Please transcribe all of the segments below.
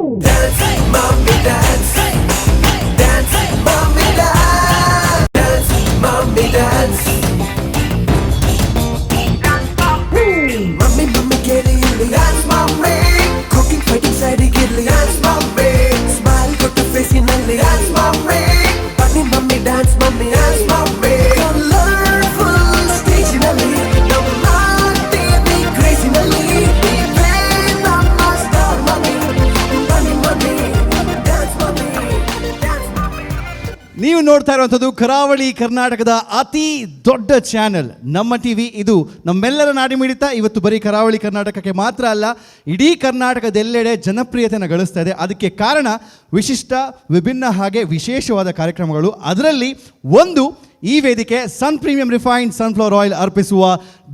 Dance, mommy, dance. Dance, mommy, dance. Dance, mommy, dance. Mommy, mommy, get it. Dance, mommy. Cooking, fighting, side, get it. Dance, mommy. Smile, got the face in the dance, mommy. Bunny, mommy, dance, mommy, dance, mommy. Colorful stage in the lead. No, not baby, crazy in the lead. ನೀವು ನೋಡ್ತಾ ಇರುವಂಥದ್ದು ಕರಾವಳಿ ಕರ್ನಾಟಕದ ಅತಿ ದೊಡ್ಡ channel ನಮ್ಮ TV. ಇದು ನಮ್ಮೆಲ್ಲರ ನಾಡಿಮಿಡಿತ. ಇವತ್ತು ಬರೀ ಕರಾವಳಿ ಕರ್ನಾಟಕಕ್ಕೆ ಮಾತ್ರ ಅಲ್ಲ, ಇಡೀ ಕರ್ನಾಟಕದೆಲ್ಲೆಡೆ ಜನಪ್ರಿಯತೆಯನ್ನು ಗಳಿಸ್ತಾ ಇದೆ. ಅದಕ್ಕೆ ಕಾರಣ ವಿಶಿಷ್ಟ, ವಿಭಿನ್ನ ಹಾಗೆ ವಿಶೇಷವಾದ ಕಾರ್ಯಕ್ರಮಗಳು. ಅದರಲ್ಲಿ ಒಂದು ಈ ವೇದಿಕೆ ಸನ್ ಪ್ರೀಮಿಯಂ ರಿಫೈನ್ಡ್ ಸನ್ಫ್ಲವರ್ ಆಯಿಲ್ ಅರ್ಪಿಸುವ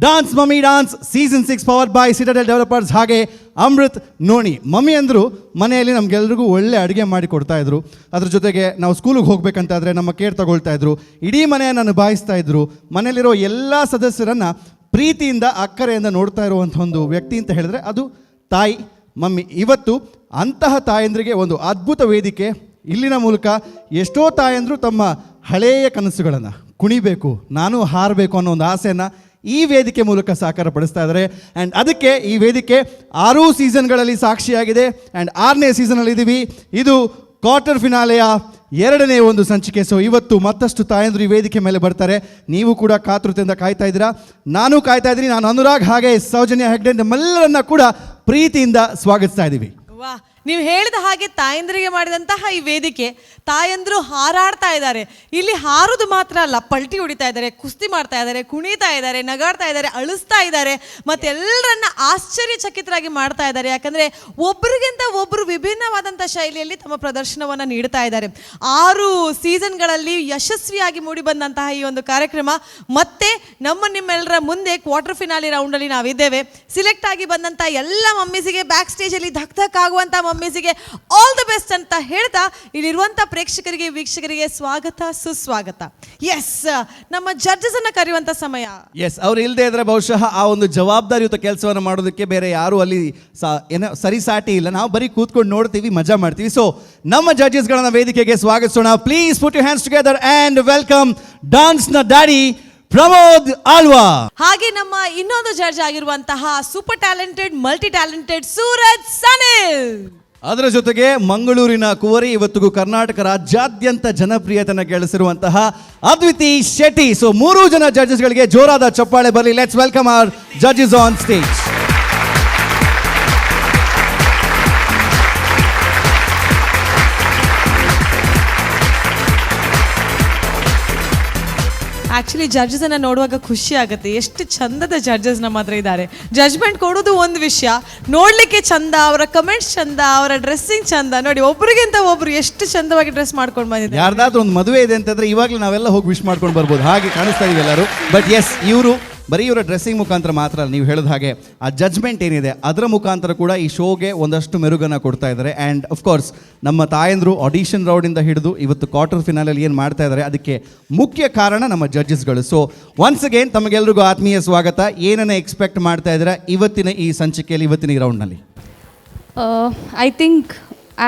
dance mummy dance season 6 powered by citadel developers ಹಾಗೆ ಅಮೃತ್ ನೋಣಿ. ಮಮ್ಮಿ ಅಂದರು ಮನೆಯಲ್ಲಿ ನಮಗೆಲ್ರಿಗೂ ಒಳ್ಳೆ ಅಡುಗೆ ಮಾಡಿ ಕೊಡ್ತಾಯಿದ್ರು. ಅದ್ರ ಜೊತೆಗೆ ನಾವು ಸ್ಕೂಲಿಗೆ ಹೋಗ್ಬೇಕಂತಾದರೆ ನಮ್ಮ ಕೇರ್ ತಗೊಳ್ತಾ ಇದ್ರು. ಇಡೀ ಮನೆಯನ್ನು ನಿಭಾಯಿಸ್ತಾ ಇದ್ರು. ಮನೆಯಲ್ಲಿರೋ ಎಲ್ಲ ಸದಸ್ಯರನ್ನು ಪ್ರೀತಿಯಿಂದ ಅಕ್ಕರೆಯಿಂದ ನೋಡ್ತಾ ಇರುವಂಥ ಒಂದು ವ್ಯಕ್ತಿ ಅಂತ ಹೇಳಿದ್ರೆ ಅದು ತಾಯಿ ಮಮ್ಮಿ. ಇವತ್ತು ಅಂತಹ ತಾಯಂದ್ರಿಗೆ ಒಂದು ಅದ್ಭುತ ವೇದಿಕೆ. ಇಲ್ಲಿನ ಮೂಲಕ ಎಷ್ಟೋ ತಾಯಂದರು ತಮ್ಮ ಹಳೆಯ ಕನಸುಗಳನ್ನು ಕುಣಿಬೇಕು, ನಾನು ಹಾರಬೇಕು ಅನ್ನೋ ಒಂದು ಆಸೆಯನ್ನು ಈ ವೇದಿಕೆ ಮೂಲಕ ಸಾಕಾರ ಪಡಿಸ್ತಾ ಇದ್ದಾರೆ. ಆ್ಯಂಡ್ ಅದಕ್ಕೆ ಈ ವೇದಿಕೆ 6 ಸೀಸನ್ಗಳಲ್ಲಿ ಸಾಕ್ಷಿಯಾಗಿದೆ. ಆ್ಯಂಡ್ 6ನೇ ಸೀಸನಲ್ಲಿದ್ದೀವಿ. ಇದು ಕ್ವಾರ್ಟರ್ ಫಿನಾಲೆಯ 2ನೇ ಒಂದು ಸಂಚಿಕೆ. ಸೊ ಇವತ್ತು ಮತ್ತಷ್ಟು ತಾಯಂದರು ಈ ವೇದಿಕೆ ಮೇಲೆ ಬರ್ತಾರೆ. ನೀವು ಕೂಡ ಕಾತುರತೆಯಿಂದ ಕಾಯ್ತಾ ಇದ್ದೀರಾ, ನಾನು ಕಾಯ್ತಾ ಇದ್ದೀನಿ. ನಾನು ಅನುರಾಗ್ ಹಾಗೆ ಸೌಜನ್ಯ ಹೆಗ್ಡೆ ನಮ್ಮೆಲ್ಲರನ್ನ ಕೂಡ ಪ್ರೀತಿಯಿಂದ ಸ್ವಾಗತಿಸ್ತಾ ಇದ್ದೀವಿ. ವಾ, ನೀವು ಹೇಳಿದ ಹಾಗೆ ತಾಯಂದ್ರಿಗೆ ಮಾಡಿದಂತಹ ಈ ವೇದಿಕೆ, ತಾಯಂದ್ರು ಹಾರಾಡ್ತಾ ಇದ್ದಾರೆ. ಇಲ್ಲಿ ಹಾರೋದು ಮಾತ್ರ ಅಲ್ಲ, ಪಲ್ಟಿ ಹೊಡಿತಾ ಇದ್ದಾರೆ, ಕುಸ್ತಿ ಮಾಡ್ತಾ ಇದ್ದಾರೆ, ಕುಣಿತಾ ಇದ್ದಾರೆ, ನಗಾಡ್ತಾ ಇದ್ದಾರೆ, ಅಳಿಸ್ತಾ ಇದ್ದಾರೆ, ಮತ್ತೆಲ್ಲರನ್ನ ಆಶ್ಚರ್ಯಚಕಿತರಾಗಿ ಮಾಡ್ತಾ ಇದ್ದಾರೆ. ಯಾಕಂದರೆ ಒಬ್ಬರಿಗಿಂತ ಒಬ್ಬರು ವಿಭಿನ್ನವಾದಂಥ ಶೈಲಿಯಲ್ಲಿ ತಮ್ಮ ಪ್ರದರ್ಶನವನ್ನು ನೀಡ್ತಾ ಇದ್ದಾರೆ. 6 ಸೀಸನ್ಗಳಲ್ಲಿ ಯಶಸ್ವಿಯಾಗಿ ಮೂಡಿಬಂದಂತಹ ಈ ಒಂದು ಕಾರ್ಯಕ್ರಮ ಮತ್ತೆ ನಿಮ್ಮೆಲ್ಲರ ಮುಂದೆ ಕ್ವಾರ್ಟರ್ ಫಿನಾಲಿ ರೌಂಡಲ್ಲಿ ನಾವಿದ್ದೇವೆ. ಸಿಲೆಕ್ಟ್ ಆಗಿ ಬಂದಂಥ ಎಲ್ಲ ಮಮ್ಮೀಸಿಗೆ ಬ್ಯಾಕ್ ಸ್ಟೇಜಲ್ಲಿ ಧಕ್ ಧಕ್ ಆಗುವಂಥ ಮಮ್ಮೀಸಿಗೆ ಆಲ್ ದ ಬೆಸ್ಟ್ ಅಂತ ಹೇಳ್ತಾ ಇಲ್ಲಿರುವಂಥ ಪ್ರೇಕ್ಷಕರಿಗೆ, ವೀಕ್ಷಕರಿಗೆ ಸ್ವಾಗತ, ಸುಸ್ವಾಗತ. ಎಸ್, ನಮ್ಮ ಜಡ್ಜಸ್ ಅನ್ನ ಕರೆಯುವಂಥ ಸಮಯ. ಎಸ್, ಅವ್ರು ಇಲ್ಲದೆ ಇದ್ರೆ ಬಹುಶಃ ಆ ಒಂದು ಜವಾಬ್ದಾರಿಯುತ ಕೆಲಸವನ್ನು ಮಾಡೋದಕ್ಕೆ ಬೇರೆ ಯಾರು ಅಲ್ಲಿ ಏನೋ ಸರಿಸಾಟಿ ಇಲ್ಲ. ನಾವು ಬರೀ ಕೂತ್ಕೊಂಡು ನೋಡ್ತೀವಿ, ಮಜಾ ಮಾಡ್ತೀವಿ. ಸೊ ನಮ್ಮ ಜಡ್ಜಸ್ಗಳನ್ನ ವೇದಿಕೆಗೆ ಸ್ವಾಗತಿಸೋಣ. Please put your hands together and welcome ಡಾನ್ಸ್ನ ಡ್ಯಾಡಿ ಪ್ರಮೋದ್ ಆಳ್ವಾ. ಹಾಗೆ ನಮ್ಮ ಇನ್ನೊಂದು ಜಡ್ಜ್ ಆಗಿರುವಂತಹ super talented, multi talented Suraj Sanil. ಅದರ ಜೊತೆಗೆ ಮಂಗಳೂರಿನ ಕುವರಿ, ಇವತ್ತಿಗೂ ಕರ್ನಾಟಕ ರಾಜ್ಯಾದ್ಯಂತ ಜನಪ್ರಿಯತೆಯನ್ನು ಗಳಿಸಿರುವಂತಹ ಅದ್ವಿತಿ ಶೆಟ್ಟಿ. ಸೊ 3 ಜನ ಜಡ್ಜಸ್ಗಳಿಗೆ ಜೋರಾದ ಚಪ್ಪಾಳೆ ಬರಲಿ. Let's welcome our judges on stage. Actually ಜಡ್ಜಸನ್ನು ನೋಡುವಾಗ ಖುಷಿ ಆಗುತ್ತೆ. ಎಷ್ಟು ಚಂದದ ಜಡ್ಜಸ್ ನಮ್ಮ ಹತ್ರ ಇದ್ದಾರೆ. ಜಡ್ಜ್ಮೆಂಟ್ ಕೊಡೋದು ಒಂದು ವಿಷಯ, ನೋಡಲಿಕ್ಕೆ ಚಂದ, ಅವರ ಕಮೆಂಟ್ಸ್ ಚಂದ, ಅವರ ಡ್ರೆಸ್ಸಿಂಗ್ ಚಂದ. ನೋಡಿ, ಒಬ್ರಿಗಿಂತ ಒಬ್ರು ಎಷ್ಟು ಚಂದವಾಗಿ ಡ್ರೆಸ್ ಮಾಡ್ಕೊಂಡು ಬಂದಿದ್ದಾರೆ. ಯಾರ್ದಾದ್ರೂ ಒಂದು ಮದುವೆ ಇದೆ ಅಂತಂದ್ರೆ ಇವಾಗಲೇ ನಾವೆಲ್ಲ ಹೋಗಿ ವಿಶ್ ಮಾಡ್ಕೊಂಡು ಬರ್ಬೋದು, ಹಾಗೆ ಕಾಣಿಸ್ತಾ ಇದೀವಿ ಎಲ್ಲರೂ. ಬಟ್ ಎಸ್, ಇವರು ಬರೀ ಇವರ ಡ್ರೆಸ್ಸಿಂಗ್ ಮುಖಾಂತರ ಮಾತ್ರ ಅಲ್ಲ, ನೀವು ಹೇಳಿದ ಹಾಗೆ ಆ ಜಡ್ಜ್ಮೆಂಟ್ ಏನಿದೆ ಅದರ ಮುಖಾಂತರ ಕೂಡ ಈ ಶೋಗೆ ಒಂದಷ್ಟು ಮೆರುಗನ್ನು ಕೊಡ್ತಾ ಇದ್ದಾರೆ. ಆ್ಯಂಡ್ ಅಫ್ಕೋರ್ಸ್ ನಮ್ಮ ತಾಯಂದರು ಆಡಿಷನ್ ರೌಂಡಿಂದ ಹಿಡಿದು ಇವತ್ತು ಕ್ವಾರ್ಟರ್ ಫಿನಾಲಲ್ಲಿ ಏನು ಮಾಡ್ತಾ ಇದ್ದಾರೆ ಅದಕ್ಕೆ ಮುಖ್ಯ ಕಾರಣ ನಮ್ಮ ಜಡ್ಜಸ್ಗಳು. ಸೊ ಒನ್ಸ್ ಅಗೇನ್ ತಮಗೆಲ್ರಿಗೂ ಆತ್ಮೀಯ ಸ್ವಾಗತ. ಏನನ್ನ ಎಕ್ಸ್ಪೆಕ್ಟ್ ಮಾಡ್ತಾ ಇದ್ದೀರಾ ಇವತ್ತಿನ ಈ ಸಂಚಿಕೆಯಲ್ಲಿ, ಇವತ್ತಿನ ಈ ರೌಂಡ್ನಲ್ಲಿ? I think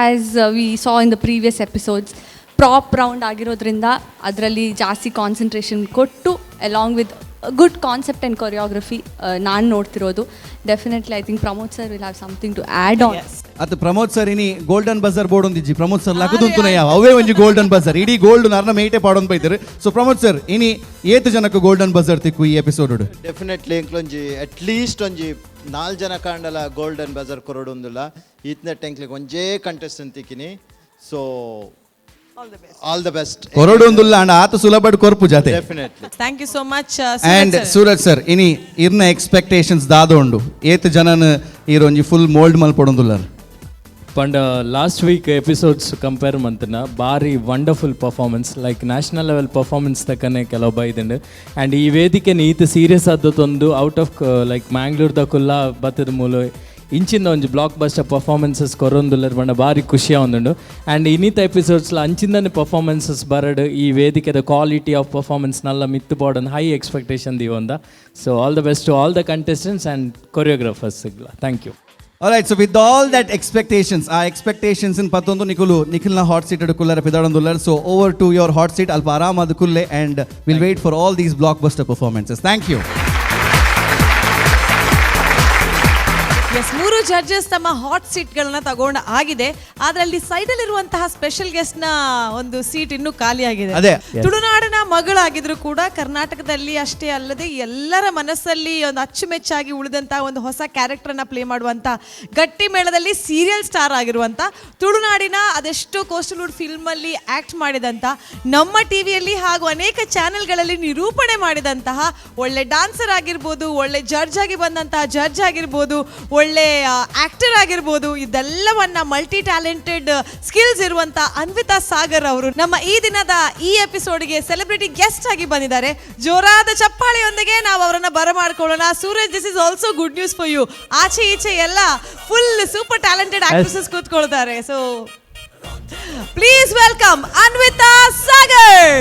as we saw in the previous episodes, prop round ಆಗಿರೋದ್ರಿಂದ ಅದರಲ್ಲಿ ಜಾಸ್ತಿ ಕಾನ್ಸಂಟ್ರೇಷನ್ ಕೊಟ್ಟು along with good concept and choreography ನಾನು ನೋಡ್ತಿರೋದು. Definitely I think Pramod sir will have something to add on. ಅದು ಪ್ರಮೋದ್ ಸರ್ ಇನಿ ಗೋಲ್ಡನ್ ಬಜರ್ ಬೋರ್ಡ್ ಒಂದಿಜ್ಜಿ Pramod sir ಲಗುದುಂತುನ ಯಾವ ಅವೇ ಒಂಜಿ ಗೋಲ್ಡನ್ ಬಜರ್ ಇಡೀ ಗೋಲ್ಡ್ ನರ್ನ ಮೇಟೆ ಪಾಡೋನ್ ಬೈತಾರೆ. ಸೊ ಪ್ರಮೋದ್ ಸರ್ ಇನಿ ಏತು ಜನಕ್ಕೆ ಗೋಲ್ಡನ್ ಬಜರ್ ತಿಕ್ಕು ಈ ಎಪಿಸೋಡ್? ಡೆಫಿನೆಟ್ಲಿ ಎಂಕ್ಲೊಂಜಿ ಅಟ್ಲೀಸ್ಟ್ ಒಂಜಿ 4 ಜನ ಕಾಂಡಲ ಗೋಲ್ಡನ್ ಬಜರ್ ಕೊರೊಡೊಂದುಲ್ಲ. ಈತ್ನ ಟೆಂಕ್ಲಿಗೆ ಒಂಜೇ ಕಂಟೆಸ್ಟೆಂಟ್ ತಿಕ್ಕಿನಿ. So all the best. ಕೊರಡೊಂದುಲ್ಲ ಅಂಡ ಆತ ಸುಲಭಡ್ ಕೊರ್ಪು ಜಾತೆ. Definitely thank you so much. And Suraj sir ಇನಿ ಇರ್ನ ಎಕ್ಸ್ಪೆಕ್ಟೇಷನ್ಸ್ ದಾದೊಂಡು ಏತು ಜನನ ಈರೊಂಜಿ ಫುಲ್ ಮೋಲ್ಡ್ ಮಲ್ಪಡೊಂದುಲ್ಲ ಪಂಡ ಲಾಸ್ಟ್ ವೀಕ್ ಎಪಿಸೋಡ್ಸ್ ಕಂಪೇರ್ ಮಂತನ ಭಾರಿ wonderful performance, like national level performance ತಕ್ಕನೆ ಕೆಲವು ಬೈದಂಡು. ಆ್ಯಂಡ್ ಈ ವೇದಿಕೆನ ಈತ ಸೀರಿಯಸ್ ಆದತ್ತೊಂದು ಔಟ್ ಆಫ್ ಲೈಕ್ ಮ್ಯಾಂಗ್ಳೂರ್ದ ಕುಲ್ಲ ಬತ್ತದ ಮೂಲ ಇಂಚಿಂದ ಒಂದು ಬ್ಲಾಕ್ ಬಸ್ಟರ್ ಪರ್ಫಾರ್ಮೆನ್ಸಸ್ ಕೊರೊಂದುಲ್ಲರ್ ಬಂಡ ಭಾರಿ ಖುಷಿಯ ಒಂದುಂಡು. ಆ್ಯಂಡ್ ಇನ್ನಿತ ಎಪಿಸೋಡ್ಸ್ಲ ಅಂಚಿಂದನೇ ಪರ್ಫಾರ್ಮೆನ್ಸಸ್ ಬರಡು ಈ ವೇದಿಕೆದ ಕ್ವಾಲಿಟಿ ಆಫ್ ಪರ್ಫಾರ್ಮೆನ್ಸ್ ನಲ್ಲ ಮಿತ್ತು ಬೋರ್ಡನ್ ಹೈ ಎಕ್ಸ್ಪೆಕ್ಟೇಷನ್ ದೀವಂದ. So all the best to all the contestants and choreographers ಸಿಗ್ಲ. Thank you. Alright, so with all that expectations, ಆ expectations in ಪತ್ತೊಂದು ನಿಖಿಲ್ನ ಹಾಟ್ ಸೀಟ್ ಕುಲ್ಲರ ಪಿದಾಡೊಂದುಲ್ಲರ್. So over to your hot seat, ಅಲ್ಪ ಆರಾಮಾದ ಕುಲ್ಲೆ, and we'll wait for all these blockbuster performances. Thank you. Yes, 3 judges ತಮ್ಮ ಹಾಟ್ ಸೀಟ್ಗಳನ್ನ ತಗೊಂಡು ಆಗಿದೆ. ಅದರಲ್ಲಿ ಸೈಡಲ್ಲಿ ಇರುವಂತಹ ಸ್ಪೆಷಲ್ ಗೆಸ್ಟ್ ನ ಒಂದು ಸೀಟ್ ಇನ್ನೂ ಖಾಲಿಯಾಗಿದೆ. ಅದೇ. ತುಳುನಾಡಿನ ಮಗಳಾಗಿದ್ರು ಕೂಡ ಕರ್ನಾಟಕದಲ್ಲಿ ಅಷ್ಟೇ ಅಲ್ಲದೆ ಎಲ್ಲರ ಮನಸ್ಸಲ್ಲಿ ಒಂದು ಅಚ್ಚುಮೆಚ್ಚಾಗಿ ಉಳಿದಂತಹ ಒಂದು ಹೊಸ ಕ್ಯಾರೆಕ್ಟರ್ ನ ಪ್ಲೇ ಮಾಡುವಂತ ಗಟ್ಟಿ ಮೇಳದಲ್ಲಿ ಸೀರಿಯಲ್ ಸ್ಟಾರ್ ಆಗಿರುವಂತ ತುಳುನಾಡಿನ ಅದೆಷ್ಟೋ ಕೋಸ್ಟಲ್ವುಡ್ ಫಿಲ್ಮ್ ಅಲ್ಲಿ ಆಕ್ಟ್ ಮಾಡಿದಂತ, ನಮ್ಮ ಟಿವಿಯಲ್ಲಿ ಹಾಗೂ ಅನೇಕ ಚಾನೆಲ್ಗಳಲ್ಲಿ ನಿರೂಪಣೆ ಮಾಡಿದಂತಹ, ಒಳ್ಳೆ ಡಾನ್ಸರ್ ಆಗಿರ್ಬೋದು, ಒಳ್ಳೆ ಜಡ್ಜ್ ಆಗಿ ಬಂದಂತಹ ಜಡ್ಜ್ ಆಗಿರ್ಬೋದು, ಒಳ್ಳೆ ಆಕ್ಟರ್ ಆಗಿರ್ಬೋದು, ಇದೆಲ್ಲವನ್ನ ಮಲ್ಟಿ ಟ್ಯಾಲೆಂಟೆಡ್ ಸ್ಕಿಲ್ಸ್ ಇರುವಂತ ಅನ್ವಿತಾ ಸಾಗರ್ ಅವರು ನಮ್ಮ ಈ ದಿನದ ಈ ಎಪಿಸೋಡ್ಗೆ ಸೆಲೆಬ್ರಿಟಿ ಗೆಸ್ಟ್ ಆಗಿ ಬಂದಿದ್ದಾರೆ. ಜೋರಾದ ಚಪ್ಪಾಳೆಯೊಂದಿಗೆ ನಾವು ಅವರನ್ನ ಬರಮಾಡ್ಕೊಳ್ಳೋಣ. Suraj, this is also good news for you. ಆಚೆ ಈಚೆ ಎಲ್ಲ ಫುಲ್ ಸೂಪರ್ ಟ್ಯಾಲೆಂಟೆಡ್ ಆಕ್ಟ್ರೆಸಸ್ ಕೂತ್ಕೊಳ್ತಾರೆ. So please welcome Anvita Sagar.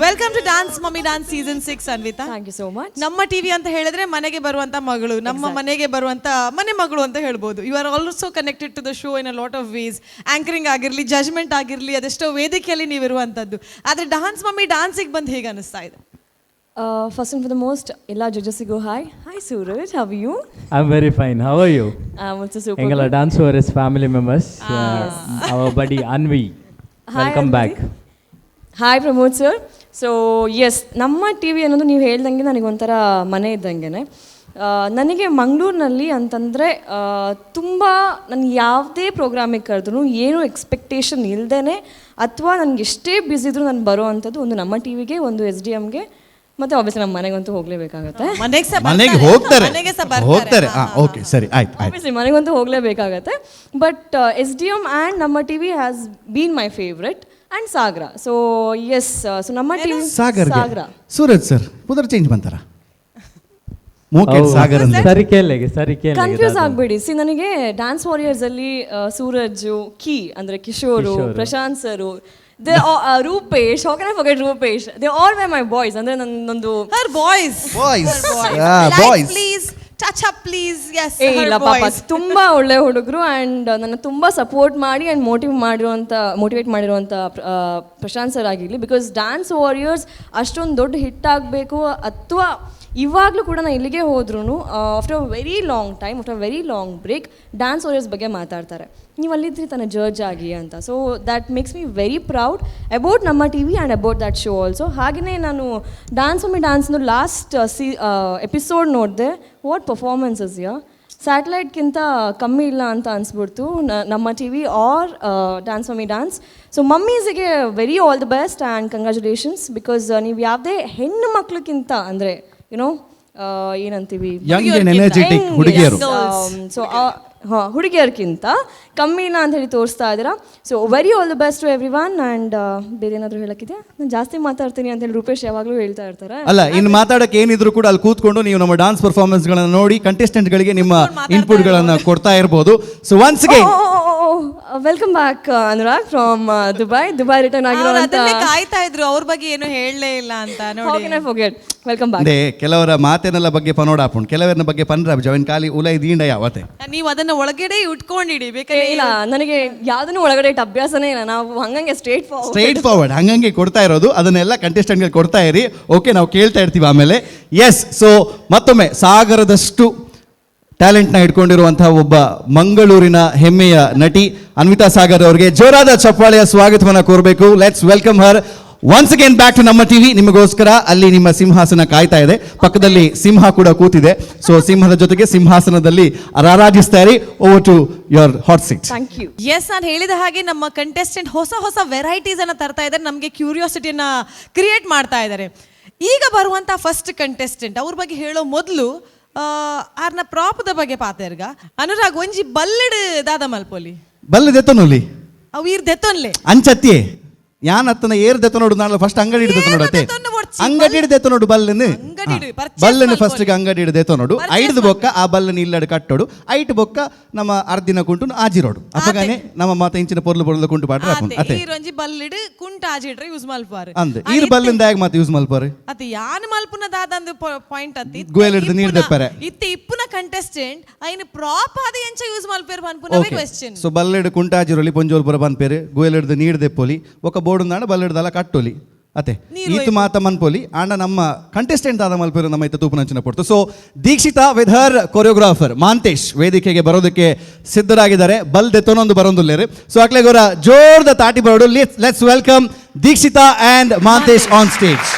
Welcome to Dance mummy dance season 6 Anvita. Thank you so much. ನಮ್ಮ ಟಿವಿ ಅಂತ ಹೇಳಿದ್ರೆ ಮನೆಗೆ ಬರುವಂತ ಮಗಳು, ನಮ್ಮ ಮನೆಗೆ ಬರುವಂತ ಮನೆ ಮಗಳು ಅಂತ ಹೇಳ್ಬೋದು. You are also connected to the show in a lot of ways. Anchoring ಆಗಿರಲಿ, ಜಜ್ಮೆಂಟ್ ಆಗಿರಲಿ, ಅದೆಷ್ಟೋ ವೇದಿಕೆಯಲ್ಲಿ ನೀವು ಇರುವಂತದ್ದು. ಆದ್ರೆ ಡಾನ್ಸ್ ಮಮ್ಮಿ ಡಾನ್ಸಿಗೆ ಬಂದು ಹೇಗೆ ಅನಿಸ್ತಾ ಇದೆ? First and for the most ಎಲ್ಲ ಜಡ್ಜಸ್ಸಿಗೂ hi. Hi Suraj, how you? I'm very fine. How are you? I'm also super Engala good. dance over as family members. Our buddy Anvi. Hi, Welcome back. Hi Pramod sir. So yes, ನಮ್ಮ T V ಅನ್ನೋದು ನೀವು ಹೇಳ್ದಂಗೆ ನನಗೊಂಥರ ಮನೆ ಇದ್ದಂಗೆ. ನನಗೆ ಮಂಗಳೂರಿನಲ್ಲಿ ಅಂತಂದರೆ ತುಂಬ ನನಗೆ ಯಾವುದೇ ಪ್ರೋಗ್ರಾಮಿಗೆ ಕರೆದ್ರು ಏನೂ ಎಕ್ಸ್ಪೆಕ್ಟೇಷನ್ ಇಲ್ಲದೇ, ಅಥವಾ ನನಗೆ ಎಷ್ಟೇ ಬ್ಯುಸಿ ಇದ್ರೂ ನಾನು ಬರೋ ಅಂಥದ್ದು ಒಂದು ನಮ್ಮ ಟಿ ವಿಗೆ, ಒಂದು SDMಗೆ, ಮತ್ತು ಆಬ್ವಿಯಸ್ಲಿ ನಮ್ಮ ಮನೆಗಂತೂ ಹೋಗಲೇಬೇಕಾಗತ್ತೆ. ಮನೆಗೆ ಹೋಗ್ತಾರೆ. ಓಕೆ, ಸರಿ, ಆಯ್ತು. ಆಬ್ವಿಯಸ್ಲಿ ಮನೆಗಂತೂ ಹೋಗಲೇಬೇಕಾಗತ್ತೆ. ಬಟ್ SDM ಆ್ಯಂಡ್ ನಮ್ಮ T V has been my favourite. And Sagara. So yes, so ನಮ್ಮ T V Sagara. Suraj sir ಪುದರ್ ಚೇಂಜ್ ಬಂತಾರ ಸಾಗರ್ ಅಂತ. ಸರಿ ಕೇಳಿಗೆ ಕನ್ಫ್ಯೂಸ್ ಆಗಬೇಡಿ. ಸಿ, ನನಗೆ ಡ್ಯಾನ್ಸ್ ವಾರಿಯರ್ಸ್ ಅಲ್ಲಿ ಸೂರಜ್, ಕೀ ಅಂದ್ರೆ Kishore, Prashanth sir, Rupesh, how can I forget Rupesh? They all were my boys. ಅಂದ್ರೆ ನನ್ನೊಂದು boys please touch up please. Yes, ಇಲ್ಲ ಪಾಪ, ತುಂಬಾ ಒಳ್ಳೆ ಹುಡುಗರು. ಆ್ಯಂಡ್ ನನ್ನ ತುಂಬ ಸಪೋರ್ಟ್ ಮಾಡಿ ಆ್ಯಂಡ್ ಮೋಟಿವೇಟ್ ಮಾಡಿರುವಂಥ ಪ್ರಶಾಂತ್ ಸರ್ ಆಗಿರಲಿ. ಬಿಕಾಸ್ ಡ್ಯಾನ್ಸ್ ವಾರಿಯರ್ಸ್ ಅಷ್ಟೊಂದು ದೊಡ್ಡ ಹಿಟ್ ಆಗಬೇಕು, ಅಥವಾ ಇವಾಗಲೂ ಕೂಡ ನಾನು ಇಲ್ಲಿಗೆ ಹೋದ್ರೂ after a very long time, after a very long break Dance Warriors ಬಗ್ಗೆ ಮಾತಾಡ್ತಾರೆ. ನೀವು ಅಲ್ಲಿದ್ರಿ ತಾನೆ ಜಡ್ಜ್ ಆಗಿ ಅಂತ. So that makes me very proud about ನಮ್ಮ T V and about that show also. ಹಾಗೆಯೇ ನಾನು ಡಾನ್ಸ್ ಮಮ್ಮಿ ಡಾನ್ಸ್ದು ಲಾಸ್ಟ್ ಎಪಿಸೋಡ್ ನೋಡಿದೆ. ವಾಟ್ ಪರ್ಫಾರ್ಮೆನ್ಸಸ್ ಯಾ, ಸ್ಯಾಟಲೈಟ್ಗಿಂತ ಕಮ್ಮಿ ಇಲ್ಲ ಅಂತ ಅನಿಸ್ಬಿಡ್ತು ನಮ್ಮ T V are Dance Mummy Dance. So ಮಮ್ಮೀಸಿಗೆ very all the best and congratulations. Because ನೀವು ಯಾವುದೇ ಹೆಣ್ಣು ಮಕ್ಳಿಗಿಂತ ಅಂದರೆ ಯುನೋ ಏನಂತೀವಿ, ಹುಡುಗಿಯರು, ಸೊ ಹುಡುಗಿಯರ್ಕಿಂತ ಕಮ್ಮಿನ ಅಂತ ಹೇಳಿ ತೋರಿಸ್ತಾ ಇದ್ದೀರಾ. So very all the best to everyone. And ಬೇರೆ ಏನಾದರೂ ಹೇಳೋಕ್ಕಿದೆ? ನಾನು ಜಾಸ್ತಿ ಮಾತಾಡ್ತೀನಿ ಅಂತ ಹೇಳಿ ರೂಪೇಶ್ ಯಾವಾಗಲೂ ಹೇಳ್ತಾ ಇರ್ತಾರೆ. ಅಲ್ಲ, ಇನ್ನು ಮಾತಾಡಕ್ಕೆ ಏನಿದ್ರು ಕೂಡ ಅಲ್ಲಿ ಕೂತ್ಕೊಂಡು ನೀವು ನಮ್ಮ ಡಾನ್ಸ್ ಪರ್ಫಾರ್ಮೆನ್ಸ್ಗಳನ್ನು ನೋಡಿ ಕಂಟೆಸ್ಟೆಂಟ್ಗಳಿಗೆ ನಿಮ್ಮ ಇನ್ಪುಟ್ಗಳನ್ನು ಕೊಡ್ತಾ ಇರ್ಬೋದು. So once again welcome back Anurag from Dubai return ಆಗಿರುವಂತ. ಕಾಯ್ತಾ ಇದ್ರು ಅವ್ರ ಬಗ್ಗೆ ಏನು ಹೇಳಲೇ ಇಲ್ಲ ಅಂತ ನೋಡಿ. Welcome back. ಕೆಲವರ ಮಾತೇನೆಲ್ಲ ಬಗ್ಗೆ ಪನೋಡಾಪುಂಡು, ಕೆಲವರ ಬಗ್ಗೆ ಪನ್ರ ಜವನ್ ಖಾಲಿ ಉಲೈ ದೀಂಡ ಯಾವತ್ತೆ ನೀವು ಅದನ್ನ ಒಳಗಡೆ ಇಟ್ಕೊಂಡಿಡಿ ಇಲ್ಲ, ನನಗೆ ಯಾವ್ದನ್ನು ಒಳಗಡೆ ಇಟ್ಟು ಅಭ್ಯಾಸನೇ ಇಲ್ಲ. ನಾವು ಹಂಗಂಗೆ ಸ್ಟ್ರೇಟ್ ಫಾರ್ವರ್ಡ್ ಹಂಗಂಗೆ ಕೊಡ್ತಾ ಇರೋದು. ಅದನ್ನೆಲ್ಲ ಕಂಟೆಸ್ಟೆಂಟ್ಗೆ ಕೊಡ್ತಾ ಇರಿ. ಓಕೆ, ನಾವು ಕೇಳ್ತಾ ಇರ್ತೀವಿ ಆಮೇಲೆ. ಎಸ್, ಸೊ ಮತ್ತೊಮ್ಮೆ ಸಾಗರದಷ್ಟು ಟ್ಯಾಲೆಂಟ್ನ ಇಟ್ಕೊಂಡಿರುವಂತಹ ಒಬ್ಬ ಮಂಗಳೂರಿನ ಹೆಮ್ಮೆಯ ನಟಿ ಅನ್ವಿತಾ ಸಾಗರ್ ಅವರಿಗೆ ಜೋರಾದ ಚಪ್ಪಾಳೆಯ ಸ್ವಾಗತವನ್ನು ಕೋರಬೇಕು. Let's welcome her once again back to ನಮ್ಮ ಟಿವಿ. ನಿಮಗೋಸ್ಕರ ಅಲ್ಲಿ ನಿಮ್ಮ ಸಿಂಹಾಸನ ಕಾಯ್ತಾ ಇದೆ, ಪಕ್ಕದಲ್ಲಿ ಸಿಂಹ ಕೂಡ ಕೂತಿದೆ. ಸೊ ಸಿಂಹದ ಜೊತೆಗೆ ಸಿಂಹಾಸನದಲ್ಲಿ ರಾರಾಜಿಸ್ತಾ ಇರಿ. Over to your hot seat. Thank you. Yes, ನಾನು ಹೇಳಿದ ಹಾಗೆ ನಮ್ಮ ಕಂಟೆಸ್ಟೆಂಟ್ ಹೊಸ ಹೊಸ ವೆರೈಟೀಸ್ ಅನ್ನ ತರ್ತಾ ಇದ್ದಾರೆ, ನಮಗೆ ಕ್ಯೂರಿಯಾಸಿಟಿಯನ್ನ ಕ್ರಿಯೇಟ್ ಮಾಡ್ತಾ ಇದ್ದಾರೆ. ಈಗ ಬರುವಂತ ಫಸ್ಟ್ ಕಂಟೆಸ್ಟೆಂಟ್ ಅವ್ರ ಬಗ್ಗೆ ಹೇಳೋ ಮೊದಲು ಆರ್ನ ಪ್ರಾಪದ ಬಗ್ಗೆ ಪಾತೆರ್ಗ ಅನುರಾಗ್ ಒಂಜಿ ಬಲ್ಲಡ್ ದಾದ ಮಲ್ಪೊಲಿ ಬಲ್ಲ ದೆತ್ತನೊಲಿ ಅವು ಈರ್ ದೆತ್ತೊನ್ಲೆ ಅಂಚತ್ತಿ ಯಾನ್ ಅತ್ತನ ಏರ್ ದೆತ್ತ ನೋಡು. ನಾನು ಫಸ್ಟ್ ಅಂಗಡಿ ಹಿಡಿದು ನೋಡತ್ತೆ ಅಂಗಡಿ ಹಿಡ್ದೆತ್ತ ನೋಡು ಬಲ್ಲನ್ ಅಂಗಡಿ ಹಿಡಿ, purchase ಬಲ್ಲನ್ ಮಲ್ಪೊಲಿ. ಫಸ್ಟ್ ಅಂಗಡಿ ಹಿಡ್ದೆತ್ತ ನೋಡು Purchase ಐದು ಬೊಕ್ಕ ಆ ಬಲ್ಲನ್ ಇಲ್ಲಡ್ ಕಟ್ಟೋಡು ಐಟ್ ಬೊಕ್ಕ ನಮ್ಮ ಅರ್ದಿನ ಕುಂಟು ಆಜಿರೋಡು ಅಪ್ಪಗಾನೆ ನಮ್ಮ ಮಾತ ಇಂಚಿನ ಪೊರ್ಲು ಪೊರ್ಲು ಕುಂಟು ಪಾಟ್ರೆ ಹಾಕೊಂಡು ಅತೆ ಈರೊಂಜಿ ಬಲ್ಲಿಡ್ ಕುಂಟ ಆಜಿಡ್ರೆ ಯೂಸ್ ಮಲ್ಪಾರು ಅಂದ್ ಈರ್ ಬಲ್ಲಿಂದ ಹೇಗೆ ಮಾತು ಯೂಸ್ ಮಲ್ಪಾರು ಅತಿ ಯಾನ್ ಮಲ್ಪುನ ದಾದಂದು ಪಾಯಿಂಟ್ ಅತ್ತಿ ಗುಯಲಿಡ್ದು ನೀರ್ ದೆಪ್ಪರೆ. ಇತ್ತೆ ಇಪ್ಪುನ ಕಂಟೆಸ್ಟೆಂಟ್ ಐನ್ ಪ್ರಾಪ್ ಆದ ಎಂಚ ಯೂಸ್ ಮಲ್ಪೇರ್ ಪನ್ಪುನವೇ ಕ್ವೆಶ್ಚನ್ ಸೊ ಬಲ್ಲೆಡ್ ಕುಂಟಾಜಿರೋಲಿ ಪೊಂಜೋಲ್ ಪುರ ಬನ್ಪೇರು ಗುಯಲಿಡ್ದು ನೀರ್ ದೆಪ್ಪೊಲಿ ఒక ಬೋರ್ಡ್ ನಾಡ ಬಲ್ಲೆಡ್ದಲ್ಲ ಕಟ್ಟೋಲಿ ಅತೆ ಈತು ಮಾತ ಮನ್ಪೋಲಿ ಆಂಡ ನಮ್ಮ ಕಂಟೆಸ್ಟೆಂಟ್ ಆದ ಮಲ್ಪೇರು ನಮ್ಮ ಇತ್ತ ತೂಪನಂಚಿನ ಪಡ್ತು. So Dikshita with her choreographer Mantesh ವೇದಿಕೆಗೆ ಬರೋದಕ್ಕೆ ಸಿದ್ಧರಾಗಿದ್ದಾರೆ. ಬಲ್ ದೆತ್ತೊನೊಂದು ಬರೋಂದುಲ್ಲೇರು. ಸೊ ಅಕ್ಲೆಗೋರ ಜೋರ್ದ ತಾಟಿ ಬರೋಡು. Let's welcome Dikshita and Mantesh on stage.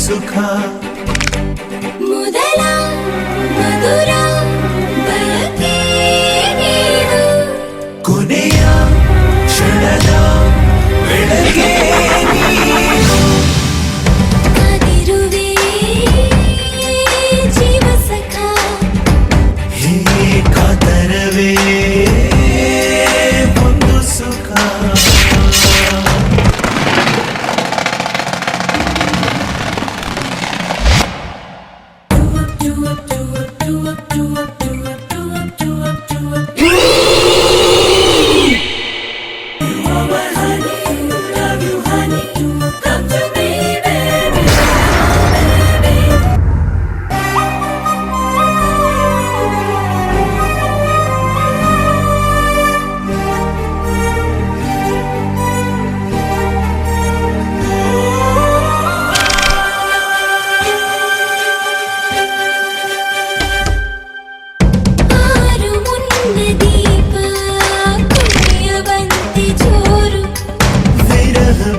ಸುಖ ಮೊದಲ ಮಧುರ ಬಯಕೆ ನೀನು ಕೊನೆಯ ಕ್ಷಣದ ಬೆಳಗ್ಗೆ ನೀನು ಕಾದಿರುವೆ ಜೀವ ಸಖ ಹೇ ಕಾತರವೇ ಒಂದು ಸುಖ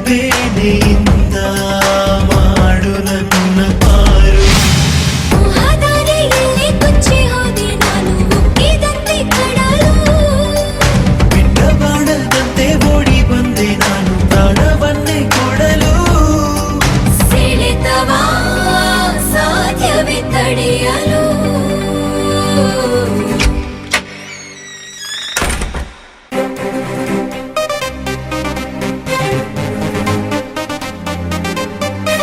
ಬೇನೆಯಿಂದ ಮಾಡು ನನ್ನ ಪಾರು ಮಹಾದಾರಿಯಲ್ಲಿ ಕೊಚ್ಚಿ ಹೋದೆ ನಾನು ಉಕ್ಕಿದಂತೆ ಕಡಲು ಬಿಟ್ಟ ಬಾಣದಂತೆ ಓಡಿ ಬಂದೆ ನಾನು ಪ್ರಾಣವನ್ನೇ ಕೊಡಲು ಸೆಳೆತವ ಸಾಧ್ಯವೇ ತಡೆಯಲು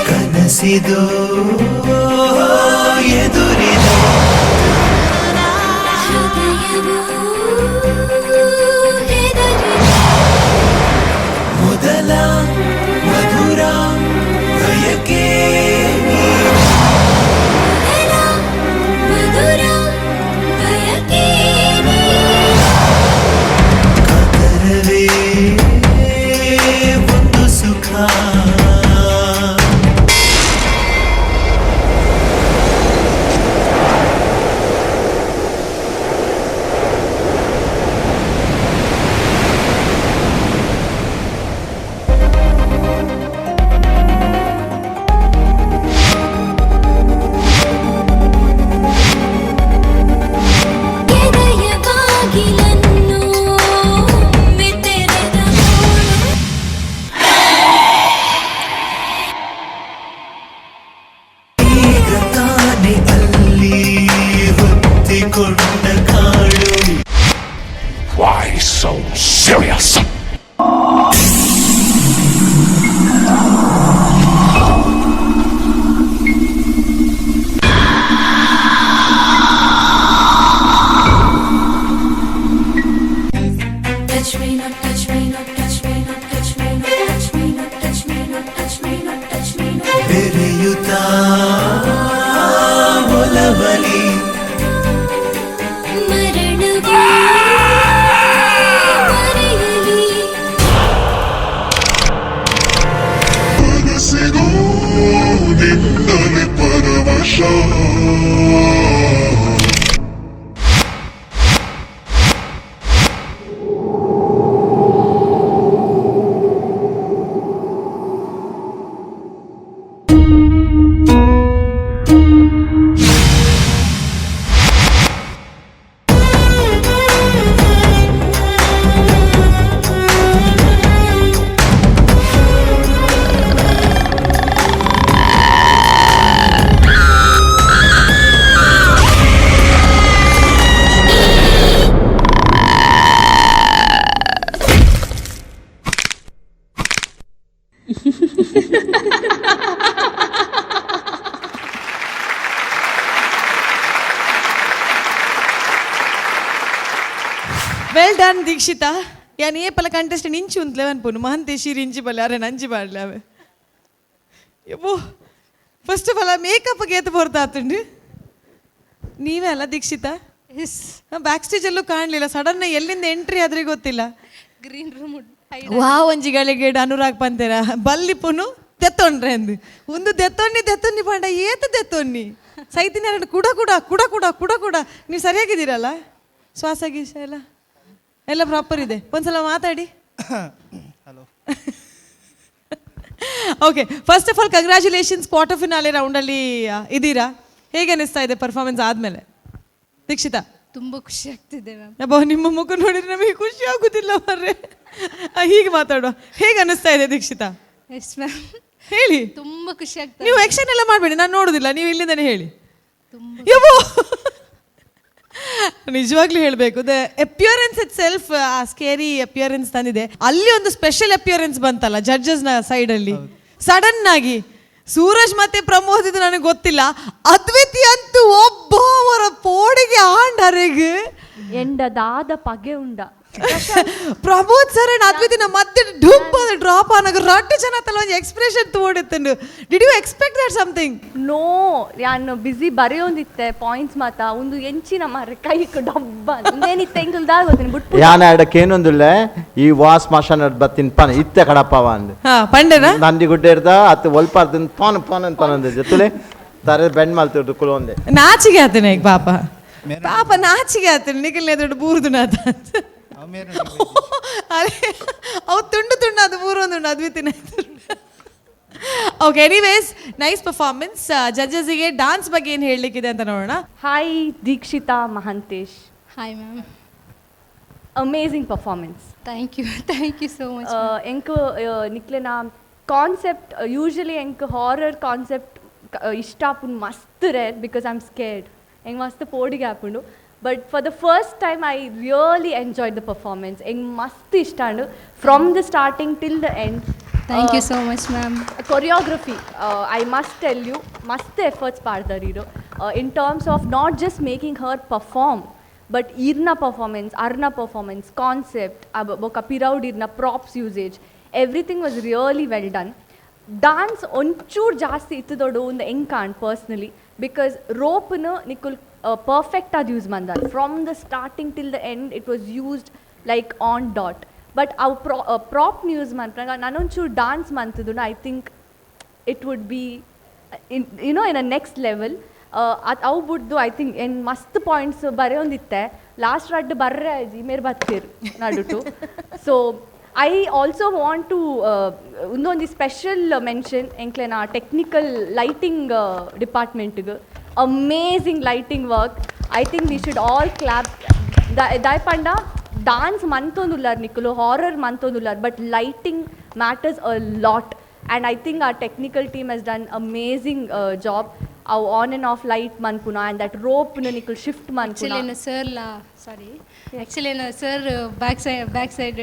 ಕನಸಿದು ಎದುರಿದು ಹೃದಯವು ಹೆದರಿದೆ ಮೊದಲ ಮಧುರ ಬಯಕೆ ಮೊದಲ ಮಧುರ ಬಯಕೆ ಕಾತರವೇ ಒಂದು ಸುಖ me, not touch me, not touch me, not touch me, not touch me, not touch me, not touch me, not touch me, not ಬೆರೆಯುತ್ತಾ ಒಲವಲಿ ಮರಣವೇ ಮರೆಯಲಿ ಮನಸ್ಸಿಗೂ ನಿನ್ನಲಿ Paravasha well done Dikshita an ఏ పల కంటెస్టెంట్ ఇంచి ఉంట్లేవని పోను మహంతేషి రించి బల్ಲೆ అరే నంచి బాడలేವೆ ಯಪ್ಪೋ ಫಸ್ಟ್ ಆಫ್ ಆಲ್ ಮೇಕಪ್ ಗೇತ ಬರ್ತಾತುಂಡು ನೀವೇ ಅಲ್ಲ Dikshita back stage ಅಲ್ಲೂ ಕಾಣಲಿಲ್ಲ sudden ಎಲ್ಲಿಂದ entry ಆದ್ರೆ ಗೊತ್ತಿಲ್ಲ ಗ್ರೀನ್ ರೂಮ್ ವಾ ಒಂಜಿಗಳಿಗೆ ಅನುರಾಗ್ ಪಂತೆರ ಬಲ್ಲಿ ಪುನು ತೆತ್ತೊಂಡ್ರೆ ಅಂದು ಒಂದು ತೆತ್ತೊನ್ನಿ ಪಾಂಡ ಏತ ತೆತ್ತೊನ್ನಿ ಸೈತಿನ ಎರಡು ಕುಡ ನೀವು ಸರಿಯಾಗಿದ್ದೀರಲ್ಲ ಶ್ವಾಸ ಗೀಸ ಎಲ್ಲ ಪ್ರಾಪರ್ ಇದೆ ಒಂದ್ಸಲ ಮಾತಾಡಿ hello okay first of all congratulations quarter finale ರೌಂಡಲ್ಲಿ ಇದ್ದೀರಾ ಹೇಗೆ ಅನಿಸ್ತಾ ಇದೆ ಪರ್ಫಾರ್ಮೆನ್ಸ್ ಆದಮೇಲೆ ದೀಕ್ಷಿತಾ ತುಂಬ ಖುಷಿ ಆಗ್ತಿದೆ ಮ್ಯಾಮ್ ಅಬ್ಬಾ ನಿಮ್ಮ ಮುಖ ನೋಡಿದ್ರೆ ನಮಗೆ ಖುಷಿ ಆಗುದಿಲ್ಲ ಬರ್ರೆ ಹೀಗೆ ಮಾತಾಡುವ ಹೇಗೆ ಅನಿಸ್ತಾ ಇದೆ ದೀಕ್ಷಿತಾ ಎಸ್ ಮ್ಯಾಮ್ ಹೇಳಿ ತುಂಬ ಖುಷಿ ಆಗ್ತದೆ ನೀವು ಆಕ್ಷನ್ ಎಲ್ಲ ಮಾಡಬೇಡಿ ನಾನು ನೋಡುದಿಲ್ಲ ನೀವು ಇಲ್ಲಿಂದನೇ ಹೇಳಿ ಯವ್ವೋ ನಿಜವಾಗ್ಲೂ ಹೇಳಬೇಕು ದ ಅಪಿಯರೆನ್ಸ್ ಇಟ್ ಸೆಲ್ಫ್ ಆ ಸ್ಕೇರಿ ಅಪಿಯರೆನ್ಸ್ ತಂದಿದೆ ಅಲ್ಲಿ ಒಂದು ಸ್ಪೆಷಲ್ ಅಪಿಯರೆನ್ಸ್ ಬಂತಲ್ಲ ಜಡ್ಜಸ್ನ ಸೈಡಲ್ಲಿ ಸಡನ್ ಆಗಿ ಸೂರಜ್ ಮತ್ತೆ ಪ್ರಮೋದ್ ಇದು ನನಗೆ ಗೊತ್ತಿಲ್ಲ ಅದ್ವಿತಿ ಅಂತೂ ಒಬ್ಬ ಅವರ ಪೋಡಿಗೆ ಆಂಡರೆಗೆ ಎಂಡದಾದ ಪಗೆ ಉಂಡ ಪ್ರಮೋದ್ ಸರ್ ಅಂಡ್ ಅದ್ವಿತಿನ ಮತ್ತೆ ಡುಂಪ್ ಅದು ಡ್ರಾಪ್ ಆನಾಗ ರಟ್ಟು ಜನ ತಲ ಒಂದು ಎಕ್ಸ್ಪ್ರೆಷನ್ ತೋಡಿತ್ತಂಡು did you expect that something no ಯಾನು ಬಿಸಿ ಬರೆಯೊಂದಿತ್ತೆ ಪಾಯಿಂಟ್ಸ್ ಮಾತ ಒಂದು ಎಂಚಿನ ಮಾರೆ ಕೈಕ್ ಡಬ್ಬ ಇನ್ನೇನಿತ್ತೆ ಎಂಕಲ್ದಾಗ ಗೊತ್ತೀನಿ ಬಿಟ್ಟು ಯಾನ ಎಡಕ್ಕೇನೊಂದುಲ್ಲ ಈ ವಾಸ್ ಮಾಷನ್ ಬತ್ತಿನ ಪನ ಇತ್ತೆ ಕಡಪವ ಅಂದು ಹಾ ಪಂಡೆನ ನಂದಿ ಗುಡ್ಡೆ ಇರ್ದ ಅತ್ತು ಒಲ್ಪ ಅರ್ದ ಪಾನ್ ಅಂತ ಅಂದ ಜೊತೆಲೆ ತಾರೆ ಬೆಂಡ್ ಮಾಲ್ತಿರ್ದು ಕುಲೊಂದೆ ನಾಚಿಗೆ ಆತನೆ ಈಗ ಪಾಪ ನಾಚಿಗೆ ಆತನೆ ನಿಖಿಲ್ನೇ ದೊಡ್ಡ ಬೂರ್ದು ನಾತ ಅರೆ ಅವು ತುಂಡು ಅದು ಬೂರೊಂದುಂಡು ಅದ್ವಿತಿನ ಓಕೆ ಎನಿವೇಸ್ ನೈಸ್ ಪರ್ಫಾರ್ಮೆನ್ಸ್ ಜಡ್ಜಸ್ಗೆ ಡಾನ್ಸ್ ಬಗ್ಗೆ ಏನು ಹೇಳಲಿಕ್ಕಿದೆ ಅಂತ ನೋಡೋಣ hi Dikshita Mahantesh hi ma'am amazing performance thank you so much ಎಂಕ್ ನಿಕ್ಲೆನ ಕಾನ್ಸೆಪ್ಟ್ ಯೂಶಲಿ ಎಂಕ್ ಹಾರರ್ ಕಾನ್ಸೆಪ್ಟ್ ಇಷ್ಟ ಆಪುಂಡು ಮಸ್ತ್ rare because I am scared ಎಂಗ್ ಮಸ್ತ್ ಪೋಡಿಗೆ ಆಪುಂಡು but for the first time I really enjoyed the performance ಎಂಗ್ ಮಸ್ತ್ ಇಷ್ಟ ಅಂಡು from the starting till the end thank you so much ma'am choreography I must tell you ಮಸ್ತ್ efforts ಪಾಡ್ತಾರೆ ಇರು in terms of not just making her perform but ಇರ್ನ performance concept ಬೊಕ ಪಿರೌಡ್ ಇರ್ನ props usage everything was really well done dance ಒಂಚೂರು ಜಾಸ್ತಿ ಇತ್ತದೊಡು ಒಂದು ಹೆಂಗೆ ಕಾಣ್ ಪರ್ಸ್ನಲಿ ಬಿಕಾಸ್ ರೋಪ್ನ ನಿಕ್ಕುಲ್ ಪರ್ಫೆಕ್ಟ್ ಅದು ಯೂಸ್ ಮಂದಾರ from the starting till the end it was used like on dot but ಅವು ಪ್ರಾಪ್ ಯೂಸ್ ಮಾಡ್ತಾಗ ನಾನೊಂಚೂರು ಡಾನ್ಸ್ ಮಂತದ್ದು I think it would be in a next level ಅವು ಬಿಡ್ದು ಐ ಥಿಂಕ್ ಏನು ಮಸ್ತ್ ಪಾಯಿಂಟ್ಸ್ ಬರೆಯೊಂದಿತ್ತೆ ಲಾಸ್ಟ್ ರಡ್ಡು ಬರ್ರೆ ಮೇರ್ ಬತ್ತೀರ್ ನಡುಟು so I also want to ಒಂದೊಂದು ಸ್ಪೆಷಲ್ ಮೆನ್ಷನ್ ಎಂಕ್ಲೆನ ಟೆಕ್ನಿಕಲ್ ಲೈಟಿಂಗ್ ಡಿಪಾರ್ಟ್ಮೆಂಟ್ಗೆ amazing lighting work I think we should all clap ದಯಪಂಡ ಡಾನ್ಸ್ ಮಂತೊಂದುಲ್ಲಾರ್ ನಿಕ್ಕಲು ಹಾರರ್ ಮಂತೊಂದುಲ್ಲಾರ್ but lighting matters a lot and I think our technical team has done amazing job ಅವು on and off light ಮನ್ಪುನ and that ರೋಪ್ನ ನಿಕ್ಕಲು shift ಮನ್ಪುನ actually sir back side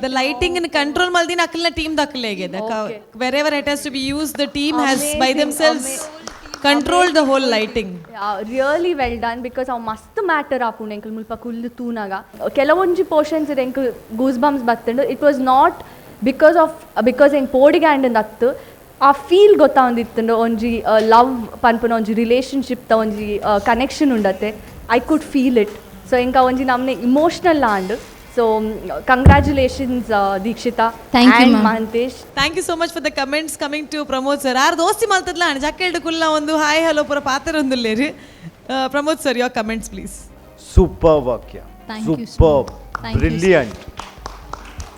the lighting and control maldi nakkalna team dakkale agede wherever it has to be used the team has by themselves controlled the whole lighting really well done because ಅವು ಮಸ್ತ್ matter ಆಪುಂಡು ಎಂಕಲ್ ಮುಲ್ಪ Kullu ತೂನಾಗ ಕೆಲವೊಂಜಿ portions ಇದೆ ಎಂಕ್ goosebumps ಬತ್ತಂಡು it was not because ಎಂಕ್ ಪೋಡಿಗೆ and ಅತ್ತು ಆ ಫೀಲ್ ಗೊತ್ತಾವಂದಿತ್ತಂಡು ಒಂಜಿ ಲವ್ ಪನ್ಪುನ ಒಂಜಿ ರಿಲೇಷನ್ಶಿಪ್ ಒಂಜಿ ಕನೆಕ್ಷನ್ ಉಂಡತ್ತೆ I could feel it so ಎಂಕ ಒಂಜಿ ನಮ್ನೆ emotional and so congratulations Dikshita Thank you, and ma'am. Mahantesh. Thank you so much for the comments coming to Pramod sir ಆರು ದೋಸ್ತಿ ಮಲ್ತದ್ಲ ಅಣ್ಣ ಜಕ್ಕೆಲ್ಡು ಕುಲ್ಲ ಒಂದು ಹಾಯ್ ಹಲೋ ಪೂರ ಪಾತ್ರ ಒಂದುಲ್ಲೇರಿ Pramod sir your comments please super ವಾಕ್ಯ Thank you so super much. Thank you, brilliant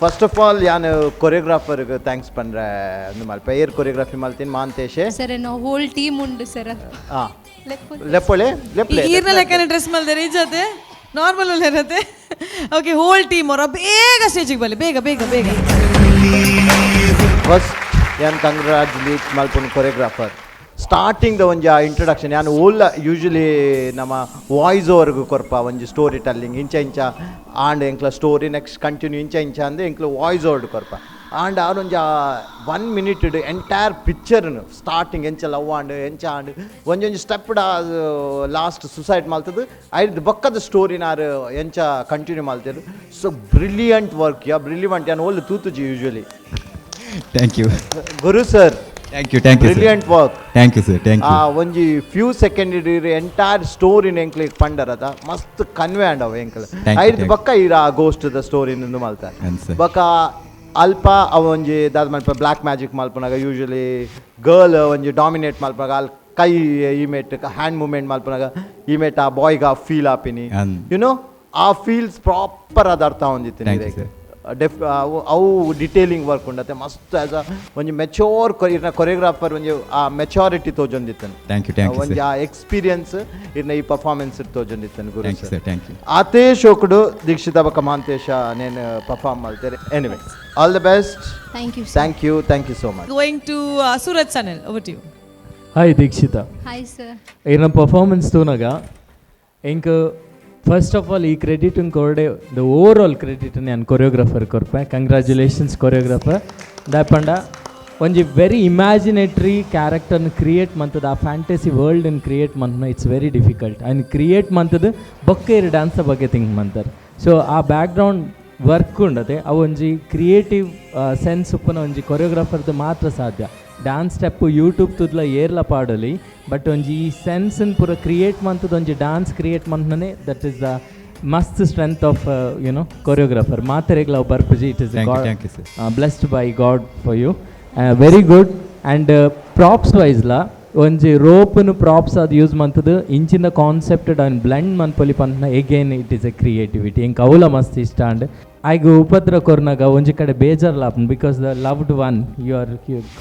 first of all ಯಾನು ಕೊರಿಯೋಗ್ರಾಫರ್ಗೆ ಥ್ಯಾಂಕ್ಸ್ ಪಂಡ್ರೆ ಒಂದು ಮಲ್ಪ ಏರ್ ಕೊರಿಯೋಗ್ರಫಿ ಮಲ್ತೀನಿ ಮಾಂತೇಶೆ ಸರ್ ನಾವು ಹೋಲ್ ಟೀಮ್ ಉಂಡು ಸರ್ ಹಾಂ ಲೆಪ್ಪೊಳೆ ಲೆಪ್ಪಲೆ ಈರ್ನ ಲೆಕ್ಕನೆ ಡ್ರೆಸ್ ಮಲ್ದರೆ ಈ ಜೊತೆ ನಾರ್ಮಲ್ ಅಲ್ಲೇ ಇರುತ್ತೆ ಓಕೆ ಹೋಲ್ ಟೀಮ್ ಅವರ ಬೇಗ ಸ್ಟೇಜಿಗೆ ಬರಲಿ ಬೇಗ ಬೇಗ ಬೇಗ ಫಸ್ಟ್ ಯಾನು ಕಂಗ್ರಾಚುಲೇಟ್ ಮಲ್ಪೊಂದು ಕೊರಿಯೋಗ್ರಾಫರ್ ಸ್ಟಾರ್ಟಿಂಗ್ ಒಂಜಿ ಇಂಟ್ರೊಡಕ್ಷನ್ ಯಾನು ಓಲ್ಲ ಯೂಶ್ವಲಿ ನಮ್ಮ ವಾಯ್ಸ್ ಓವರ್ಗು ಕೊರ್ಪ ಒಂಜಿ ಸ್ಟೋರಿ ಟೆಲ್ಲಿಂಗ್ ಇಂಚ ಇಂಚ ಆಂಡ್ ಎಂಕ್ಲ ಸ್ಟೋರಿ ನೆಕ್ಸ್ಟ್ ಕಂಟಿನ್ಯೂ ಇಂಚ ಇಂಚ ಅಂದರೆ ಎಂಕ್ಲ ವಾಯ್ಸ್ ಓವರ್ಡ್ ಕೊರ್ಪ ಆಂಡ್ ಅವನೊಂಜ 1 minute ಎಂಟೈರ್ ಪಿಕ್ಚರ್ನು ಸ್ಟಾರ್ಟಿಂಗ್ ಎಂಚ ಲವ್ ಆಂಡ್ ಎಂಚ ಆಂಡ್ ಒಂಜೊಂಜಿ ಸ್ಟೆಪ್ಡ್ ಲಾಸ್ಟ್ ಸುಸೈಡ್ ಮಲ್ತದ್ದು ಐದು ಬಕ್ಕದ ಸ್ಟೋರಿನಾರು ಎಂಚ ಕಂಟಿನ್ಯೂ ಮಲ್ತಿರು ಸೊ ಬ್ರಿಲಿಯಂಟ್ ವರ್ಕ್ ಬ್ರಿಲಿಯಂಟ್ ಯಾನು ಓಲ್ ತೂತುಜಿ ಯೂಶ್ವಲಿ ಥ್ಯಾಂಕ್ ಯು ಗುರು sir thank you thank you brilliant work thank you sir thank you ಒಂಜಿ ಫ್ಯೂ ಸೆಕೆಂಡ್ ಇಡೀರಿ ಎಂಟೈರ್ ಸ್ಟೋರಿನ ಎಂಕ್ಲಿಗೆ ಪಂಡರದ ಮಸ್ತ್ ಕನ್ವೆ ಆಂಡ್ ಅವ ಎಂಕಲ್ Thank you, ಐದು thank ಬಕ್ಕ ಇರ ಗೋಸ್ಟ್ದ ಸ್ಟೋರಿನಿಂದ ಮಲ್ತಾರೆ Yes, sir. ಬಕ್ಕ ಅಲ್ಪ ಅವ ಒಂಜಿ ದಾದ ಮಲ್ಪ ಬ್ಲ್ಯಾಕ್ ಮ್ಯಾಜಿಕ್ ಮಲ್ಪನಾಗ ಯೂಶ್ವಲಿ ಗರ್ಲ್ ಒಂಜಿ ಡಾಮಿನೇಟ್ ಮಲ್ಪನಾಗ ಅಲ್ಲಿ ಕೈ ಇಮೇಟ್ ಹ್ಯಾಂಡ್ ಮೂಮೆಂಟ್ ಮಲ್ಪನಾಗ ಇಮೇಟ್ ಆ ಬಾಯ್ಗೆ ಆ ಫೀಲ್ ಆಪಿನಿ ಯುನೋ ಆ ಫೀಲ್ಸ್ ಪ್ರಾಪರ್ ಅದು ಅರ್ಥ ಹೊಂದಿತ್ತು Thank you, sir. ಅವು ಡಿಟೇಲಿಂಗ್ ವರ್ಕ್ ಉಂಡತ್ತೆ ಮಸ್ತ್ ಆಸ್ ಅ ಒಂಜಿ ಮೆಚೋರ್ ಇರ್ನ ಕೊರಿಯೋಗ್ರಾಫರ್ ಒಂಜಿ ಆ ಮೆಚೋರಿಟಿ ತೋಜೊಂದಿತ್ತನು ಥ್ಯಾಂಕ್ ಯು ಥ್ಯಾಂಕ್ ಯು ಒಂಜಿ ಆ ಎಕ್ಸ್ಪೀರಿಯನ್ಸ್ ಇರ್ನ ಈ ಪರ್ಫಾರ್ಮೆನ್ಸ್ ತೋಜೊಂದಿತ್ತನು ಗುರು thank you sir thank you ಆತೇ ಶೋಕುಡು ದೀಕ್ಷಿತ ಬಕ ಮಹಾಂತೇಶ ನೇನು ಪರ್ಫಾರ್ಮ್ ಮಾಡ್ತಾರೆ anyway all the best thank you thank you so much going to Suraj Sanal over to you hi Dikshita hi sir ಏನ ಪರ್ಫಾರ್ಮೆನ್ಸ್ ತೂನಾಗ ಎಂಕ್ ಫಸ್ಟ್ ಆಫ್ ಆಲ್ ಈ ಕ್ರೆಡಿಟ್ ಕೊರಡೆ ದ ಓವರ್ ಆಲ್ ಕ್ರೆಡಿಟ್ ನಾನು ಕೊರಿಯೋಗ್ರಾಫರ್ ಕೊರ್ಪೆ ಕಂಗ್ರ್ಯಾಚುಲೇಷನ್ಸ್ ಕೊರಿಯೋಗ್ರಾಫರ್ ದಾಪಂಡ ಒಂಜಿ ವೆರಿ ಇಮ್ಯಾಜಿನೇಟ್ರಿ ಕ್ಯಾರೆಕ್ಟರ್ನ ಕ್ರಿಯೇಟ್ ಮಂತದ ಆ ಫ್ಯಾಂಟಸಿ ವರ್ಲ್ಡನ್ನು ಕ್ರಿಯೇಟ್ ಮಂತನ it's very difficult and create ಮಂತದ್ದು ಬೊಕ್ಕೇರಿ ಡ್ಯಾನ್ಸ್ ಬಗ್ಗೆ ಥಿಂಕ್ ಮಂತಾರೆ ಸೊ ಆ ಬ್ಯಾಕ್ಗ್ರೌಂಡ್ ವರ್ಕ್ ಉಂಡತೆ ಅವು ಒಂಜಿ ಕ್ರಿಯೇಟಿವ್ ಸೆನ್ಸ್ ಉಪ್ಪನ ಒಂಜಿ ಕೊರಿಯೋಗ್ರಾಫರ್ದು ಮಾತ್ರ ಸಾಧ್ಯ ಡ್ಯಾನ್ಸ್ ಸ್ಟೆಪ್ಪು ಯೂಟ್ಯೂಬ್ ತುದ್ಲ ಏರ್ಲ ಪಾಡಲಿ ಬಟ್ ಒಂಜಿ ಈ ಸೆನ್ಸನ್ನು ಪೂರ ಕ್ರಿಯೇಟ್ ಮಂತದ್ದು ಒಂಜಿ ಡ್ಯಾನ್ಸ್ ಕ್ರಿಯೇಟ್ ಮಂತನೇ ದಟ್ ಈಸ್ ದ ಮಸ್ತ್ ಸ್ಟ್ರೆಂತ್ ಆಫ್ ಯುನೋ ಕೊರಿಯೋಗ್ರಾಫರ್ ಮಾತೆರೆಗ್ಲ ಅವು ಬರ್ಪುಜಿ it is thank you sir blessed by God for you very good and props ವೈಸ್ಲ ಒಂಜಿ ರೋಪನ್ನು ಪ್ರಾಪ್ಸ್ ಅದು ಯೂಸ್ ಮಂತದ್ದು ಇಂಚಿನ ಕಾನ್ಸೆಪ್ಟೆಡ್ ಆ್ಯಂಡ್ ಬ್ಲೆಂಡ್ ಮನ್ಪೊಲಿ ಪಂತನ again it is a creativity ಎಂಕ್ ಅವಲ ಮಸ್ತ್ ಇಷ್ಟ ಆಂಡ್ ಆಯ್ಗ ಉಪದ್ರ ಕೊರ್ನಾಗ ಒಂಜಿ ಕಡೆ ಬೇಜಾರ್ಲಾಪನ್ because the loved one you are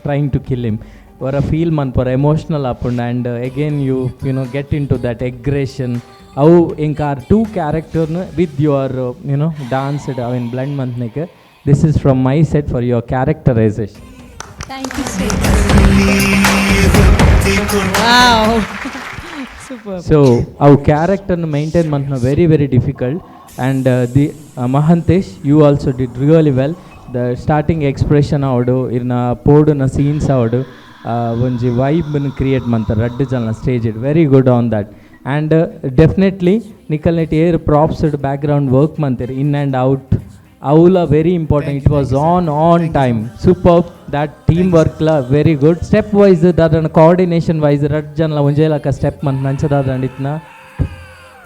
trying to kill him ಅವರ ಫೀಲ್ ಮನ್ಪರ ಎಮೋಷ್ನಲ್ ಆಪುಂಡ್ and again you know get in to that aggression ಅವು ಎಂಕ್ ಆರ್ ಟೂ ಕ್ಯಾರೆಕ್ಟರ್ನು ವಿತ್ ಯುವರ್ ಯುನೋ ಡಾನ್ಸ್ಡ್ ಅವೇನು ಬ್ಲೆಂಡ್ ಮಂತ್ನಿಗೆ this is from my side for your characterization thank you sir super so ಅವು ಕ್ಯಾರೆಕ್ಟರ್ನ ಮೇಂಟೈನ್ ಮಂತ್ನ very very difficult and the Mahantesh you also did really well the starting expression ಅವಡು ಇರ್ನ ಪೋಡುನ scenes ಅವಡು ಒಂಜಿ ವೈಬ್ನ create ಮಾಡ್ತಾರೆ ರಡ್ಡು ಜನ ಸ್ಟೇಜ್ ಇಡ್ very good on that and definitely ನಿಖಲ್ ನೆಟ್ ಏರ್ ಪ್ರಾಪ್ಸ್ಡ್ ಬ್ಯಾಕ್ಗ್ರೌಂಡ್ ವರ್ಕ್ ಮಾಡ್ತೀರಿ ಇನ್ ಆ್ಯಂಡ್ ಔಟ್ ಅವಲ very important it was on time super that team ವರ್ಕ್ಲ ವೆರಿ ಗುಡ್ ಸ್ಟೆಪ್ ವೈಸ್ ದಾದನ ಕೋಆರ್ಡಿನೇಷನ್ ವೈಸ್ ರಡ್ ಜನ ಒಂಜೇಲಕ ಸ್ಟೆಪ್ ಮಂತ್ ನಂಚದಾದಂಡಿತ್ನ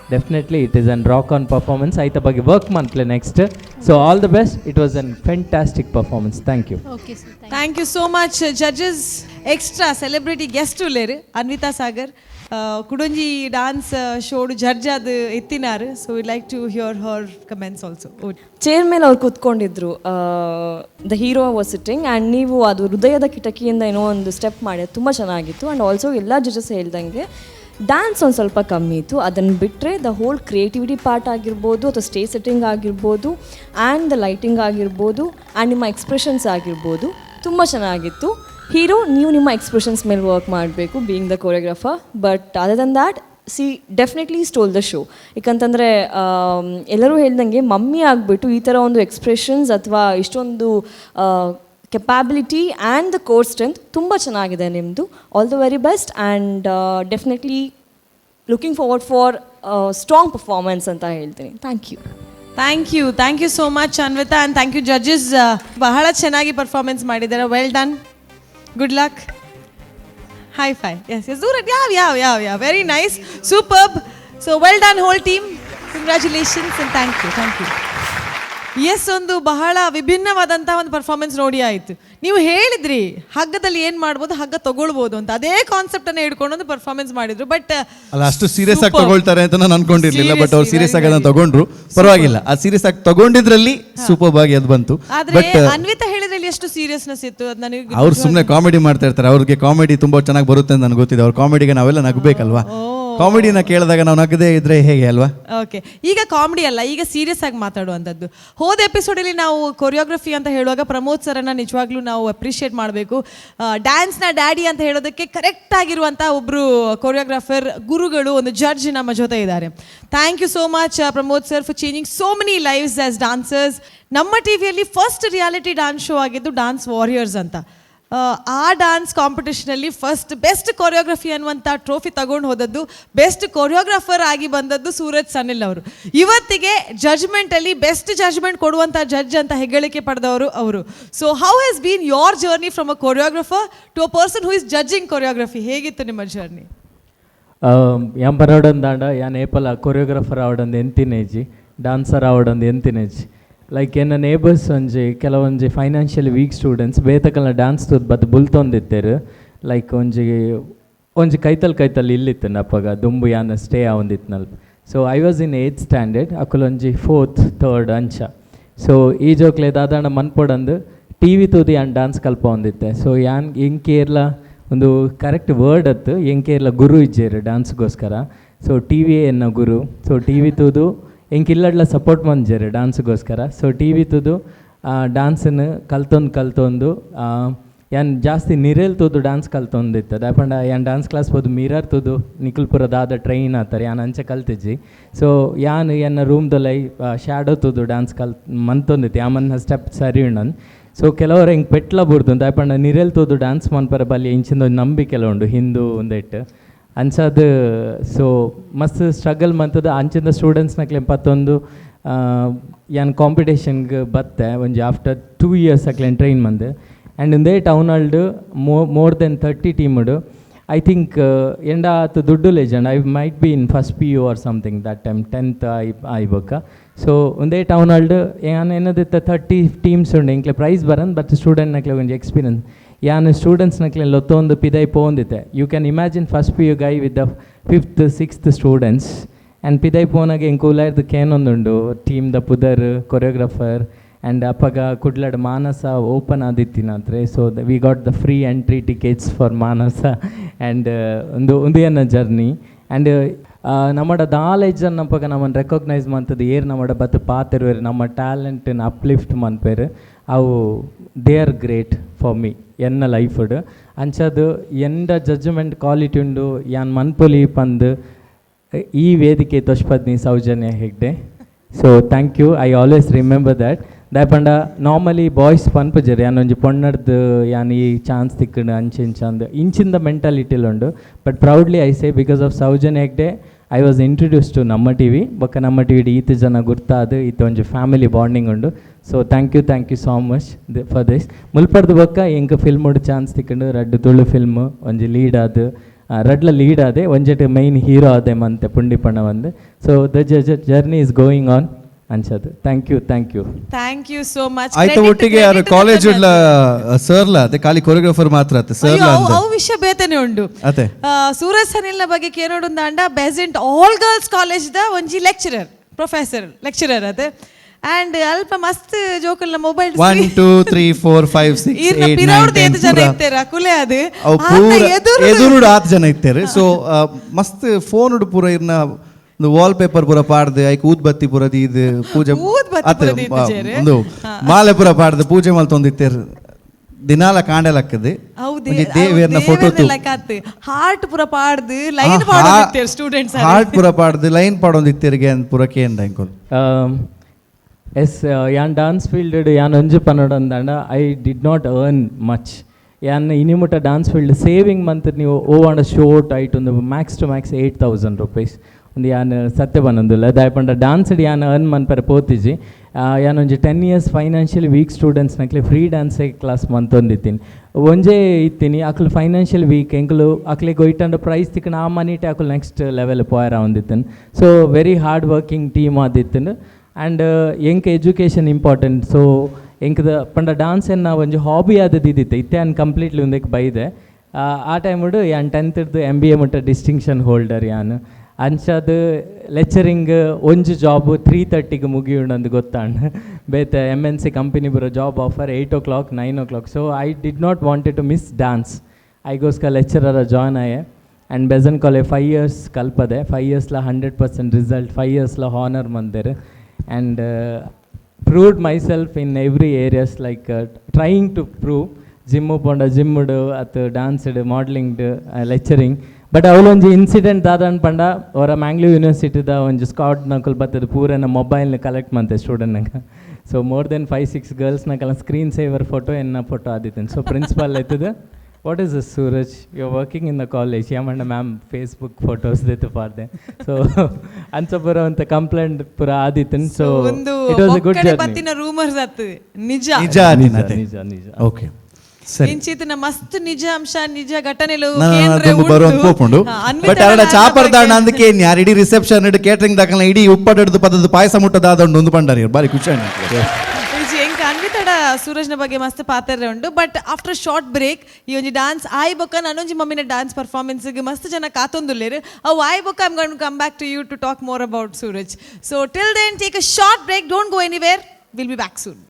definitely it is an rock on performance ಐತ ಬಗ್ಗೆ ವರ್ಕ್ ಮಂತ್ಲೆ next so all the best it was an fantastic performance thank you okay sir thank you so much judges extra celebrity guest ಉಲ್ಲೇರು ಅನ್ವಿತಾ ಸಾಗರ್ ಕುಡೊಂಜಿ dance ಶೋಡು judge ಅದು ಎತ್ತಿನಾರು so we like to hear her comments also chair ಮೇಲೆ ಅವ್ರು ಕೂತ್ಕೊಂಡಿದ್ರು the hero was sitting and ನೀವು ಅದು ಹೃದಯದ ಕಿಟಕಿಯಿಂದ ಏನೋ ಒಂದು ಸ್ಟೆಪ್ ಮಾಡಿ ತುಂಬ ಚೆನ್ನಾಗಿತ್ತು ಆ್ಯಂಡ್ ಆಲ್ಸೋ ಎಲ್ಲ ಜಡ್ಜಸ್ ಹೇಳ್ದಂಗೆ ಡ್ಯಾನ್ಸ್ ಒಂದು ಸ್ವಲ್ಪ ಕಮ್ಮಿ ಇತ್ತು ಅದನ್ನು ಬಿಟ್ಟರೆ ದ ಹೋಲ್ ಕ್ರಿಯೇಟಿವಿಟಿ ಪಾರ್ಟ್ ಆಗಿರ್ಬೋದು ಅಥವಾ ಸ್ಟೇಜ್ ಸೆಟ್ಟಿಂಗ್ ಆಗಿರ್ಬೋದು ಆ್ಯಂಡ್ ದ ಲೈಟಿಂಗ್ ಆಗಿರ್ಬೋದು ಆ್ಯಂಡ್ ನಿಮ್ಮ ಎಕ್ಸ್ಪ್ರೆಷನ್ಸ್ ಆಗಿರ್ಬೋದು ತುಂಬ ಚೆನ್ನಾಗಿತ್ತು ಹೀರೋ ನೀವು ನಿಮ್ಮ ಎಕ್ಸ್ಪ್ರೆಷನ್ಸ್ ಮೇಲೆ ವರ್ಕ್ ಮಾಡಬೇಕು being the choreographer but other than that C definitely stole the show ಯಾಕಂತಂದರೆ ಎಲ್ಲರೂ ಹೇಳ್ದಂಗೆ ಮಮ್ಮಿ ಆಗಿಬಿಟ್ಟು ಈ ಥರ ಒಂದು ಎಕ್ಸ್ಪ್ರೆಷನ್ಸ್ ಅಥವಾ ಇಷ್ಟೊಂದು capability and the core strength ತುಂಬ ಚೆನ್ನಾಗಿದೆ ನಿಮ್ಮದು all the very best and definitely looking forward for strong performance ಅಂತ ಹೇಳ್ತೀನಿ. Thank you so much Anvita and thank you judges. ಬಹಳ ಚೆನ್ನಾಗಿ ಪರ್ಫಾರ್ಮೆನ್ಸ್ ಮಾಡಿದ್ದಾರೆ. Well done, good luck. High five. Yes ದೂರ ಯಾವ very nice, superb. So well done whole team, congratulations and thank you. Yes, ಒಂದು ಬಹಳ ವಿಭಿನ್ನವಾದಂತಹ ಒಂದು ಪರ್ಫಾರ್ಮೆನ್ಸ್ ನೋಡಿ ಆಯಿತು. ನೀವು ಹೇಳಿದ್ರಿ ಹಗ್ಗದಲ್ಲಿ ಏನು ಮಾಡ್ಬೋದು, ಹಗ್ಗ ತಗೊಳ್ಬೋದು ಅಂತ, ಅದೇ ಕಾನ್ಸೆಪ್ಟನ್ನು ಹಿಡ್ಕೊಂಡು ಒಂದು ಪರ್ಫಾರ್ಮೆನ್ಸ್ ಮಾಡಿದ್ರು. ಬಟ್ ಅಲ್ಲ, ಅಷ್ಟು ಸೀರಿಯಸ್ ಆಗಿ ತಗೊಳ್ತಾರೆ ಅಂತ ನಾನು ಅನ್ಕೊಂಡಿರ್ಲಿಲ್ಲ. ಬಟ್ ಅವ್ರು ಸೀರಿಯಸ್ ಆಗಿ ಅದನ್ನ ತಗೊಂಡ್ರು, ಪರವಾಗಿಲ್ಲ. ಆ ಸೀರಿಯಸ್ ಆಗಿ ತಗೊಂಡಿದ್ರಲ್ಲಿ ಸೂಪರ್ ಆಗಿ ಅದು ಬಂತು. ಆದ್ರೆ ಅನ್ವಿತಾ ಹೇಳಿದ್ರಲ್ಲಿ ಎಷ್ಟು ಸೀರಿಯಸ್ನೆಸ್ ಇತ್ತು ಅದು ನನಗೆ. ಅವ್ರು ಸುಮ್ಮನೆ ಕಾಮಿಡಿ ಮಾಡ್ತಾ ಇರ್ತಾರೆ, ಅವ್ರಿಗೆ ಕಾಮಿಡಿ ತುಂಬಾ ಚೆನ್ನಾಗಿ ಬರುತ್ತೆ ಅಂತ ನನಗೆ ಗೊತ್ತಿದೆ. ಅವ್ರ ಕಾಮಿಡಿಗೆ ನಾವೆಲ್ಲ ನಗಬೇಕಲ್ವಾ? ಕಾಮಿಡಿನ ಕೇಳಿದಾಗ ನಾವು ನಗದೇ ಇದ್ರೆ ಹೇಗೆ ಅಲ್ವಾ? ಓಕೆ, ಈಗ ಕಾಮಿಡಿ ಅಲ್ಲ, ಈಗ ಸೀರಿಯಸ್ ಆಗಿ ಮಾತಾಡುವಂಥದ್ದು. ಹೋದ ಎಪಿಸೋಡಲ್ಲಿ ನಾವು ಕೊರಿಯೋಗ್ರಫಿ ಅಂತ ಹೇಳುವಾಗ ಪ್ರಮೋದ್ ಸರನ್ನ ನಿಜವಾಗ್ಲೂ ನಾವು ಅಪ್ರಿಷಿಯೇಟ್ ಮಾಡಬೇಕು. ಡ್ಯಾನ್ಸ್ನ ಡ್ಯಾಡಿ ಅಂತ ಹೇಳೋದಕ್ಕೆ ಕರೆಕ್ಟ್ ಆಗಿರುವಂಥ ಒಬ್ಬರು ಕೊರಿಯೋಗ್ರಾಫರ್, ಗುರುಗಳು, ಒಂದು ಜಡ್ಜ್ ನಮ್ಮ ಜೊತೆ ಇದ್ದಾರೆ. Thank you so much Pramod sir for changing so many lives as dancers. ನಮ್ಮ ಟಿವಿಯಲ್ಲಿ ಫಸ್ಟ್ ರಿಯಾಲಿಟಿ ಡಾನ್ಸ್ ಶೋ ಆಗಿದ್ದು ಡಾನ್ಸ್ ವಾರಿಯರ್ಸ್ ಅಂತ. ಆ ಡಾನ್ಸ್ ಕಾಂಪಿಟೇಷನಲ್ಲಿ ಫಸ್ಟ್ ಬೆಸ್ಟ್ ಕೊರಿಯೋಗ್ರಫಿ ಅನ್ನುವಂಥ ಟ್ರೋಫಿ ತಗೊಂಡು ಹೋದದ್ದು, ಬೆಸ್ಟ್ ಕೊರಿಯೋಗ್ರಾಫರ್ ಆಗಿ ಬಂದದ್ದು ಸೂರಜ್ ಸನಿಲ್ ಅವರು. ಇವತ್ತಿಗೆ ಜಡ್ಜ್ಮೆಂಟಲ್ಲಿ ಬೆಸ್ಟ್ ಜಡ್ಜ್ಮೆಂಟ್ ಕೊಡುವಂಥ ಜಡ್ಜ್ ಅಂತ ಹೆಗ್ಗಳಿಕೆ ಪಡೆದವರು ಅವರು. So how has been your journey from a choreographer to a person who is judging choreography? ಹೇಗಿತ್ತು ನಿಮ್ಮ ಜರ್ನಿ? ಯಾನ್ ಬರೋಡಂದಾಂಡ ಯಾನ್ ಏಪಲ ಕೊರಿಯೋಗ್ರಾಫರ್ ಆವಡಂದು ಎಂತಿನೇಜಿ, డాన్సర్ ఆవడం ఎంతినేజ్. ಲೈಕ್ ಎನ್ನ ನೇಬರ್ಸ್ ಒಂಜಿ ಕೆಲವೊಂಜಿ ಫೈನಾನ್ಷಿಯಲಿ ವೀಕ್ ಸ್ಟೂಡೆಂಟ್ಸ್ ಬೇತಕಲ್ನ ಡ್ಯಾನ್ಸ್ ತೂದ್ ಬತ್ ಬುಲ್ತೊಂದಿತ್ತೇರು. ಲೈಕ್ ಒಂಜಿ ಕೈತಲ್ ಇಲ್ಲಿತ್ತು ನಪ್ಪಗ ದುಂಬು ಯಾನ ಸ್ಟೇ ಆವೊಂದಿತ್ತು. So I was in 8th standard, ಅಕ್ಕಲೊಂಜಿ 4th 3rd ಅಂಚ. ಸೊ ಈ ಜೋಕ್ಲೆ ದಾದಾಂಡ ಮನ್ಪೊಡಂದು TV ತೂದಿ ಯಾನ್ ಡ್ಯಾನ್ಸ್ ಕಲ್ಪ ಹೊಂದಿತ್ತೆ. ಸೊ ಯಾನ್ ಎಂಕೇರ್ಲ ಒಂದು ಕರೆಕ್ಟ್ ವರ್ಡ್ ಅತ್ತು, ಎಂಕೇರ್ಲ ಗುರು ಇಜ್ಜೇರು ಡ್ಯಾನ್ಸ್ಗೋಸ್ಕರ. ಸೊ TV ಎನ್ನ ಗುರು. ಸೊ TV ತೂದು ಎಂಕಿಲ್ಲಡ್ಲ ಸಪೋರ್ಟ್ ಮಂಜೇರು ಡ್ಯಾನ್ಸ್ಗೋಸ್ಕರ. ಸೊ TV ತೂದು ಡ್ಯಾನ್ಸನ್ನು ಕಲ್ತೊಂದು ಯಾನ್ ಜಾಸ್ತಿ ನಿರೇಲ್ ತೂದು ಡ್ಯಾನ್ಸ್ ಕಲ್ತೊಂದಿತ್ತು. ದಾಪಂಡ ಯಾನ್ ಡ್ಯಾನ್ಸ್ ಕ್ಲಾಸ್ ಹೋದು ಮಿರರ್ ತೂದು ನಿಖಲ್ಪುರ ದಾದ ಟ್ರೈನ್ ಆತಾರೆ ಯಾನ್ ಅಂಚೆ ಕಲ್ತಿಜ್ಜಿ. ಸೊ ಯಾನ್ ಎನ್ನ ರೂಮ್ದೊಲೈ ಶ್ಯಾಡೋ ತೂದು ಡ್ಯಾನ್ಸ್ ಮಂತೊಂದಿತ್ತು, ಯಾಮನ್ನ ಸ್ಟೆಪ್ ಸರಿ ಉಂಡನ್. ಸೊ ಕೆಲವರು ಹೆಂಗೆ ಪೆಟ್ಲ ಬುರ್ದು ದಾಪಂಡ ನಿರೇಲ್ ತೂದು ಡ್ಯಾನ್ಸ್ ಮನ್ಪರ ಬಲ್ಲಿ ಇಂಚಿಂದ ಒಂದು ನಂಬಿಕೆ ಉಂಡು ಹಿಂದೂ ಒಂದಿಟ್ಟು ಅನ್ಸದು. ಸೊ ಮಸ್ತ್ ಸ್ಟ್ರಗಲ್ ಮಂತದ ಅಂಚಿಂದ ಸ್ಟೂಡೆಂಟ್ಸ್ನಕ್ಲೆ ಪತ್ತೊಂದು ಯಾನ್ ಕಾಂಪಿಟೇಷನ್ಗೆ ಬತ್ತೆ ಒಂಜಿ ಆಫ್ಟರ್ 2 years ಅಕ್ಲೇನು ಟ್ರೈನ್ ಮಂದು. ಆ್ಯಂಡ್ ಇಂದೇ ಟೌನಲ್ಡು ಮೋರ್ ದೆನ್ 30 ಟೀಮ್ಡು. ಐ ಥಿಂಕ್ ಎಂಡ ಆತು ದುಡ್ಡು legend. I might be in first PU or something that time 10th ಆಯ್ಬೇಕ. ಸೊ ಒಂದೇ ಟೌನಲ್ಡು ಏನದಿತ್ತ 30 ಟೀಮ್ಸ್ ಉಂಡು ಎಂಕ್ಲೆ ಪ್ರೈಸ್ ಬರನ್. ಬಟ್ ಸ್ಟೂಡೆಂಟ್ನಕ್ಲೆ ಒಂಜಿ ಎಕ್ಸ್ಪೀರಿಯನ್ಸ್ ಯಾನ್ ಸ್ಟೂಡೆಂಟ್ಸ್ನಕ್ಲೆ ಲೊತ್ತೊಂದು ಪಿದೈ ಪೋಂದಿತ್ತೆ. You can imagine first PU guy with the 5th 6th students. And ಪಿದೈ ಪೋನಾಗೆ ಎಂಗೆ ಕೂಲಾಯ್ದು ಕೇನೊಂದುಂಡು ಟೀಮ್ ದ ಪುದರ್ ಕೊರಿಯೋಗ್ರಾಫರ್. ಆ್ಯಂಡ್ ಅಪ್ಪಗ ಕುಡ್ಲಡ್ ಮಾನಸ ಓಪನ್ ಆದಿತ್ತಿನಾತ್ರೆ. So we got the free entry tickets for Manasa. And ಒಂದು ಏನ ಜರ್ನಿ. ಆ್ಯಂಡ್ ನಮ್ಮಡ ದಾಲೆಜ್ಜನ್ನು ಅಪ್ಪಗ ನಮ್ಮನ್ನು ರೆಕಗ್ನೈಸ್ ಮಾಡ್ತದೆ ಏರ್ ನಮ್ಮಡ ಬತ್ತು ಪಾತಿರುವೇರು ನಮ್ಮ ಟ್ಯಾಲೆಂಟನ್ನು ಅಪ್ಲಿಫ್ಟ್ ಮನ್ಪೇರು. ಅವು they are great for me ಎನ್ನ ಲೈಫುಡು. ಅಂಚದು ಎಂಡ ಜಡ್ಜ್ಮೆಂಟ್ ಕ್ವಾಲಿಟಿ ಉಂಡು ಯಾನ್ ಮನ್ಪೊಲಿ ಪಂದು ಈ ವೇದಿಕೆ ತೊಷ್ಪದ್ನಿ Soujanya Hegde. So thank you, I always remember that. ದಾಯಪಂಡ ನಾರ್ಮಲಿ ಬಾಯ್ಸ್ ಪನ್ಪುಜರು ಯಾನೊಂಜಿ ಪೊಣ್ಣಡ್ದು ಯಾನ್ ಈ ಚಾನ್ಸ್ ತಿಕ್ಕಂಡು ಅಂಚೆ ಇಂಚಿಂದ ಮೆಂಟಾಲಿಟಿಲುಂಡು. But proudly I say because of Soujanya Hegde I was introduce to ನಮ್ಮ TV. ಬೊಕ್ಕ ನಮ್ಮ TV ಈತ ಜನ ಗುರ್ತಾದು ಈತ ಒಂಜಿ ಫ್ಯಾಮಿಲಿ ಬಾಂಡಿಂಗ್ ಉಂಡು. So thank you so much for this. ಮುಲ್ಪಡ್ದು ಬೊಕ್ಕ ಎಂಕ ಫಿಲ್ಮ್ ಚಾನ್ಸ್ ತಿಕ್ಕಂಡು ರಡ್ಡು ತುಳು ಫಿಲ್ಮ್ ಒಂಜಿ ಲೀಡ್ ಆದು ರಡ್ಲ ಲೀಡ್ ಆದೆ ಒಂಜೆಟ್ ಮೈನ್ ಹೀರೋ ಆದೆ ಮಂತೆ ಪುಂಡಿಪಣ್ಣ ಒಂದು. So the journey is going on ಅಂಚದು. Thank you so much. ಆಯ್ತು, ಒಟ್ಟಿಗೆ ಯಾರು ಕಾಲೇಜ್ ಸರ್ಲ ಅದೇ ಖಾಲಿ ಕೊರಿಯೋಗ್ರಾಫರ್ ಮಾತ್ರ ಅತ್ತೆ ಸರ್ಲ ಅಂತ ಅವು ವಿಷಯ ಬೇತನೆ ಉಂಡು. ಅತ್ತೆ ಸೂರಜ್ ಸನಿಲ್ನ ಬಗ್ಗೆ ಕೇನೋಡುಂದಾಂಡ ಬೆಸೆಂಟ್ ಆಲ್ ಗರ್ಲ್ಸ್ ಕಾಲೇಜ್ ದ ಒಂಜಿ ಲೆಕ್ಚರರ್ ಅದೇ. ಆ್ಯಂಡ್ ಅಲ್ಪ ಮಸ್ತ್ ಜೋಕಲ್ನ ಮೊಬೈಲ್ 1 2 3 4 5 6 8 9 10 ಜನ ಇರ್ತಾರ ಕುಲೆ ಅದು ಎದುರುಡು 8 ಜನ ಇರ್ತಾರೆ. ಸೊ ಮಸ್ತ್ ಫೋನ್ ಉಡು ಪೂರ ಇರ್ನ ವಾಲ್ ಪೇಪರ್ ಪೂರ ಪಾಡ್ದು ಐಕ್ ಊದ್ಬತ್ತಿ ಪೂರ ದೀದ್ ಪೂಜೆ ಒಂದು ಮಾಲೆ ಪೂರ ಪಾಡ್ದು ಪೂಜೆ ಮಲ್ತೊಂದಿತ್ತೇರು ದಿನಾಲ ಕಾಂಡಲಕ್ಕದು ದೇವೇರ್ನ ಫೋಟೋ ಹಾರ್ಟ್ ಪೂರ ಪಾಡ್ದು ಲೈನ್ ಪಾಡೋದಿತ್ತೇರು ಸ್ಟೂಡೆಂಟ್ಸ್ ಹಾರ್ಟ್ ಪೂರ ಪಾಡ್ದು ಲೈನ್ ಪಾಡೋದಿತ್ತೇರಿಗೆ ಅಂತ ಪೂರ ಕೇಂದ ಇಂಕೊಲ್. ಎಸ್ ಯಾನ್ ಡಾನ್ಸ್ ಫೀಲ್ಡ್ ಯಾನ್ ಒಂಜು ಪನ್ನಡಂದಾಂಡ I did not earn much. ಯಾನ್ ಇನಿಮುಟ ಡಾನ್ಸ್ ಫೀಲ್ಡ್ ಸೇವಿಂಗ್ ಮಂತ್ ನೀವು ಓವಾಂಡ ಶೋರ್ಟ್ ಆಯ್ತು ಒಂದು ಮ್ಯಾಕ್ಸ್ ಟು ಮ್ಯಾಕ್ಸ್ 8,000 rupees ಒಂದು ಯಾನ್ ಸತ್ಯ ಬಂದಿಲ್ಲ ದಾಯಪಂಡ ಡಾನ್ಸ್ ಯಾನ್ ಅರ್ನ್ ಮನ್ಪರೆ ಪೋತಿಜಿ ಯಾನ್ ಒಂಜಿ 10 years ಫೈನಾನ್ಷಿಯಲಿ ವೀಕ್ ಸ್ಟೂಡೆಂಟ್ಸ್ನಕ್ಲೆ ಫ್ರೀ ಡ್ಯಾನ್ಸ್ ಕ್ಲಾಸ್ ಮಂತೊಂದಿತ್ತೀನಿ ಒಂಜೇ ಇತ್ತೀನಿ ಅಕ್ಲು ಫೈನಾನ್ಷಿಯಲ್ ವೀಕ್ ಎಂಕ್ಲು ಅಕ್ಲೆ ಗೊಯ್ಟಂಡು ಪ್ರೈಸ್ ತಿಕ್ಕನ ಆ ಮನಿಟೆ ಅಕ್ಲು ನೆಕ್ಸ್ಟ್ ಲೆವೆಲ್ ಪೋಯರ ಒಂದಿತ್ತನು so very hard working team ಆದಿತ್ತನು ಆ್ಯಂಡ್ ಎಂಕ್ ಎಜುಕೇಷನ್ ಇಂಪಾರ್ಟೆಂಟ್ ಸೊ ಎಂಕದ ಪಂಡ ಡಾನ್ಸ್ ಎನ್ನ ಒಂಜಿ ಹಾಬಿ ಆದದಿದ್ದಿತ್ತು ಇತ್ತೆ ಅನ್ ಕಂಪ್ಲೀಟ್ಲಿ ಒಂದಕ್ಕೆ ಬೈದೆ ಆ ಟೈಮುಡು ಯಾನ್ 10th MBA ಮುಟ್ಟ ಡಿಸ್ಟಿಂಕ್ಷನ್ ಹೋಲ್ಡರ್ ಯಾನ್ ಅಂಚದು ಲೆಕ್ಚರಿಂಗ್ ಒಂಜು ಜಾಬ್ 3:30 ಮುಗಿಯುಂಡು ಗೊತ್ತಾಂಡು ಬೇತೆ MNC ಕಂಪನಿ ಬರೋ job offer 8 o'clock 9 o'clock so I did not wanted to miss dance ಐಗೋಸ್ಕರ ಲೆಕ್ಚರರ ಜಾಯ್ನ್ ಆಯೆ ಆ್ಯಂಡ್ ಬೆಸನ್ ಕಾಲೇಜ್ 5 years ಕಲ್ಪದೆ 5 yearsಲ 100% ರಿಸಲ್ಟ್ 5 yearsಲ ಹಾನರ್ ಮಂದೇರು and proved myself in every areas like trying to prove gym ಪೋಂಡ ಜಿಮ್ಮುಡು ಅತ್ತು ಡ್ಯಾನ್ಸ್ಡ್ ಮಾಡಲಿಂಗ್ಡ್ ಲೆಕ್ಚರಿಂಗ್ ಬಟ್ ಅವಳೊಂದು ಇನ್ಸಿಡೆಂಟ್ ದಾದನ್ ಪಂಡ ಅವರ ಮ್ಯಾಂಗ್ಳೂರ್ ಯೂನಿವರ್ಸಿಟಿದ ಒಂದು ಸ್ಕಾಟ್ ನಕಲ್ ಬರ್ತದೆ ಪೂರನ ಮೊಬೈಲ್ನ ಕಲೆಕ್ಟ್ ಮಾಡ್ತೆ ಸ್ಟೂಡೆಂಟ್ನಾಗ ಸೊ ಮೋರ್ ದೆನ್ 5-6 ಗರ್ಲ್ಸ್ನಾಗೆಲ್ಲ ಸ್ಕ್ರೀನ್ ಸೇವರ್ ಫೋಟೋ ಎನ್ನ ಫೋಟೋ ಆದಿತ್ತೇನೆ ಸೊ ಪ್ರಿನ್ಸಿಪಾಲ್ ಆಯ್ತದೆ what is this Suraj you are working in the college ಯಾಮಣ್ಣ ಮ್ಯಾಮ್ ಫೇಸ್ಬುಕ್ ಫೋಟೋಸ್ ದೆತ್ತು ಪಾರ್ದೆ ಸೊ ಅಂಚ ಬರೋಂಥ ಕಂಪ್ಲೇಂಟ್ ಪೂರ ಆದಿತ್ತೇನೆ so it was a good journey ಬತ್ತಿನ ರೂಮರ್ಸ್ ಆತು ನಿಜ ನಿಜ ನಿಜ ನಿಜ ಓಕೆ ಸರಿ ಇಂಚಿತ್ತಿನ ಮಸ್ತ್ ನಿಜ ಅಂಶ ನಿಜ ಘಟನೆಲು ಅದೊಂದು ಬರುವಂತ ಪೋಪುಂಡು ಬಟ್ ಅರಡ ಚಾಪರ್ದಾಣ ಅಂದಕ್ಕೆ ಯಾರು ಇಡೀ ರಿಸೆಪ್ಷನ್ ಇಡು ಕೇಟರಿಂಗ್ ದಾಖಲ ಇಡೀ ಉಪ್ಪಡದು ಪದದ ಪಾಯಸ ಮುಟ್ಟದಾದ ಒಂದು ಪಂಡಾರಿ ಬಾರಿ ಖುಷಿ ಎಂಕ ಅನ್ವಿತಡ ಸೂರಜ್ನ ಬಗ್ಗೆ ಮಸ್ತ್ ಪಾತ್ರೆ ಉಂಟು ಬಟ್ ಆಫ್ಟರ್ ಶಾರ್ಟ್ ಬ್ರೇಕ್ ಈ ಒಂಜಿ ಡಾನ್ಸ್ ಆಯ್ ಬೊಕ್ಕ ನನೊಂಜಿ ಮಮ್ಮಿನ ಡಾನ್ಸ್ ಪರ್ಫಾರ್ಮೆನ್ಸ್ಗೆ ಮಸ್ತ್ ಜನ ಕಾತೊಂದುಲ್ಲೇರು ಅವು ಆಯ್ ಬೊಕ್ಕ I'm going to come back to you to talk more about Suraj so till then take a short break don't go anywhere will be back soon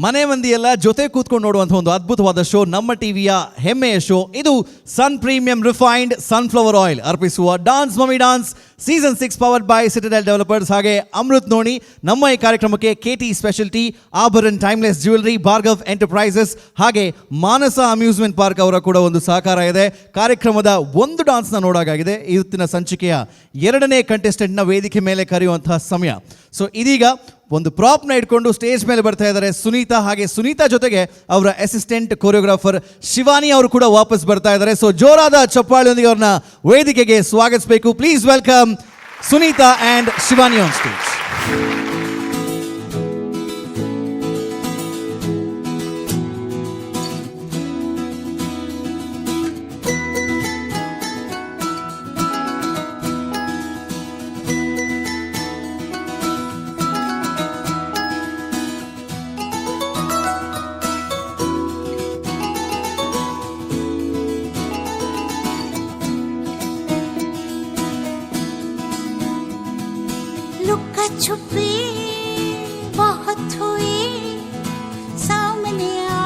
ಮನೆ ಮಂದಿ ಎಲ್ಲ ಜೊತೆ ಕೂತ್ಕೊಂಡು ನೋಡುವಂಥ ಒಂದು ಅದ್ಭುತವಾದ ಶೋ ನಮ್ಮ ಟಿವಿಯ ಹೆಮ್ಮೆಯ ಶೋ ಇದು Sun premium refined sunflower oil ಅರ್ಪಿಸುವ dance mummy dance season 6 powered by Citadel developers ಹಾಗೆ ಅಮೃತ್ ನೋಣಿ ನಮ್ಮ ಈ ಕಾರ್ಯಕ್ರಮಕ್ಕೆ KT speciality Abharan timeless jewellery Bhargav enterprises ಹಾಗೆ ಮಾನಸ ಅಮ್ಯೂಸ್ಮೆಂಟ್ ಪಾರ್ಕ್ ಅವರ ಕೂಡ ಒಂದು ಸಹಕಾರ ಇದೆ ಕಾರ್ಯಕ್ರಮದ ಒಂದು ಡಾನ್ಸ್ನ ನೋಡಾಗಿದೆ ಇವತ್ತಿನ ಸಂಚಿಕೆಯ 2ನೇ ಕಂಟೆಸ್ಟೆಂಟ್ನ ವೇದಿಕೆ ಮೇಲೆ ಕರೆಯುವಂತಹ ಸಮಯ ಸೊ ಇದೀಗ ಒಂದು ಪ್ರಾಪ್ನ ಇಟ್ಕೊಂಡು ಸ್ಟೇಜ್ ಮೇಲೆ ಬರ್ತಾ ಇದ್ದಾರೆ ಸುನೀತಾ ಹಾಗೆ ಸುನೀತಾ ಜೊತೆಗೆ ಅವರ ಅಸಿಸ್ಟೆಂಟ್ ಕೊರಿಯೋಗ್ರಾಫರ್ ಶಿವಾನಿ ಅವರು ಕೂಡ ವಾಪಸ್ ಬರ್ತಾ ಇದ್ದಾರೆ ಸೊ ಜೋರಾದ ಚಪ್ಪಾಳೆಯೊಂದಿಗೆ ಅವ್ರನ್ನ ವೇದಿಕೆಗೆ ಸ್ವಾಗತಿಸಬೇಕು please welcome Sunita and Shivani on stage लुका छुपी बहुत हुई सामने आ